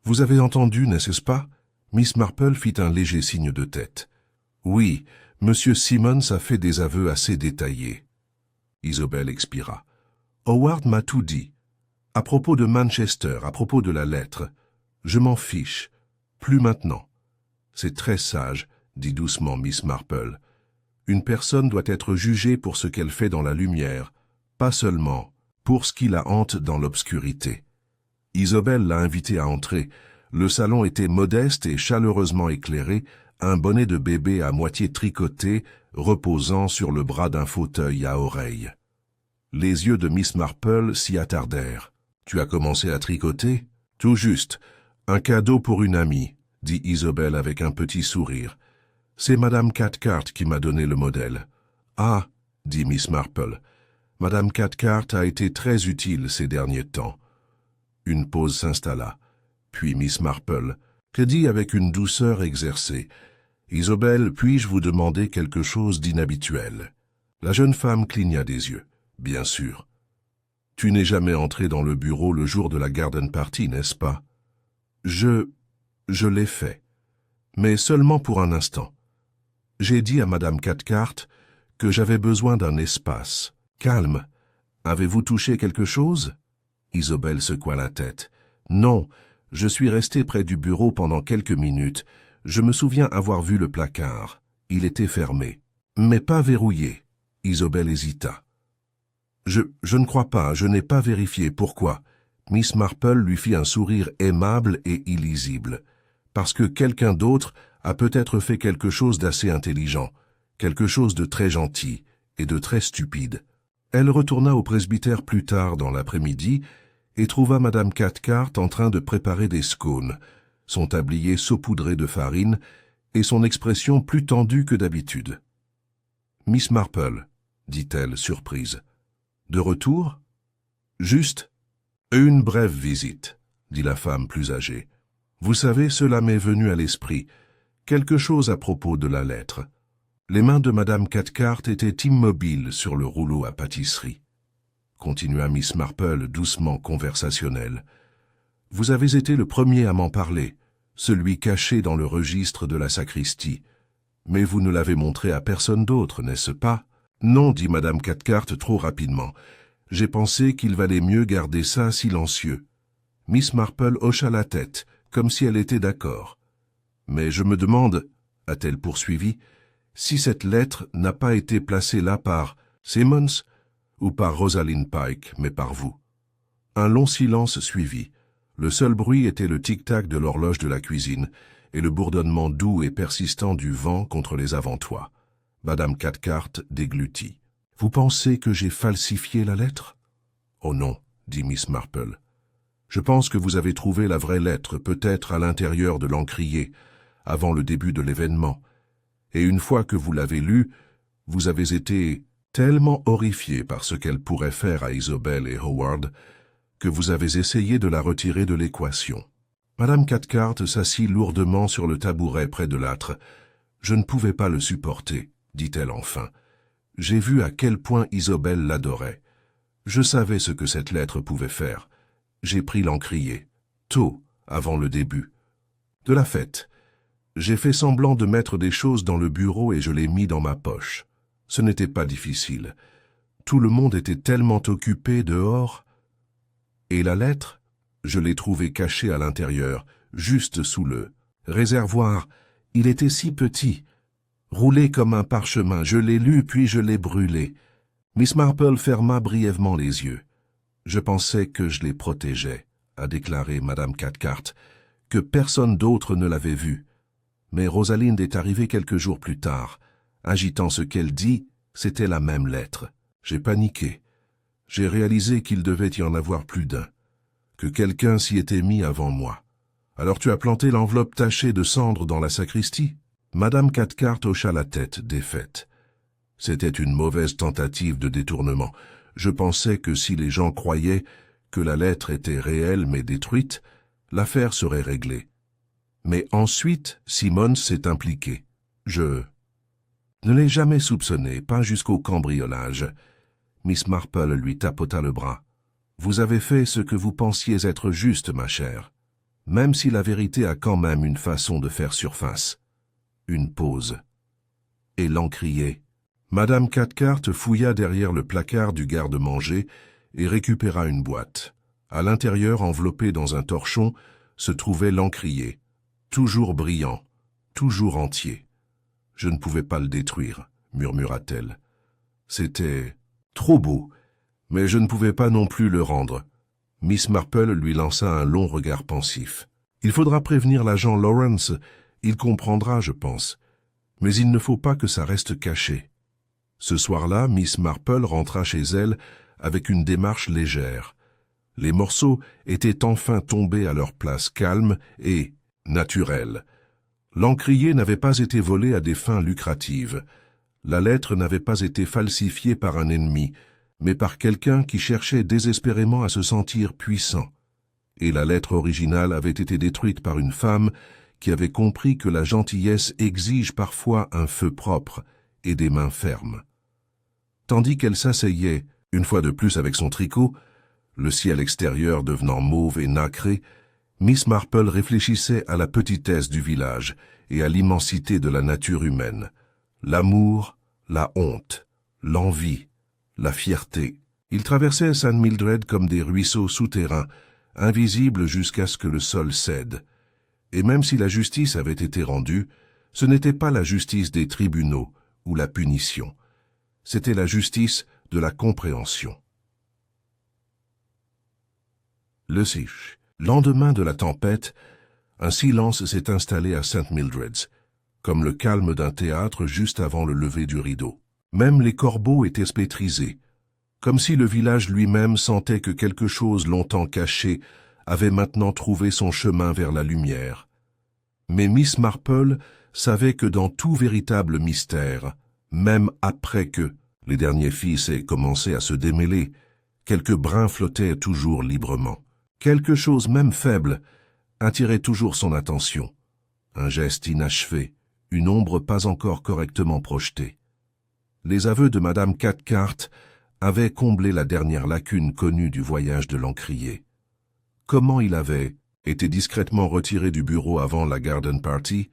Vous avez entendu, n'est-ce pas? Miss Marple fit un léger signe de tête. Oui, Monsieur Simmons a fait des aveux assez détaillés. Isobel expira. Howard m'a tout dit. À propos de Manchester, à propos de la lettre. Je m'en fiche. Plus maintenant. C'est très sage, dit doucement Miss Marple. Une personne doit être jugée pour ce qu'elle fait dans la lumière, pas seulement pour ce qui la hante dans l'obscurité. Isobel l'a invitée à entrer. Le salon était modeste et chaleureusement éclairé, un bonnet de bébé à moitié tricoté reposant sur le bras d'un fauteuil à oreilles. Les yeux de Miss Marple s'y attardèrent. « Tu as commencé à tricoter ?»« Tout juste. Un cadeau pour une amie, » dit Isobel avec un petit sourire. « C'est Madame Cathcart qui m'a donné le modèle. »« Ah, » dit Miss Marple. « Madame Cathcart a été très utile ces derniers temps. » Une pause s'installa. Puis Miss Marple dit avec une douceur exercée. « Isobel, puis-je vous demander quelque chose d'inhabituel ?» La jeune femme cligna des yeux. « Bien sûr. »« Tu n'es jamais entrée dans le bureau le jour de la garden party, n'est-ce pas ?»« Je l'ai fait. Mais seulement pour un instant. J'ai dit à Madame Cathcart que j'avais besoin d'un espace. Calme. Avez-vous touché quelque chose ?» Isobel secoua la tête. « Non, je suis restée près du bureau pendant quelques minutes. Je me souviens avoir vu le placard. Il était fermé. Mais pas verrouillé. » Isobel hésita. « Je ne crois pas, je n'ai pas vérifié. Pourquoi ?» Miss Marple lui fit un sourire aimable et illisible. « Parce que quelqu'un d'autre a peut-être fait quelque chose d'assez intelligent, quelque chose de très gentil et de très stupide. » Elle retourna au presbytère plus tard dans l'après-midi et trouva Madame Cathcart en train de préparer des scones, son tablier saupoudré de farine et son expression plus tendue que d'habitude. « Miss Marple, » dit-elle, surprise. « De retour ?»« Juste. Une brève visite, » dit la femme plus âgée. « Vous savez, cela m'est venu à l'esprit. Quelque chose à propos de la lettre. » Les mains de Madame Cathcart étaient immobiles sur le rouleau à pâtisserie. Continua Miss Marple doucement conversationnelle. « Vous avez été le premier à m'en parler, celui caché dans le registre de la sacristie. Mais vous ne l'avez montré à personne d'autre, n'est-ce pas ?»« Non, dit Madame Cathcart trop rapidement. J'ai pensé qu'il valait mieux garder ça silencieux. » Miss Marple hocha la tête, comme si elle était d'accord. « Mais je me demande, a-t-elle poursuivi, si cette lettre n'a pas été placée là par Simmons ou par Rosalind Pike, mais par vous. » Un long silence suivit. Le seul bruit était le tic-tac de l'horloge de la cuisine et le bourdonnement doux et persistant du vent contre les avant-toits. Madame Cathcart déglutit. « Vous pensez que j'ai falsifié la lettre ?»« Oh non, » dit Miss Marple. « Je pense que vous avez trouvé la vraie lettre, peut-être à l'intérieur de l'encrier, avant le début de l'événement. Et une fois que vous l'avez lue, vous avez été tellement horrifié par ce qu'elle pourrait faire à Isobel et Howard que vous avez essayé de la retirer de l'équation. » Madame Cathcart s'assit lourdement sur le tabouret près de l'âtre. « Je ne pouvais pas le supporter, » dit-elle enfin. « J'ai vu à quel point Isobel l'adorait. Je savais ce que cette lettre pouvait faire. J'ai pris l'encrier, tôt, avant le début de la fête. J'ai fait semblant de mettre des choses dans le bureau et je les mis dans ma poche. Ce n'était pas difficile. Tout le monde était tellement occupé dehors. Et la lettre, je l'ai trouvée cachée à l'intérieur, juste sous le réservoir. Il était si petit, roulé comme un parchemin. Je l'ai lu puis je l'ai brûlé. » Miss Marple ferma brièvement les yeux. « Je pensais que je les protégeais, » a déclaré Madame Cathcart, « que personne d'autre ne l'avait vue. Mais Rosalind est arrivée quelques jours plus tard. Agitant ce qu'elle dit, c'était la même lettre. J'ai paniqué. J'ai réalisé qu'il devait y en avoir plus d'un, que quelqu'un s'y était mis avant moi. Alors tu as planté l'enveloppe tachée de cendre dans la sacristie ?» Madame Cathcart hocha la tête, défaite. C'était une mauvaise tentative de détournement. Je pensais que si les gens croyaient que la lettre était réelle mais détruite, l'affaire serait réglée. Mais ensuite, Simmons s'est impliqué. Je ne l'ai jamais soupçonné, pas jusqu'au cambriolage. Miss Marple lui tapota le bras. « Vous avez fait ce que vous pensiez être juste, ma chère. » même si la vérité a quand même une façon de faire surface. Une pause. Et l'encrier. Madame Cathcart fouilla derrière le placard du garde-manger et récupéra une boîte. À l'intérieur, enveloppé dans un torchon, se trouvait l'encrier. Toujours brillant, toujours entier. « Je ne pouvais pas le détruire », murmura-t-elle. « C'était trop beau, mais je ne pouvais pas non plus le rendre. » Miss Marple lui lança un long regard pensif. « Il faudra prévenir l'agent Lawrence, il comprendra, je pense. Mais il ne faut pas que ça reste caché. » Ce soir-là, Miss Marple rentra chez elle avec une démarche légère. Les morceaux étaient enfin tombés à leur place calme et naturelle. L'encrier n'avait pas été volé à des fins lucratives. La lettre n'avait pas été falsifiée par un ennemi, mais par quelqu'un qui cherchait désespérément à se sentir puissant. Et la lettre originale avait été détruite par une femme qui avait compris que la gentillesse exige parfois un feu propre et des mains fermes. Tandis qu'elle s'asseyait, une fois de plus avec son tricot, le ciel extérieur devenant mauve et nacré, Miss Marple réfléchissait à la petitesse du village et à l'immensité de la nature humaine. L'amour, la honte, l'envie, la fierté. Ils traversaient St. Mildred comme des ruisseaux souterrains, invisibles jusqu'à ce que le sol cède. Et même si la justice avait été rendue, ce n'était pas la justice des tribunaux ou la punition. C'était la justice de la compréhension. Le lendemain de la tempête, un silence s'est installé à St. Mildred's, comme le calme d'un théâtre juste avant le lever du rideau. Même les corbeaux étaient spétrisés, comme si le village lui-même sentait que quelque chose longtemps caché avait maintenant trouvé son chemin vers la lumière. Mais Miss Marple savait que dans tout véritable mystère, même après que les derniers fils aient commencé à se démêler, quelques brins flottaient toujours librement. Quelque chose même faible attirait toujours son attention. Un geste inachevé, une ombre pas encore correctement projetée. Les aveux de Madame Cathcart avaient comblé la dernière lacune connue du voyage de l'encrier. Comment il avait été discrètement retiré du bureau avant la garden party,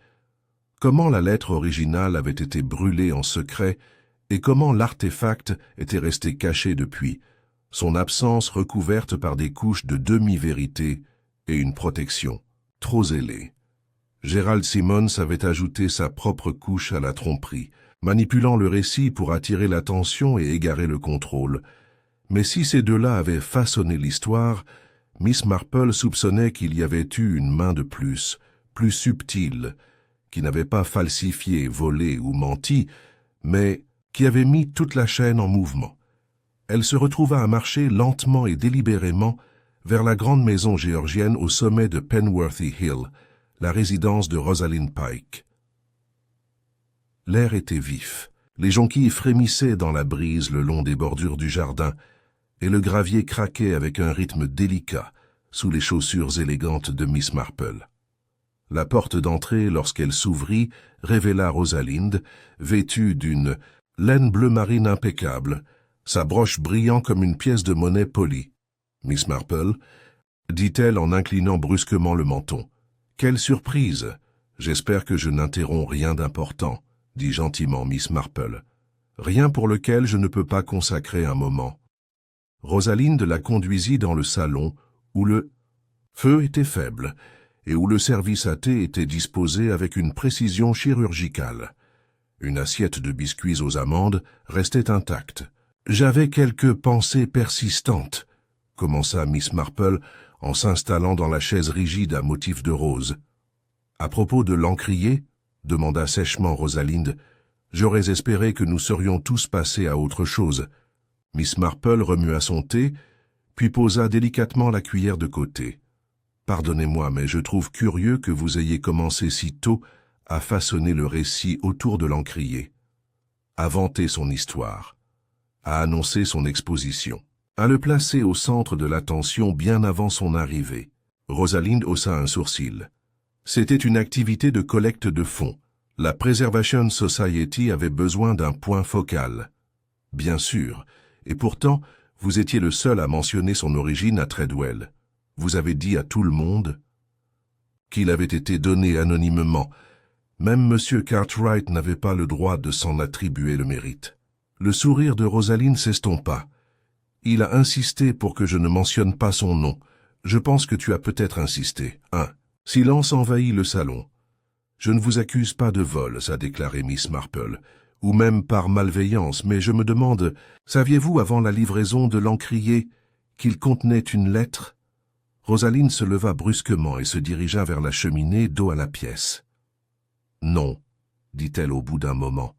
comment la lettre originale avait été brûlée en secret et comment l'artefact était resté caché depuis, son absence recouverte par des couches de demi-vérité et une protection trop zélée. Gerald Simmons avait ajouté sa propre couche à la tromperie, manipulant le récit pour attirer l'attention et égarer le contrôle. Mais si ces deux-là avaient façonné l'histoire, Miss Marple soupçonnait qu'il y avait eu une main de plus subtile, qui n'avait pas falsifié, volé ou menti, mais qui avait mis toute la chaîne en mouvement. Elle se retrouva à marcher lentement et délibérément vers la grande maison géorgienne au sommet de Penworthy Hill, la résidence de Rosalind Pike. L'air était vif, les jonquilles frémissaient dans la brise le long des bordures du jardin, et le gravier craquait avec un rythme délicat sous les chaussures élégantes de Miss Marple. La porte d'entrée, lorsqu'elle s'ouvrit, révéla Rosalind, vêtue d'une laine bleu marine impeccable, sa broche brillant comme une pièce de monnaie polie. « Miss Marple » dit-elle en inclinant brusquement le menton. « Quelle surprise! J'espère que je n'interromps rien d'important, » dit gentiment Miss Marple. « Rien pour lequel je ne peux pas consacrer un moment. » Rosalind la conduisit dans le salon, où le feu était faible, et où le service à thé était disposé avec une précision chirurgicale. Une assiette de biscuits aux amandes restait intacte. « J'avais quelques pensées persistantes, » commença Miss Marple en s'installant dans la chaise rigide à motif de rose. « À propos de l'encrier ?» demanda sèchement Rosalind. « J'aurais espéré que nous serions tous passés à autre chose. » Miss Marple remua son thé, puis posa délicatement la cuillère de côté. « Pardonnez-moi, mais je trouve curieux que vous ayez commencé si tôt à façonner le récit autour de l'encrier, à vanter son histoire, à annoncer son exposition, à le placer au centre de l'attention bien avant son arrivée. » Rosalind haussa un sourcil. C'était une activité de collecte de fonds. La Preservation Society avait besoin d'un point focal. Bien sûr, et pourtant, vous étiez le seul à mentionner son origine à Treadwell. Vous avez dit à tout le monde. qu'il avait été donné anonymement. Même M. Cartwright n'avait pas le droit de s'en attribuer le mérite. Le sourire de Rosaline s'estompa. Il a insisté pour que je ne mentionne pas son nom. Je pense que tu as peut-être insisté. Un silence envahit le salon. Je ne vous accuse pas de vol, ça déclarait Miss Marple, ou même par malveillance, mais je me demande, saviez-vous avant la livraison de l'encrier qu'il contenait une lettre? Rosaline se leva brusquement et se dirigea vers la cheminée, dos à la pièce. Non, dit-elle au bout d'un moment.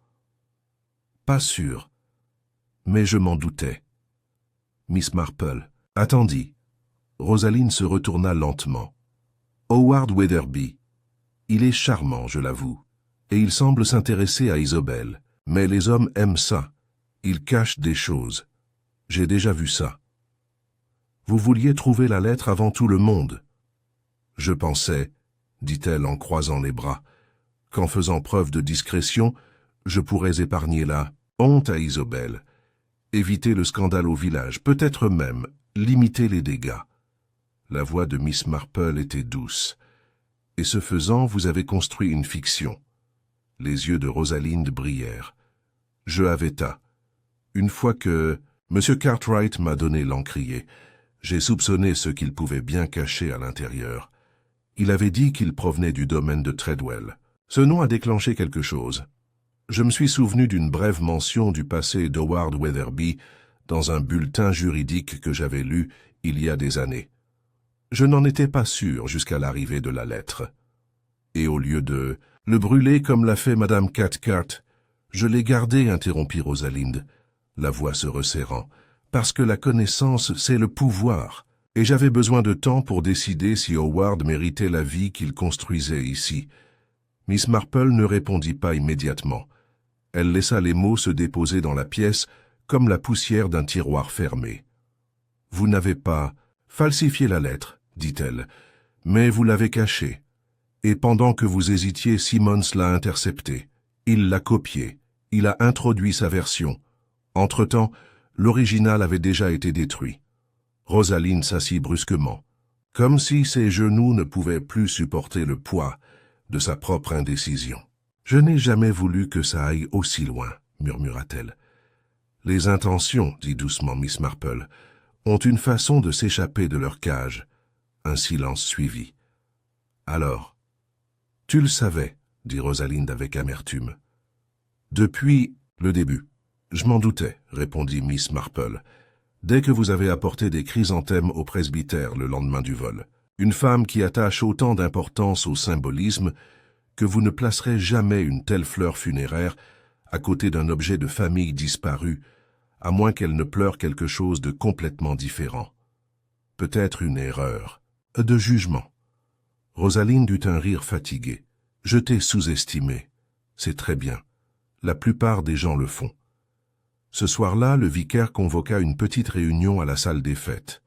Pas sûr, mais je m'en doutais. Miss Marple attendit. Rosaline se retourna lentement. Howard Weatherby. Il est charmant, je l'avoue, et il semble s'intéresser à Isobel. Mais les hommes aiment ça. Ils cachent des choses. J'ai déjà vu ça. Vous vouliez trouver la lettre avant tout le monde. Je pensais, dit-elle en croisant les bras, qu'en faisant preuve de discrétion, je pourrais épargner la honte à Isobel, éviter le scandale au village, peut-être même limiter les dégâts. La voix de Miss Marple était douce. Et ce faisant, vous avez construit une fiction. Les yeux de Rosalinde brillèrent. Je avais tort. Une fois que M. Cartwright m'a donné l'encrier, j'ai soupçonné ce qu'il pouvait bien cacher à l'intérieur. Il avait dit qu'il provenait du domaine de Treadwell. Ce nom a déclenché quelque chose. Je me suis souvenu d'une brève mention du passé d'Howard Weatherby dans un bulletin juridique que j'avais lu il y a des années. Je n'en étais pas sûr jusqu'à l'arrivée de la lettre. Et au lieu de le brûler comme l'a fait Madame Cathcart, je l'ai gardé, interrompit Rosalinde, la voix se resserrant, parce que la connaissance, c'est le pouvoir, et j'avais besoin de temps pour décider si Howard méritait la vie qu'il construisait ici. Miss Marple ne répondit pas immédiatement. Elle laissa les mots se déposer dans la pièce comme la poussière d'un tiroir fermé. « Vous n'avez pas falsifié la lettre, dit-elle, mais vous l'avez cachée. Et pendant que vous hésitiez, Simmons l'a interceptée. Il l'a copiée. Il a introduit sa version. Entre-temps, l'original avait déjà été détruit. » Rosaline s'assit brusquement, comme si ses genoux ne pouvaient plus supporter le poids de sa propre indécision. « Je n'ai jamais voulu que ça aille aussi loin, » murmura-t-elle. « Les intentions, dit doucement Miss Marple, ont une façon de s'échapper de leur cage. » Un silence suivit. « Alors, tu le savais, » dit Rosalinde avec amertume. « Depuis le début. Je m'en doutais, » répondit Miss Marple. « Dès que vous avez apporté des chrysanthèmes au presbytère le lendemain du vol. Une femme qui attache autant d'importance au symbolisme que vous ne placerez jamais une telle fleur funéraire à côté d'un objet de famille disparu, à moins qu'elle ne pleure quelque chose de complètement différent. Peut-être une erreur de jugement. » Rosalinde eut un rire fatigué. « Je t'ai sous-estimé. C'est très bien. La plupart des gens le font. » Ce soir-là, le vicaire convoqua une petite réunion à la salle des fêtes.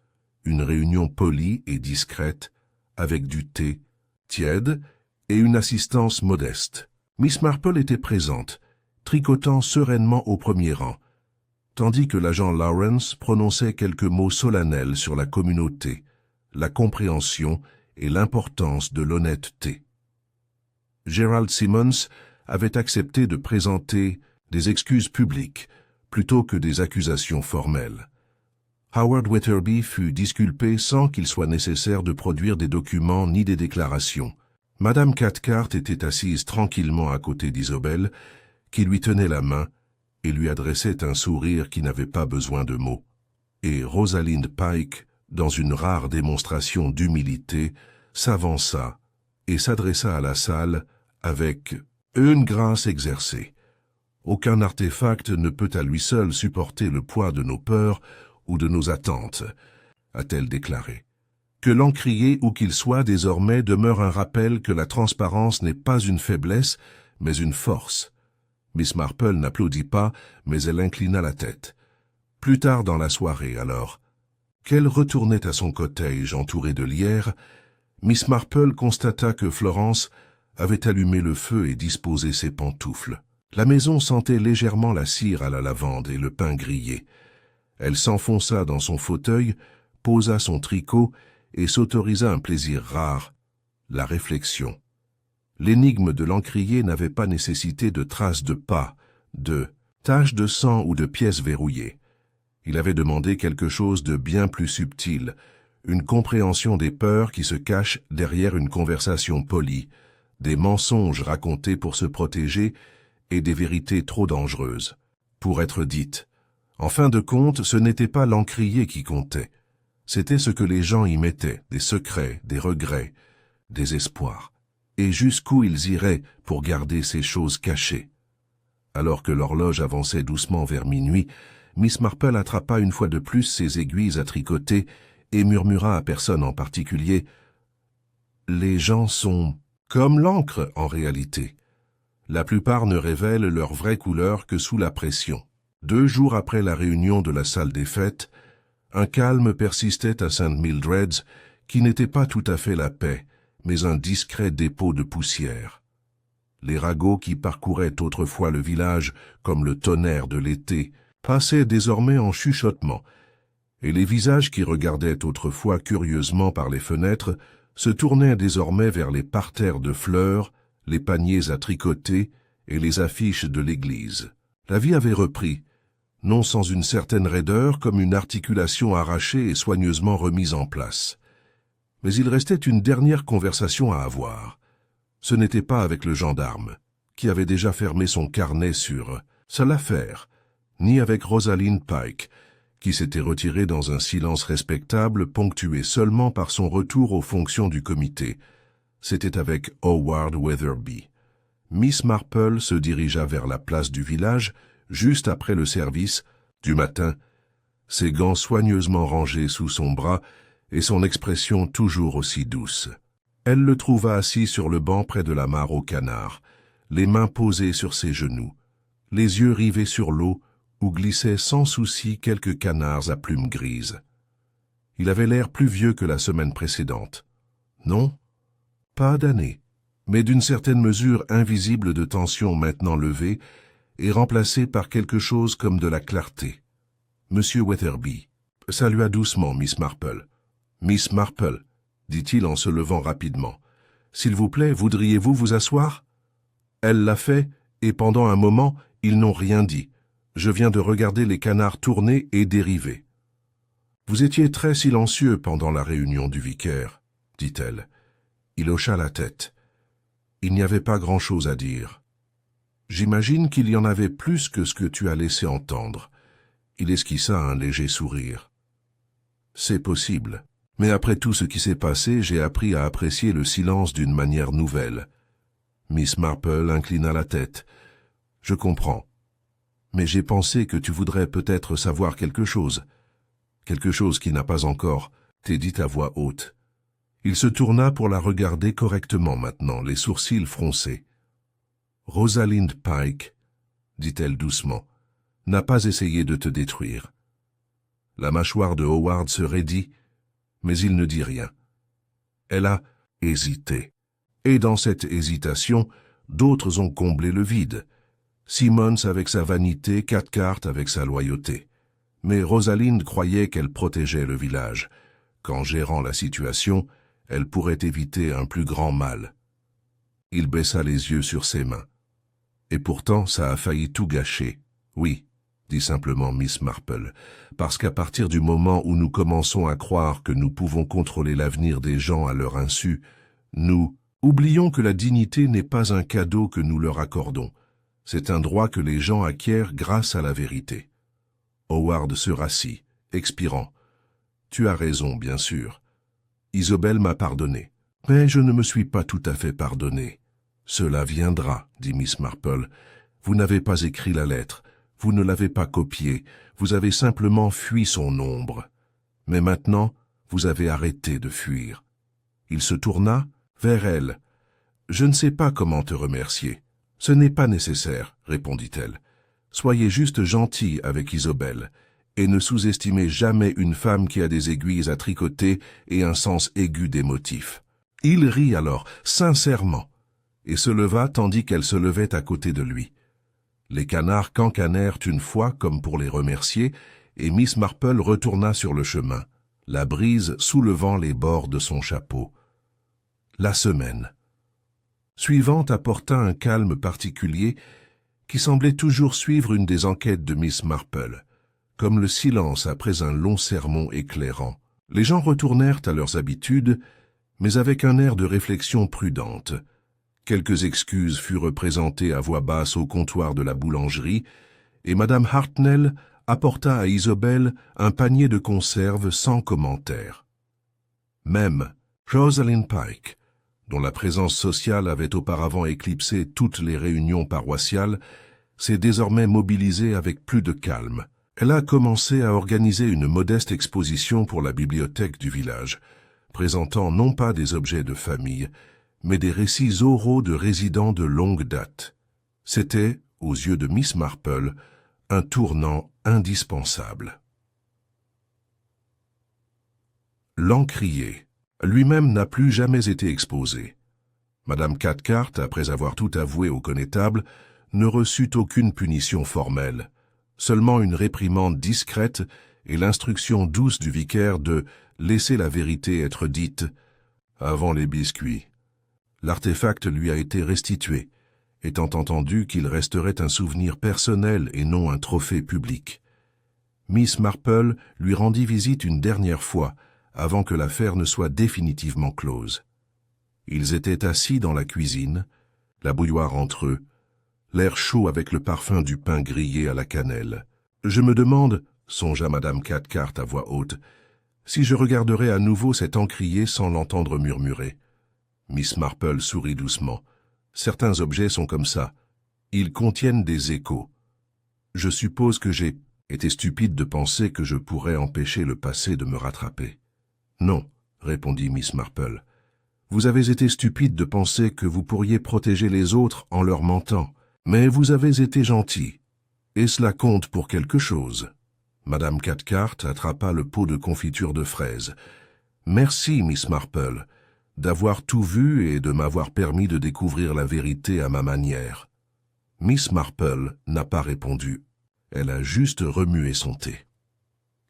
Une réunion polie et discrète, avec du thé, tiède, et une assistance modeste. Miss Marple était présente, tricotant sereinement au premier rang, tandis que l'agent Lawrence prononçait quelques mots solennels sur la communauté, la compréhension et l'importance de l'honnêteté. Gerald Simmons avait accepté de présenter des excuses publiques plutôt que des accusations formelles. Howard Weatherby fut disculpé sans qu'il soit nécessaire de produire des documents ni des déclarations. Madame Cathcart était assise tranquillement à côté d'Isobel, qui lui tenait la main et lui adressait un sourire qui n'avait pas besoin de mots. Et Rosalinde Pike, dans une rare démonstration d'humilité, s'avança et s'adressa à la salle avec une grâce exercée. Aucun artefact ne peut à lui seul supporter le poids de nos peurs ou de nos attentes, a-t-elle déclaré. Que l'encrier où qu'il soit désormais demeure un rappel que la transparence n'est pas une faiblesse, mais une force. Miss Marple n'applaudit pas, mais elle inclina la tête. Plus tard dans la soirée, alors, qu'elle retournait à son cottage entourée de lierre, Miss Marple constata que Florence avait allumé le feu et disposé ses pantoufles. La maison sentait légèrement la cire à la lavande et le pain grillé. Elle s'enfonça dans son fauteuil, posa son tricot et s'autorisa un plaisir rare, la réflexion. L'énigme de l'encrier n'avait pas nécessité de traces de pas, de taches de sang ou de pièces verrouillées. Il avait demandé quelque chose de bien plus subtil, une compréhension des peurs qui se cachent derrière une conversation polie, des mensonges racontés pour se protéger et des vérités trop dangereuses pour être dites. En fin de compte, ce n'était pas l'encrier qui comptait. C'était ce que les gens y mettaient, des secrets, des regrets, des espoirs, et jusqu'où ils iraient pour garder ces choses cachées. Alors que l'horloge avançait doucement vers minuit, Miss Marple attrapa une fois de plus ses aiguilles à tricoter et murmura à personne en particulier « Les gens sont comme l'encre en réalité. La plupart ne révèlent leur vraie couleur que sous la pression. » 2 jours après la réunion de la salle des fêtes, un calme persistait à St. Mildred's qui n'était pas tout à fait la paix, mais un discret dépôt de poussière. Les ragots qui parcouraient autrefois le village comme le tonnerre de l'été passaient désormais en chuchotement, et les visages qui regardaient autrefois curieusement par les fenêtres se tournaient désormais vers les parterres de fleurs, les paniers à tricoter et les affiches de l'église. La vie avait repris, non sans une certaine raideur, comme une articulation arrachée et soigneusement remise en place. Mais il restait une dernière conversation à avoir. Ce n'était pas avec le gendarme, qui avait déjà fermé son carnet sur sa l'affaire, ni avec Rosalind Pike, qui s'était retirée dans un silence respectable ponctué seulement par son retour aux fonctions du comité. C'était avec Howard Weatherby. Miss Marple se dirigea vers la place du village, juste après le service du matin, ses gants soigneusement rangés sous son bras et son expression toujours aussi douce. Elle le trouva assis sur le banc près de la mare aux canards, les mains posées sur ses genoux, les yeux rivés sur l'eau où glissaient sans souci quelques canards à plumes grises. Il avait l'air plus vieux que la semaine précédente. Non, pas d'année, mais d'une certaine mesure invisible de tension maintenant levée et remplacée par quelque chose comme de la clarté. Monsieur Weatherby salua doucement Miss Marple. « Miss Marple, dit-il en se levant rapidement, s'il vous plaît, voudriez-vous vous asseoir ?» Elle l'a fait, et pendant un moment, ils n'ont rien dit. Je viens de regarder les canards tourner et dériver. « Vous étiez très silencieux pendant la réunion du vicaire, » dit-elle. Il hocha la tête. Il n'y avait pas grand-chose à dire. « J'imagine qu'il y en avait plus que ce que tu as laissé entendre. » Il esquissa un léger sourire. « C'est possible. Mais après tout ce qui s'est passé, j'ai appris à apprécier le silence d'une manière nouvelle. » Miss Marple inclina la tête. « Je comprends. Mais j'ai pensé que tu voudrais peut-être savoir quelque chose. Quelque chose qui n'a pas encore été dit à voix haute. » Il se tourna pour la regarder correctement maintenant, les sourcils froncés. « Rosalind Pike, dit-elle doucement, n'a pas essayé de te détruire. » La mâchoire de Howard se raidit, mais il ne dit rien. Elle a hésité. Et dans cette hésitation, d'autres ont comblé le vide. Simmons avec sa vanité, Cathcart avec sa loyauté. Mais Rosalind croyait qu'elle protégeait le village, qu'en gérant la situation, elle pourrait éviter un plus grand mal. Il baissa les yeux sur ses mains. Et pourtant, ça a failli tout gâcher. Oui, dit simplement Miss Marple, parce qu'à partir du moment où nous commençons à croire que nous pouvons contrôler l'avenir des gens à leur insu, nous oublions que la dignité n'est pas un cadeau que nous leur accordons. C'est un droit que les gens acquièrent grâce à la vérité. Howard se rassit, expirant. « Tu as raison, bien sûr. Isobel m'a pardonné. Mais je ne me suis pas tout à fait pardonné. »« Cela viendra, » dit Miss Marple. « Vous n'avez pas écrit la lettre. Vous ne l'avez pas copiée. Vous avez simplement fui son ombre. Mais maintenant, vous avez arrêté de fuir. » Il se tourna vers elle. « Je ne sais pas comment te remercier. »« Ce n'est pas nécessaire, » répondit-elle. « Soyez juste gentil avec Isobel, et ne sous-estimez jamais une femme qui a des aiguilles à tricoter et un sens aigu des motifs. » Il rit alors, sincèrement, et se leva tandis qu'elle se levait à côté de lui. Les canards cancanèrent une fois comme pour les remercier, et Miss Marple retourna sur le chemin, la brise soulevant les bords de son chapeau. la semaine suivante apporta un calme particulier qui semblait toujours suivre une des enquêtes de Miss Marple, comme le silence après un long sermon éclairant. Les gens retournèrent à leurs habitudes, mais avec un air de réflexion prudente. Quelques excuses furent présentées à voix basse au comptoir de la boulangerie, et Madame Hartnell apporta à Isobel un panier de conserves sans commentaire. Même Rosalind Pike, dont la présence sociale avait auparavant éclipsé toutes les réunions paroissiales, s'est désormais mobilisée avec plus de calme. Elle a commencé à organiser une modeste exposition pour la bibliothèque du village, présentant non pas des objets de famille, mais des récits oraux de résidents de longue date. C'était, aux yeux de Miss Marple, un tournant indispensable. L'encrier lui-même n'a plus jamais été exposé. Madame Cathcart, après avoir tout avoué au connétable, ne reçut aucune punition formelle, seulement une réprimande discrète et l'instruction douce du vicaire de laisser la vérité être dite avant les biscuits. L'artefact lui a été restitué, étant entendu qu'il resterait un souvenir personnel et non un trophée public. Miss Marple lui rendit visite une dernière fois, avant que l'affaire ne soit définitivement close. Ils étaient assis dans la cuisine, la bouilloire entre eux, l'air chaud avec le parfum du pain grillé à la cannelle. « Je me demande, » songea Madame Cathcart à voix haute, « si je regarderai à nouveau cet encrier sans l'entendre murmurer. » Miss Marple sourit doucement. « Certains objets sont comme ça. Ils contiennent des échos. Je suppose que j'ai été stupide de penser que je pourrais empêcher le passé de me rattraper. » « Non, » répondit Miss Marple. « Vous avez été stupide de penser que vous pourriez protéger les autres en leur mentant. Mais vous avez été gentil. Et cela compte pour quelque chose. » Madame Cathcart attrapa le pot de confiture de fraises. « Merci, Miss Marple, d'avoir tout vu et de m'avoir permis de découvrir la vérité à ma manière. » Miss Marple n'a pas répondu. Elle a juste remué son thé.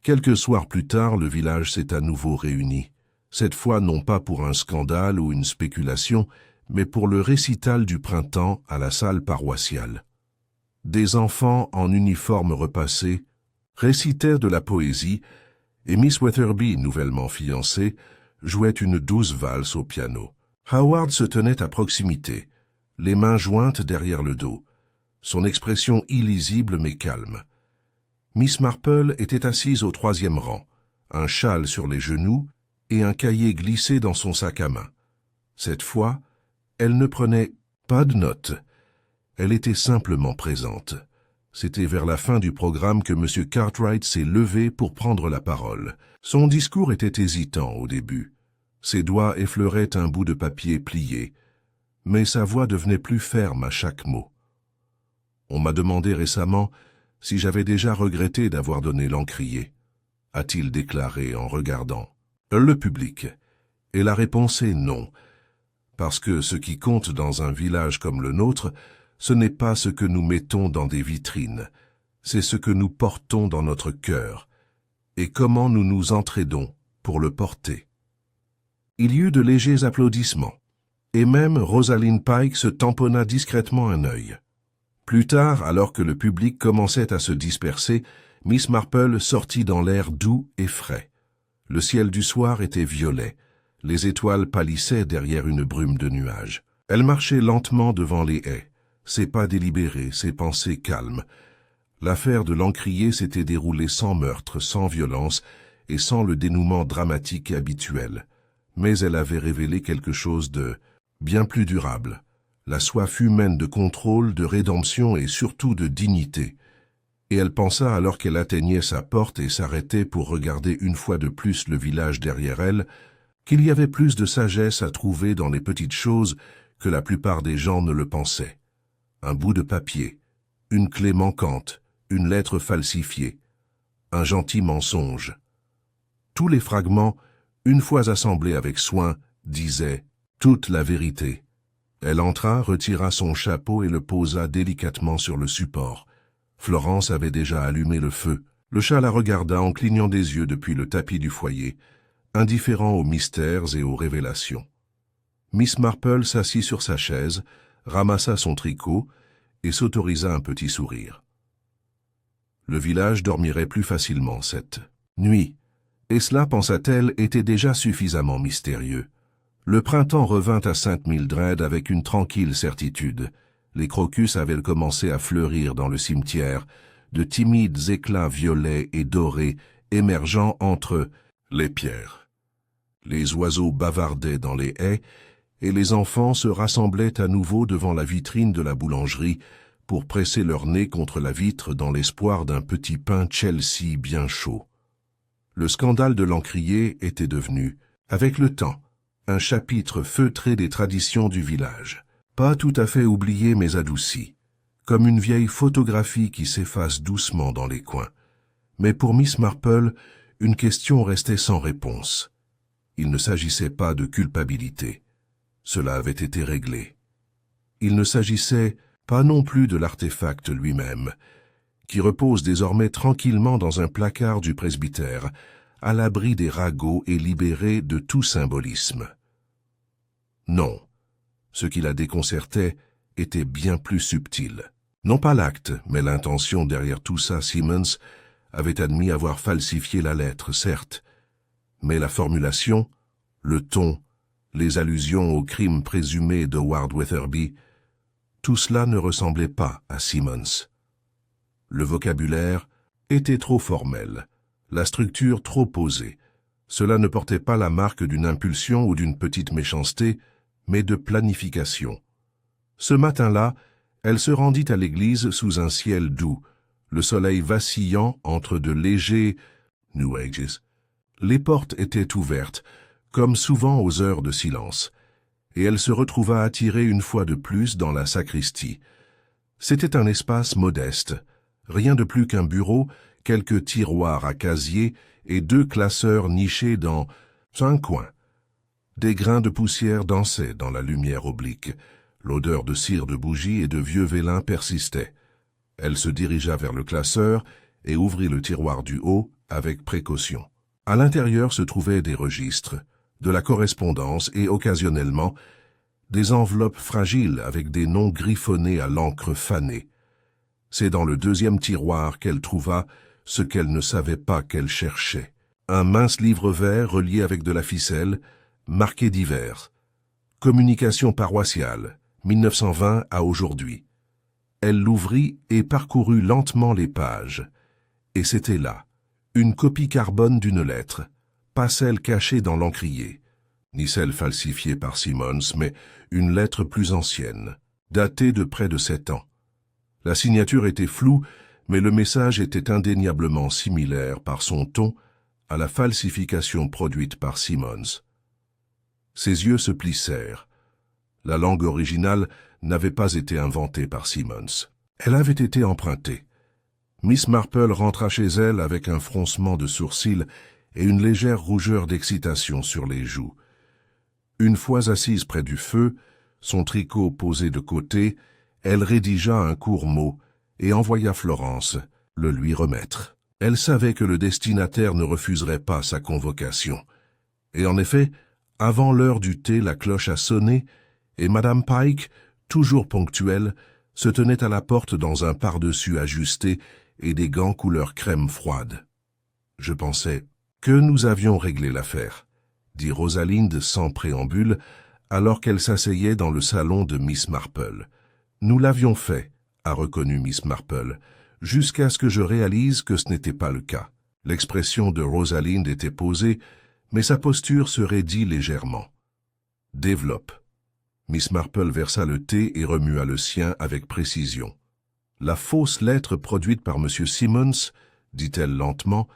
Quelques soirs plus tard, le village s'est à nouveau réuni, cette fois non pas pour un scandale ou une spéculation, mais pour le récital du printemps à la salle paroissiale. Des enfants en uniforme repassé récitaient de la poésie, et Miss Weatherby, nouvellement fiancée, jouait une douce valse au piano. Howard se tenait à proximité, les mains jointes derrière le dos, son expression illisible mais calme. Miss Marple était assise au 3e rang, un châle sur les genoux et un cahier glissé dans son sac à main. Cette fois, elle ne prenait pas de notes. Elle était simplement présente. C'était vers la fin du programme que M. Cartwright s'est levé pour prendre la parole. Son discours était hésitant au début. Ses doigts effleuraient un bout de papier plié, mais sa voix devenait plus ferme à chaque mot. On m'a demandé récemment si j'avais déjà regretté d'avoir donné l'encrier, a-t-il déclaré en regardant le public. Et la réponse est non, parce que ce qui compte dans un village comme le nôtre, ce n'est pas ce que nous mettons dans des vitrines, c'est ce que nous portons dans notre cœur, et comment nous nous entraidons pour le porter. Il y eut de légers applaudissements, et même Rosalind Pike se tamponna discrètement un œil. Plus tard, alors que le public commençait à se disperser, Miss Marple sortit dans l'air doux et frais. Le ciel du soir était violet, les étoiles pâlissaient derrière une brume de nuages. Elle marchait lentement devant les haies, ses pas délibérés, ses pensées calmes. L'affaire de l'encrier s'était déroulée sans meurtre, sans violence et sans le dénouement dramatique habituel. Mais elle avait révélé quelque chose de bien plus durable. La soif humaine de contrôle, de rédemption et surtout de dignité. Et elle pensa alors qu'elle atteignait sa porte et s'arrêtait pour regarder une fois de plus le village derrière elle, qu'il y avait plus de sagesse à trouver dans les petites choses que la plupart des gens ne le pensaient. Un bout de papier, une clé manquante, une lettre falsifiée, un gentil mensonge. Tous les fragments, une fois assemblés avec soin, disaient toute la vérité. Elle entra, retira son chapeau et le posa délicatement sur le support. Florence avait déjà allumé le feu. Le chat la regarda en clignant des yeux depuis le tapis du foyer, indifférent aux mystères et aux révélations. Miss Marple s'assit sur sa chaise, ramassa son tricot et s'autorisa un petit sourire. Le village dormirait plus facilement cette nuit. Et cela, pensa-t-elle, était déjà suffisamment mystérieux. Le printemps revint à Saint Mildred avec une tranquille certitude. Les crocus avaient commencé à fleurir dans le cimetière, de timides éclats violets et dorés émergeant entre les pierres. Les oiseaux bavardaient dans les haies, et les enfants se rassemblaient à nouveau devant la vitrine de la boulangerie pour presser leur nez contre la vitre dans l'espoir d'un petit pain Chelsea bien chaud. Le scandale de l'encrier était devenu, avec le temps, un chapitre feutré des traditions du village, pas tout à fait oublié mais adouci, comme une vieille photographie qui s'efface doucement dans les coins. Mais pour Miss Marple, une question restait sans réponse. Il ne s'agissait pas de culpabilité. Cela avait été réglé. Il ne s'agissait pas non plus de l'artefact lui-même, qui repose désormais tranquillement dans un placard du presbytère, à l'abri des ragots et libéré de tout symbolisme. Non, ce qui la déconcertait était bien plus subtil. Non pas l'acte, mais l'intention derrière tout ça. Simmons avait admis avoir falsifié la lettre, certes, mais la formulation, le ton, les allusions au crime présumé de Howard Weatherby, tout cela ne ressemblait pas à Simmons. Le vocabulaire était trop formel, la structure trop posée. Cela ne portait pas la marque d'une impulsion ou d'une petite méchanceté, mais de planification. Ce matin-là, elle se rendit à l'église sous un ciel doux, le soleil vacillant entre de légers nuages. Les portes étaient ouvertes, comme souvent aux heures de silence, et elle se retrouva attirée une fois de plus dans la sacristie. C'était un espace modeste, rien de plus qu'un bureau, quelques tiroirs à casier et 2 classeurs nichés dans un coin. Des grains de poussière dansaient dans la lumière oblique. L'odeur de cire de bougie et de vieux vélin persistait. Elle se dirigea vers le classeur et ouvrit le tiroir du haut avec précaution. À l'intérieur se trouvaient des registres, de la correspondance et, occasionnellement, des enveloppes fragiles avec des noms griffonnés à l'encre fanée. C'est dans le 2e tiroir qu'elle trouva ce qu'elle ne savait pas qu'elle cherchait. Un mince livre vert relié avec de la ficelle, marqué divers. Communication paroissiale, 1920 à aujourd'hui. Elle l'ouvrit et parcourut lentement les pages. Et c'était là, une copie carbone d'une lettre, pas celle cachée dans l'encrier, ni celle falsifiée par Simmons, mais une lettre plus ancienne, datée de près de 7 ans. La signature était floue, mais le message était indéniablement similaire par son ton à la falsification produite par Simmons. Ses yeux se plissèrent. La langue originale n'avait pas été inventée par Simmons. Elle avait été empruntée. Miss Marple rentra chez elle avec un froncement de sourcils et une légère rougeur d'excitation sur les joues. Une fois assise près du feu, son tricot posé de côté, elle rédigea un court mot et envoya Florence le lui remettre. Elle savait que le destinataire ne refuserait pas sa convocation. Et en effet, avant l'heure du thé, la cloche a sonné et Madame Pike, toujours ponctuelle, se tenait à la porte dans un pardessus ajusté et des gants couleur crème froide. Je pensais que nous avions réglé l'affaire, dit Rosalinde sans préambule, alors qu'elle s'asseyait dans le salon de Miss Marple. Nous l'avions fait, a reconnu Miss Marple, jusqu'à ce que je réalise que ce n'était pas le cas. L'expression de Rosalinde était posée, mais sa posture se raidit légèrement. Développe. Miss Marple versa le thé et remua le sien avec précision. La fausse lettre produite par M. Simmons, dit-elle lentement,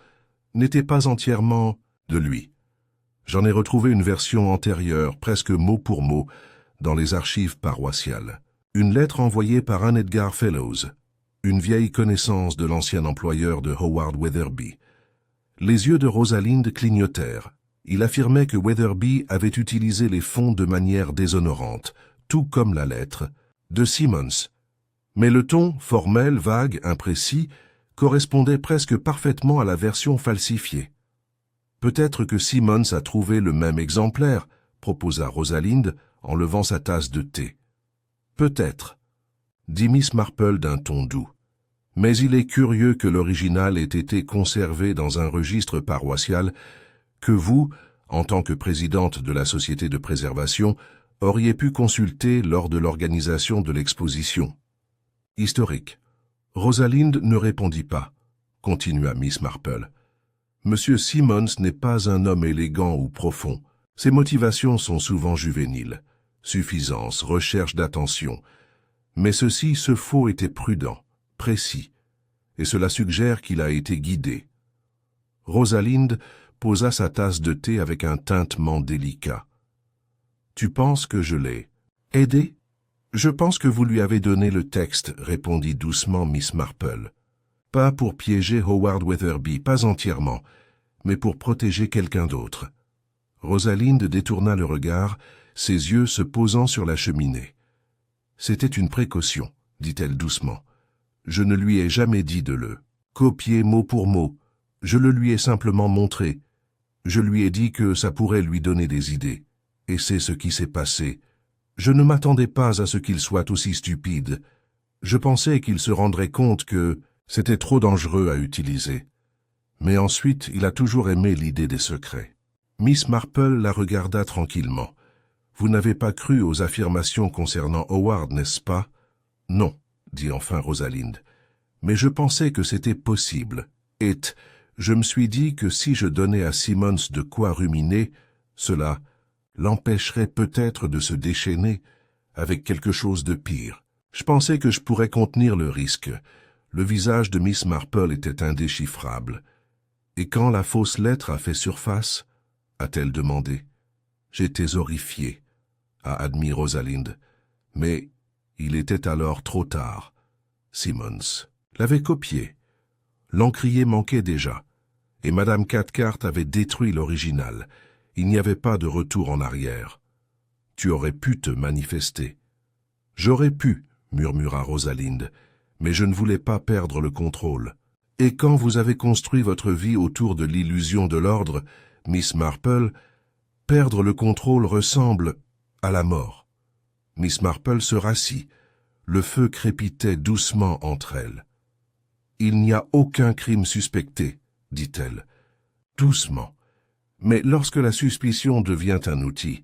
n'était pas entièrement de lui. J'en ai retrouvé une version antérieure, presque mot pour mot, dans les archives paroissiales. Une lettre envoyée par un Edgar Fellows, une vieille connaissance de l'ancien employeur de Howard Weatherby. Les yeux de Rosalinde clignotèrent. Il affirmait que Weatherby avait utilisé les fonds de manière déshonorante, tout comme la lettre, de Simmons. Mais le ton, formel, vague, imprécis, correspondait presque parfaitement à la version falsifiée. Peut-être que Simmons a trouvé le même exemplaire, proposa Rosalinde, en levant sa tasse de thé. « Peut-être, » dit Miss Marple d'un ton doux. « Mais il est curieux que l'original ait été conservé dans un registre paroissial que vous, en tant que présidente de la Société de préservation, auriez pu consulter lors de l'organisation de l'exposition. » Historique. Rosalind ne répondit pas, continua Miss Marple. Monsieur Simmons n'est pas un homme élégant ou profond. Ses motivations sont souvent juvéniles. Suffisance, recherche d'attention. Mais ceci, ce faux était prudent, précis, et cela suggère qu'il a été guidé. Rosalind posa sa tasse de thé avec un tintement délicat. « Tu penses que je l'ai aidé ?»« Je pense que vous lui avez donné le texte, » répondit doucement Miss Marple. « Pas pour piéger Howard Weatherby, pas entièrement, mais pour protéger quelqu'un d'autre. » Rosalind détourna le regard, ses yeux se posant sur la cheminée. « C'était une précaution, » dit-elle doucement. « Je ne lui ai jamais dit de le copier mot pour mot. Je le lui ai simplement montré. Je lui ai dit que ça pourrait lui donner des idées. Et c'est ce qui s'est passé. Je ne m'attendais pas à ce qu'il soit aussi stupide. Je pensais qu'il se rendrait compte que c'était trop dangereux à utiliser. Mais ensuite, il a toujours aimé l'idée des secrets. » Miss Marple la regarda tranquillement. « Vous n'avez pas cru aux affirmations concernant Howard, n'est-ce pas? »« Non, » dit enfin Rosalind. « Mais je pensais que c'était possible. Et je me suis dit que si je donnais à Simmons de quoi ruminer, cela l'empêcherait peut-être de se déchaîner avec quelque chose de pire. Je pensais que je pourrais contenir le risque. » Le visage de Miss Marple était indéchiffrable. « Et quand la fausse lettre a fait surface ?» a-t-elle demandé. « J'étais horrifiée, » a admis Rosalind. Mais il était alors trop tard. Simmons l'avait copié. L'encrier manquait déjà, et Madame Cathcart avait détruit l'original. Il n'y avait pas de retour en arrière. Tu aurais pu te manifester. J'aurais pu, murmura Rosalind, mais je ne voulais pas perdre le contrôle. Et quand vous avez construit votre vie autour de l'illusion de l'ordre, Miss Marple, perdre le contrôle ressemble à la mort. Miss Marple se rassit. Le feu crépitait doucement entre elles. « Il n'y a aucun crime suspecté, » dit-elle. Doucement. Mais lorsque la suspicion devient un outil,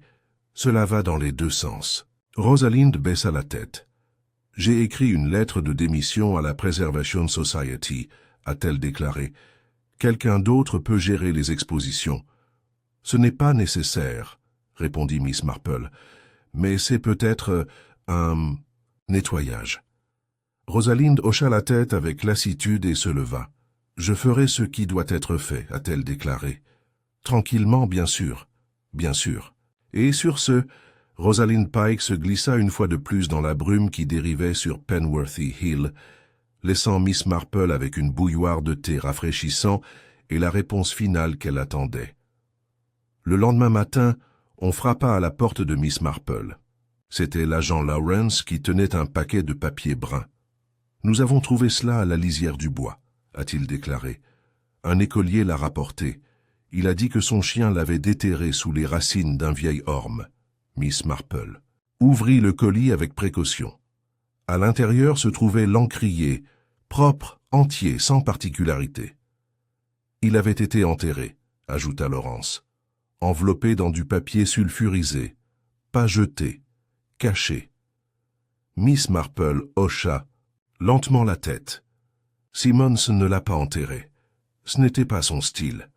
cela va dans les deux sens. Rosalind baissa la tête. « J'ai écrit une lettre de démission à la Preservation Society, » a-t-elle déclaré. « Quelqu'un d'autre peut gérer les expositions. »« Ce n'est pas nécessaire, » répondit Miss Marple, « mais c'est peut-être un nettoyage. » Rosalind hocha la tête avec lassitude et se leva. « Je ferai ce qui doit être fait, » a-t-elle déclaré. « Tranquillement, bien sûr, bien sûr. » Et sur ce, Rosalind Pike se glissa une fois de plus dans la brume qui dérivait sur Penworthy Hill, laissant Miss Marple avec une bouilloire de thé rafraîchissant et la réponse finale qu'elle attendait. Le lendemain matin, on frappa à la porte de Miss Marple. C'était l'agent Lawrence qui tenait un paquet de papier brun. « Nous avons trouvé cela à la lisière du bois, » a-t-il déclaré. Un écolier l'a rapporté. Il a dit que son chien l'avait déterré sous les racines d'un vieil orme. Miss Marple ouvrit le colis avec précaution. À l'intérieur se trouvait l'encrier, propre, entier, sans particularité. « Il avait été enterré, » ajouta Lawrence, « enveloppé dans du papier sulfurisé, pas jeté, caché. » Miss Marple hocha lentement la tête. Simmons ne l'a pas enterré. Ce n'était pas son style.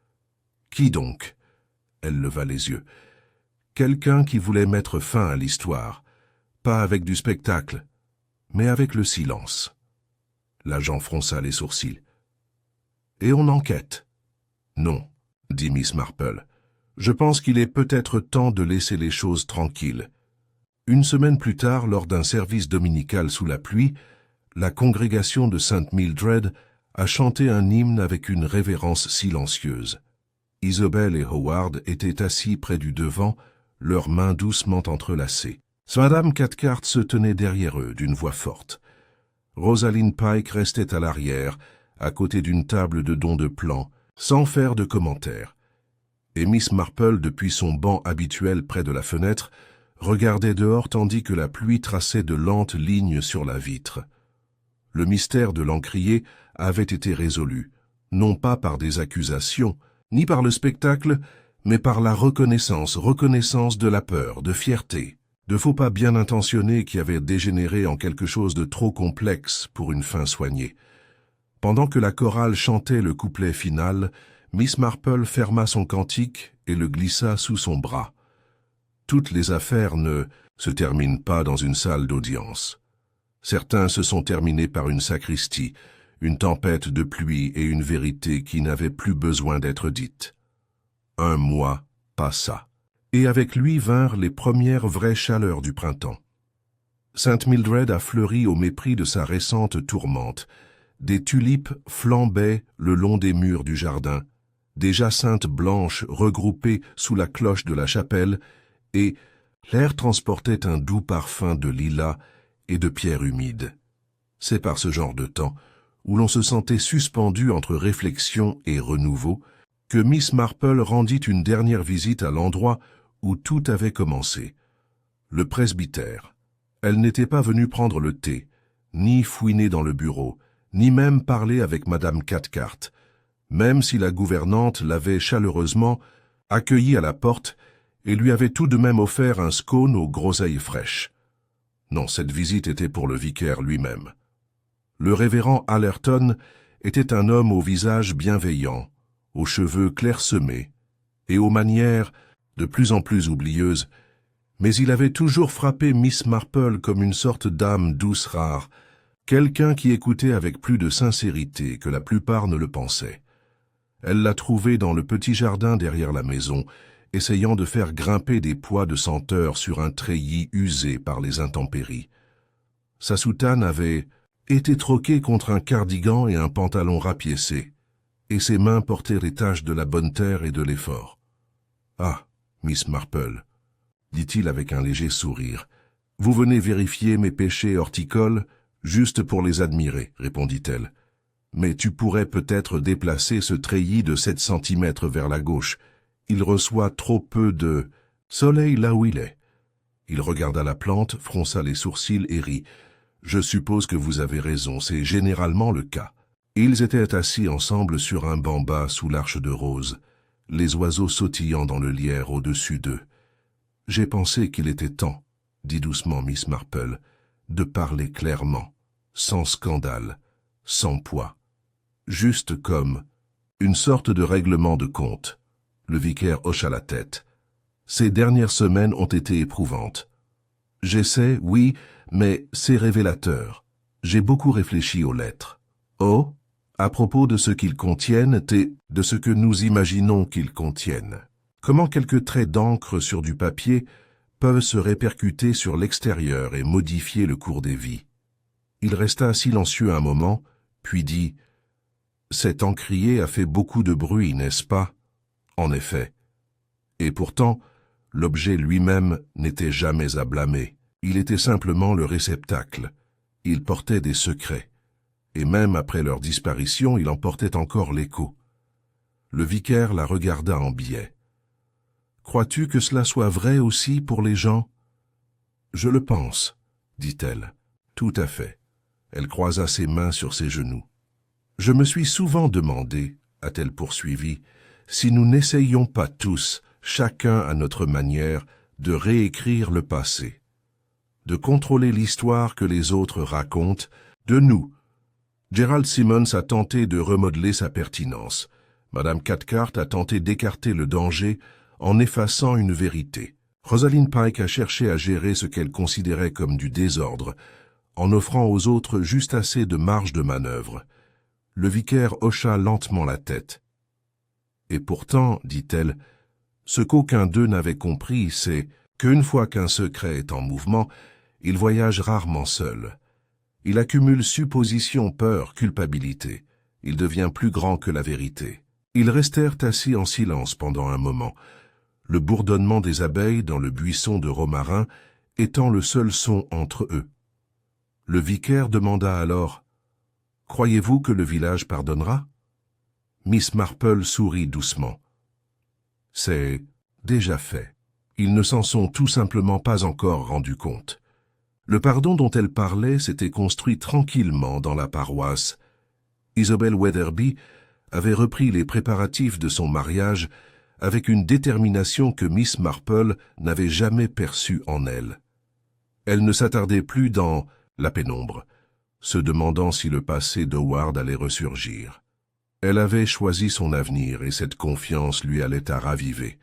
Qui donc? Elle leva les yeux. Quelqu'un qui voulait mettre fin à l'histoire, pas avec du spectacle, mais avec le silence. L'agent fronça les sourcils. Et on enquête? Non, dit Miss Marple. Je pense qu'il est peut-être temps de laisser les choses tranquilles. Une semaine plus tard, lors d'un service dominical sous la pluie, la congrégation de St. Mildred a chanté un hymne avec une révérence silencieuse. Isobel et Howard étaient assis près du devant, leurs mains doucement entrelacées. Madame Cathcart se tenait derrière eux d'une voix forte. Rosalind Pike restait à l'arrière, à côté d'une table de dons de plans, sans faire de commentaires. Et Miss Marple, depuis son banc habituel près de la fenêtre, regardait dehors tandis que la pluie traçait de lentes lignes sur la vitre. Le mystère de l'encrier avait été résolu, non pas par des accusations, ni par le spectacle, mais par la reconnaissance de la peur, de fierté, de faux pas bien intentionnés qui avaient dégénéré en quelque chose de trop complexe pour une fin soignée. Pendant que la chorale chantait le couplet final, Miss Marple ferma son cantique et le glissa sous son bras. Toutes les affaires ne se terminent pas dans une salle d'audience. Certains se sont terminés par une sacristie, une tempête de pluie et une vérité qui n'avait plus besoin d'être dite. Un mois passa, et avec lui vinrent les premières vraies chaleurs du printemps. Sainte Mildred a fleuri au mépris de sa récente tourmente. Des tulipes flambaient le long des murs du jardin, des jacinthes blanches regroupées sous la cloche de la chapelle, et l'air transportait un doux parfum de lilas et de pierres humides. C'est par ce genre de temps, où l'on se sentait suspendu entre réflexion et renouveau, que Miss Marple rendit une dernière visite à l'endroit où tout avait commencé, le presbytère. Elle n'était pas venue prendre le thé, ni fouiner dans le bureau, ni même parler avec Madame Cathcart, même si la gouvernante l'avait chaleureusement accueillie à la porte et lui avait tout de même offert un scone aux groseilles fraîches. Non, cette visite était pour le vicaire lui-même. Le révérend Allerton était un homme au visage bienveillant, aux cheveux clairsemés et aux manières de plus en plus oublieuses, mais il avait toujours frappé Miss Marple comme une sorte d'âme douce rare, quelqu'un qui écoutait avec plus de sincérité que la plupart ne le pensaient. Elle l'a trouvé dans le petit jardin derrière la maison, essayant de faire grimper des pois de senteur sur un treillis usé par les intempéries. Sa soutane avait été troquée contre un cardigan et un pantalon rapiécé, et ses mains portaient les taches de la bonne terre et de l'effort. « Ah, Miss Marple, » dit-il avec un léger sourire, « vous venez vérifier mes péchés horticoles juste pour les admirer, » répondit-elle. « Mais tu pourrais peut-être déplacer ce treillis de 7 centimètres vers la gauche. Il reçoit trop peu de soleil là où il est. » Il regarda la plante, fronça les sourcils et rit. « Je suppose que vous avez raison, c'est généralement le cas. » Ils étaient assis ensemble sur un banc bas sous l'arche de rose, les oiseaux sautillant dans le lierre au-dessus d'eux. « J'ai pensé qu'il était temps, » dit doucement Miss Marple, « de parler clairement, sans scandale, sans poids, juste comme une sorte de règlement de compte. » Le vicaire hocha la tête. « Ces dernières semaines ont été éprouvantes. J'essaie, oui, mais c'est révélateur. J'ai beaucoup réfléchi aux lettres. Oh, à propos de ce qu'ils contiennent et de ce que nous imaginons qu'ils contiennent. Comment quelques traits d'encre sur du papier peuvent se répercuter sur l'extérieur et modifier le cours des vies. » Il resta silencieux un moment, puis dit « Cet encrier a fait beaucoup de bruit, n'est-ce pas ? » En effet. Et pourtant, l'objet lui-même n'était jamais à blâmer. Il était simplement le réceptacle. Il portait des secrets. Et même après leur disparition, il en portait encore l'écho. Le vicaire la regarda en biais. « Crois-tu que cela soit vrai aussi pour les gens ?»« Je le pense, » dit-elle. « Tout à fait. » Elle croisa ses mains sur ses genoux. « Je me suis souvent demandé, » a-t-elle poursuivi, « si nous n'essayions pas tous, chacun à notre manière, de réécrire le passé, de contrôler l'histoire que les autres racontent, de nous. Gerald Simmons a tenté de remodeler sa pertinence. Madame Cathcart a tenté d'écarter le danger en effaçant une vérité. Rosalind Pike a cherché à gérer ce qu'elle considérait comme du désordre, en offrant aux autres juste assez de marge de manœuvre. Le vicaire hocha lentement la tête. « Et pourtant, dit-elle, ce qu'aucun d'eux n'avait compris, c'est qu'une fois qu'un secret est en mouvement, il voyage rarement seul. Il accumule supposition, peur, culpabilité. Il devient plus grand que la vérité. » Ils restèrent assis en silence pendant un moment, le bourdonnement des abeilles dans le buisson de romarin étant le seul son entre eux. Le vicaire demanda alors « Croyez-vous que le village pardonnera ?» Miss Marple sourit doucement. « C'est déjà fait. Ils ne s'en sont tout simplement pas encore rendus compte. Le pardon dont elle parlait s'était construit tranquillement dans la paroisse. Isobel Weatherby avait repris les préparatifs de son mariage avec une détermination que Miss Marple n'avait jamais perçue en elle. Elle ne s'attardait plus dans la pénombre, se demandant si le passé d'Howard allait ressurgir. Elle avait choisi son avenir et cette confiance lui allait à raviver.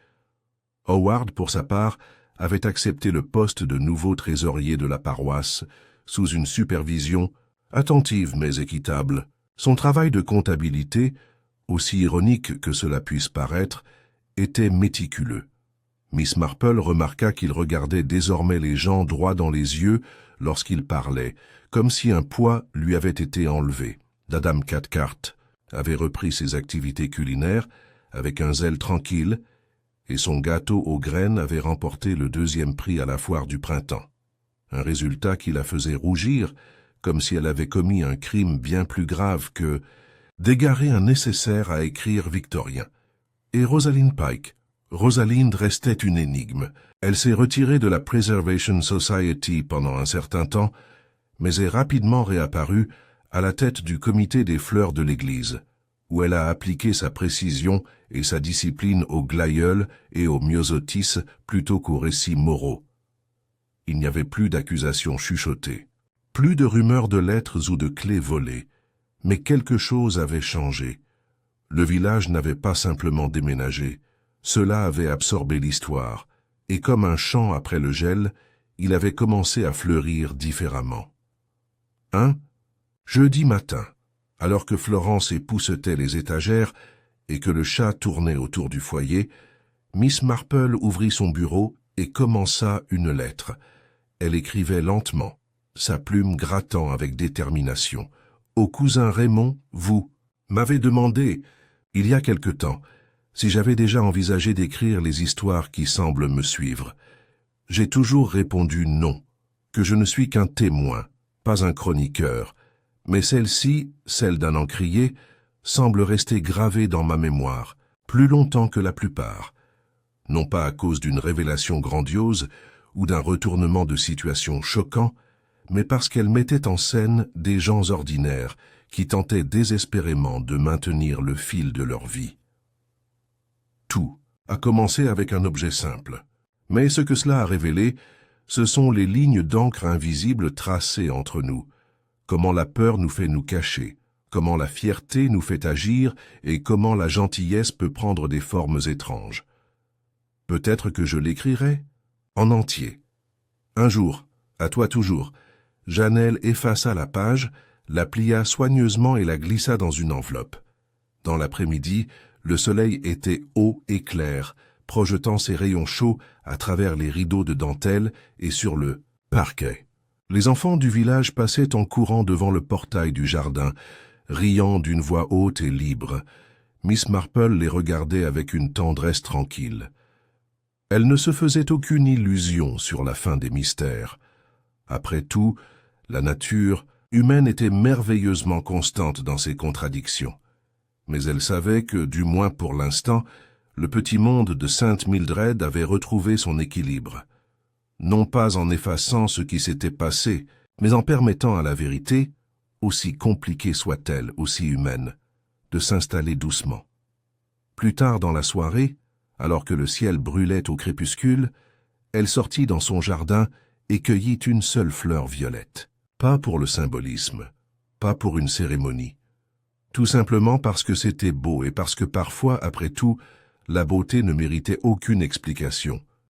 Howard, pour sa part, avait accepté le poste de nouveau trésorier de la paroisse, sous une supervision attentive mais équitable. Son travail de comptabilité, aussi ironique que cela puisse paraître, était méticuleux. Miss Marple remarqua qu'il regardait désormais les gens droit dans les yeux lorsqu'il parlait, comme si un poids lui avait été enlevé. Dame Cathcart avait repris ses activités culinaires avec un zèle tranquille, et son gâteau aux graines avait remporté le 2e prix à la foire du printemps. Un résultat qui la faisait rougir, comme si elle avait commis un crime bien plus grave que d'égarer un nécessaire à écrire victorien. Et Rosalind Pike. Rosalind restait une énigme. Elle s'est retirée de la Preservation Society pendant un certain temps, mais est rapidement réapparue à la tête du comité des fleurs de l'Église, où elle a appliqué sa précision et sa discipline aux glaïeuls et aux myosotis plutôt qu'aux récits moraux. Il n'y avait plus d'accusations chuchotées, plus de rumeurs de lettres ou de clés volées, mais quelque chose avait changé. Le village n'avait pas simplement déménagé, cela avait absorbé l'histoire, et comme un champ après le gel, il avait commencé à fleurir différemment. Jeudi matin, alors que Florence époussetait les étagères et que le chat tournait autour du foyer, Miss Marple ouvrit son bureau et commença une lettre. Elle écrivait lentement, sa plume grattant avec détermination. « Au cousin Raymond, vous m'avez demandé, il y a quelque temps, si j'avais déjà envisagé d'écrire les histoires qui semblent me suivre. J'ai toujours répondu non, que je ne suis qu'un témoin, pas un chroniqueur, mais celle-ci, celle d'un encrier, semble rester gravée dans ma mémoire, plus longtemps que la plupart, non pas à cause d'une révélation grandiose ou d'un retournement de situation choquant, mais parce qu'elle mettait en scène des gens ordinaires qui tentaient désespérément de maintenir le fil de leur vie. Tout a commencé avec un objet simple, mais ce que cela a révélé, ce sont les lignes d'encre invisibles tracées entre nous, comment la peur nous fait nous cacher, comment la fierté nous fait agir et comment la gentillesse peut prendre des formes étranges. Peut-être que je l'écrirai en entier. Un jour, à toi toujours, Janelle effaça la page, la plia soigneusement et la glissa dans une enveloppe. Dans l'après-midi, le soleil était haut et clair, projetant ses rayons chauds à travers les rideaux de dentelle et sur le parquet. Les enfants du village passaient en courant devant le portail du jardin, riant d'une voix haute et libre. Miss Marple les regardait avec une tendresse tranquille. Elle ne se faisait aucune illusion sur la fin des mystères. Après tout, la nature humaine était merveilleusement constante dans ses contradictions. Mais elle savait que, du moins pour l'instant, le petit monde de Sainte Mildred avait retrouvé son équilibre. Non pas en effaçant ce qui s'était passé, mais en permettant à la vérité, aussi compliquée soit-elle, aussi humaine, de s'installer doucement. Plus tard dans la soirée, alors que le ciel brûlait au crépuscule, elle sortit dans son jardin et cueillit une seule fleur violette. Pas pour le symbolisme, pas pour une cérémonie. Tout simplement parce que c'était beau et parce que parfois, après tout, la beauté ne méritait aucune explication.